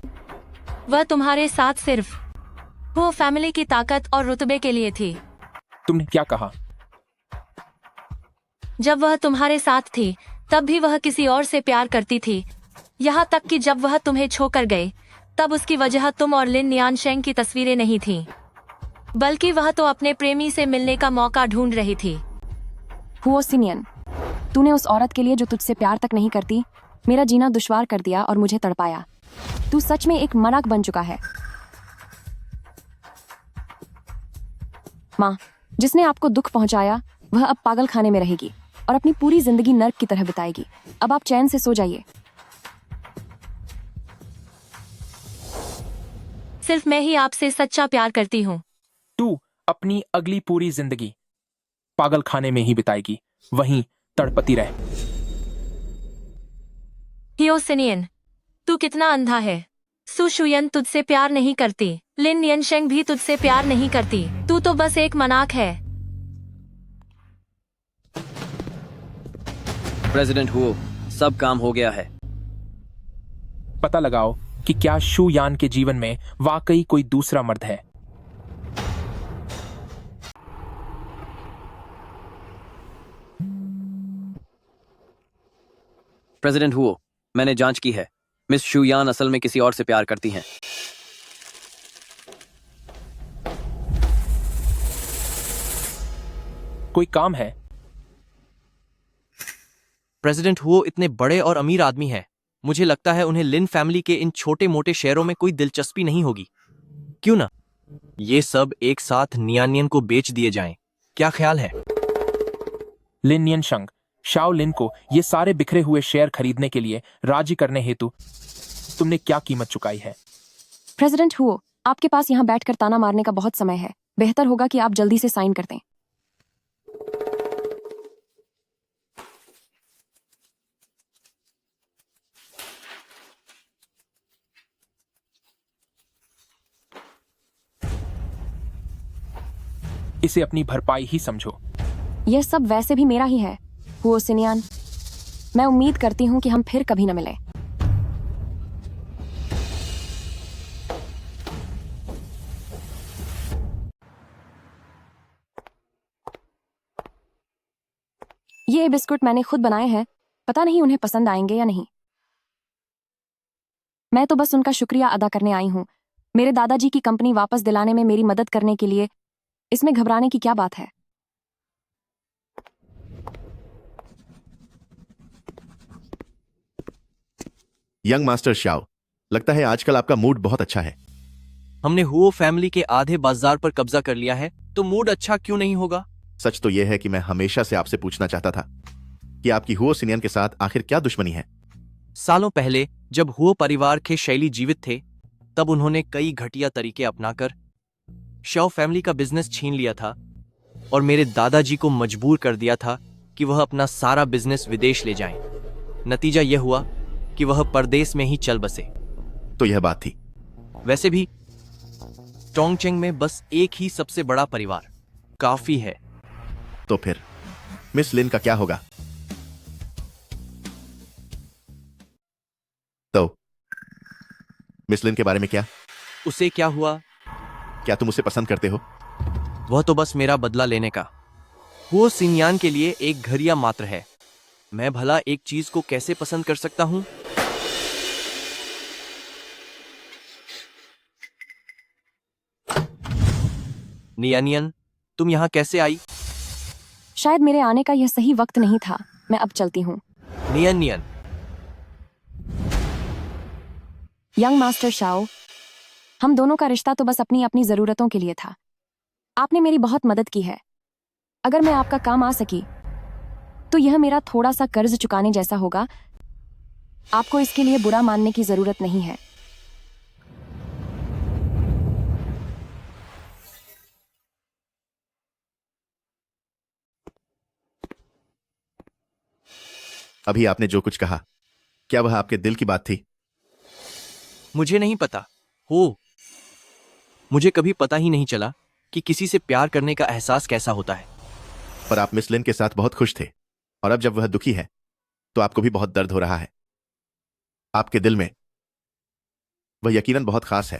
वह तुम्हारे साथ सिर्फ वो फैमिली की ताकत और रुतबे के लिए थी। तुमने क्या कहा? जब वह तुम्हारे साथ थी तब भी वह किसी और से प्यार करती थी। यहाँ तक कि जब वह तुम्हें छोड़कर गई तब उसकी वजह तुम और लिन नियानशेंग की तस्वीरें नहीं थीं, बल्कि वह तो अपने प्रेमी से मिलने का मौका ढूंढ रही थी। हुओ सिनियन, तूने उस औरत के लिए जो तुझसे प्यार तक नहीं करती मेरा जीना दुश्वार कर दिया और मुझे तड़पाया। तू सच में एक मनाक बन चुका है। माँ, जिसने आपको दुख पहुंचाया वह अब पागल खाने में रहेगी और अपनी पूरी जिंदगी नर्क की तरह बिताएगी। अब आप चैन से सो जाइए। सिर्फ मैं ही आपसे सच्चा प्यार करती हूँ। तू अपनी अगली पूरी जिंदगी पागल खाने में ही बिताएगी, वहीं तड़पती रह। हियो सिनियन, तू कितना अंधा है। सू शुयन तुझसे प्यार नहीं करती, लिन नियनशेंग भी तुझसे प्यार नहीं करती। तू तो बस एक मनाक है। प्रेसिडेंट हुओ, सब काम हो गया है। पता लगाओ कि क्या शू यान के जीवन में वाकई कोई दूसरा मर्द है। प्रेसिडेंट हुओ, मैंने जांच की है। मिस शुयान असल में किसी और से प्यार करती हैं। कोई काम है? प्रेसिडेंट हुओ इतने बड़े और अमीर आदमी हैं। मुझे लगता है उन्हें लिन फैमिली के इन छोटे मोटे शेयरों में कोई दिलचस्पी नहीं होगी। क्यों ना ये सब एक साथ नियानियन को बेच दिए जाएं? क्या ख्याल है? लिन नियनशंग, शाओ लिन को ये सारे बिखरे हुए शेयर खरीदने के लिए राजी करने हेतु तुमने क्या कीमत चुकाई है? प्रेसिडेंट हुओ, आपके पास यहाँ बैठकर ताना मारने का बहुत समय है। बेहतर होगा कि आप जल्दी से साइन कर दें। इसे अपनी भरपाई ही समझो। यह सब वैसे भी मेरा ही है। हुओ सिनियन, मैं उम्मीद करती हूँ कि हम फिर कभी न मिलें। ये बिस्कुट मैंने खुद बनाए हैं। पता नहीं उन्हें पसंद आएंगे या नहीं। मैं तो बस उनका शुक्रिया अदा करने आई हूँ। मेरे दादाजी की कंपनी वापस दिलाने में मेरी मदद करने के लिए। इसमें घबराने की क्या बात है? यंग मास्टर शाओ, लगता है आजकल आपका मूड बहुत अच्छा है। हमने हुओ फैमिली के आधे बाजार पर कब्जा कर लिया है, तो मूड अच्छा क्यों नहीं होगा? सच तो यह है कि मैं हमेशा से आपसे पूछना चाहता था कि आपकी हुओ सिनियन के साथ आखिर क्या दुश्मनी है। सालों पहले जब हुओ परिवार के शैली जीवित थे, तब उन्होंने कई घटिया तरीके अपनाकर शाओ फैमिली का बिजनेस छीन लिया था और मेरे दादाजी को मजबूर कर दिया था कि वह अपना सारा बिजनेस विदेश ले जाएं। नतीजा यह हुआ कि कि वह परदेश में ही चल बसे। तो यह बात थी। वैसे भी टोंगचेंग में बस एक ही सबसे बड़ा परिवार काफी है। तो फिर मिस लिन का क्या होगा? तो मिस लिन के बारे में क्या? उसे क्या हुआ? क्या तुम उसे पसंद करते हो? वह तो बस मेरा बदला लेने का। वो सिनयान के लिए एक घरिया मात्र है। मैं भला एक चीज को कैसे पसंद कर सकता हूं? नियानियन, तुम यहां कैसे आई? शायद मेरे आने का यह सही वक्त नहीं था। मैं अब चलती हूँ। नियन, यंग मास्टर शाओ, हम दोनों का रिश्ता तो बस अपनी अपनी जरूरतों के लिए था। आपने मेरी बहुत मदद की है। अगर मैं आपका काम आ सकी तो यह मेरा थोड़ा सा कर्ज चुकाने जैसा होगा। आपको इसके लिए बुरा मानने की जरूरत नहीं है। अभी आपने जो कुछ कहा, क्या वह आपके दिल की बात थी? मुझे नहीं पता हो। मुझे कभी पता ही नहीं चला कि किसी से प्यार करने का एहसास कैसा होता है। पर आप मिस लिन के साथ बहुत खुश थे, और अब जब वह दुखी है तो आपको भी बहुत दर्द हो रहा है। आपके दिल में वह यकीनन बहुत खास है।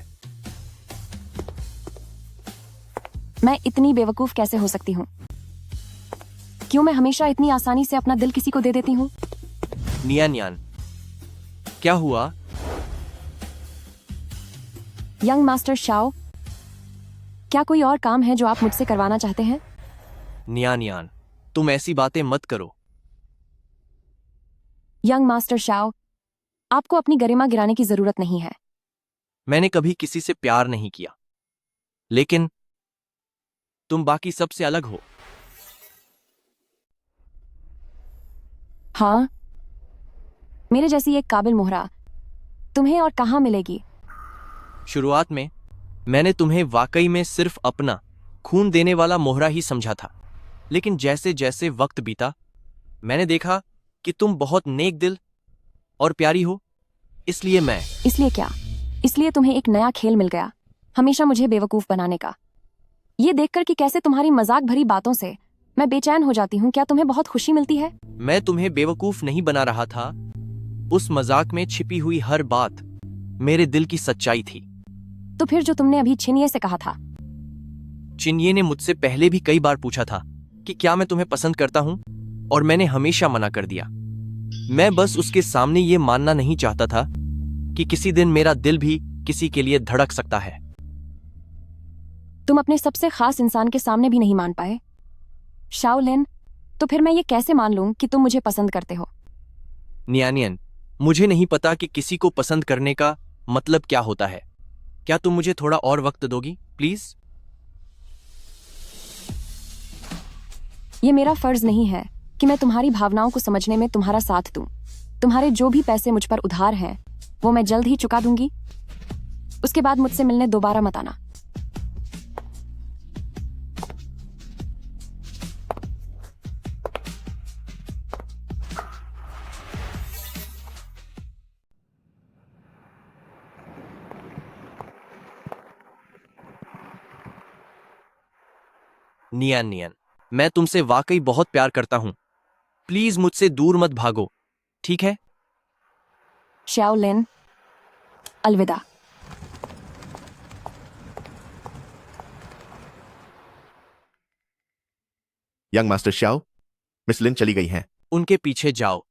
मैं इतनी बेवकूफ कैसे हो सकती हूँ? क्यों मैं हमेशा इतनी आसानी से अपना दिल किसी को दे देती हूँ? नियान, क्या हुआ? यंग मास्टर शाओ, क्या कोई और काम है जो आप मुझसे करवाना चाहते हैं? नियान, तुम ऐसी बातें मत करो। यंग मास्टर शाओ, आपको अपनी गरिमा गिराने की जरूरत नहीं है। मैंने कभी किसी से प्यार नहीं किया, लेकिन तुम बाकी सबसे अलग हो। हाँ, मेरे जैसी एक काबिल मोहरा तुम्हें और कहाँ मिलेगी? शुरुआत में मैंने तुम्हें वाकई में सिर्फ अपना खून देने वाला मोहरा ही समझा था, लेकिन जैसे जैसे वक्त बीता मैंने देखा कि तुम बहुत नेक दिल और प्यारी हो। इसलिए क्या? इसलिए तुम्हें एक नया खेल मिल गया, हमेशा मुझे बेवकूफ बनाने का। ये देखकर कि कैसे तुम्हारी मजाक भरी बातों से मैं बेचैन हो जाती हूँ, क्या तुम्हें बहुत खुशी मिलती है? मैं तुम्हें बेवकूफ नहीं बना रहा था। उस मजाक में छिपी हुई हर बात मेरे दिल की सच्चाई थी। तो फिर जो तुमने अभी छिनिए से कहा था? चिनिये ने मुझसे पहले भी कई बार पूछा था कि क्या मैं तुम्हें पसंद करता हूं, और मैंने हमेशा मना कर दिया। मैं बस उसके सामने ये मानना नहीं चाहता था कि किसी दिन मेरा दिल भी किसी के लिए धड़क सकता है। तुम अपने सबसे खास इंसान के सामने भी नहीं मान पाए शाओ लिन, तो फिर मैं ये कैसे मान लूं कि तुम मुझे पसंद करते हो? नियानियन, मुझे नहीं पता कि किसी को पसंद करने का मतलब क्या होता है। क्या तुम मुझे थोड़ा और वक्त दोगी प्लीज? ये मेरा फर्ज नहीं है कि मैं तुम्हारी भावनाओं को समझने में तुम्हारा साथ दूं। तुम्हारे जो भी पैसे मुझ पर उधार हैं वो मैं जल्द ही चुका दूंगी। उसके बाद मुझसे मिलने दोबारा मत आना। नियान, मैं तुमसे वाकई बहुत प्यार करता हूं। प्लीज मुझसे दूर मत भागो, ठीक है? शाओ लिन, अलविदा। यंग मास्टर शाओ, मिस लिन चली गई हैं। उनके पीछे जाओ।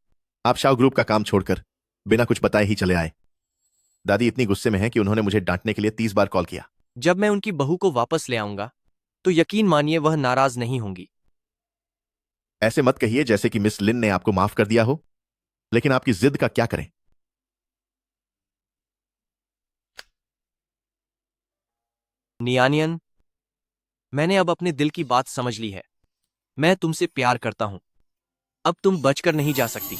आप शाओ ग्रुप का काम छोड़कर बिना कुछ बताए ही चले आए। दादी इतनी गुस्से में है कि उन्होंने मुझे डांटने के लिए 30 बार कॉल किया। जब मैं उनकी बहू को वापस ले आऊंगा तो यकीन मानिए वह नाराज नहीं होंगी। ऐसे मत कहिए जैसे कि मिस लिन ने आपको माफ कर दिया हो, लेकिन आपकी जिद का क्या करें? नियानियन, मैंने अब अपने दिल की बात समझ ली है। मैं तुमसे प्यार करता हूं। अब तुम बचकर नहीं जा सकती।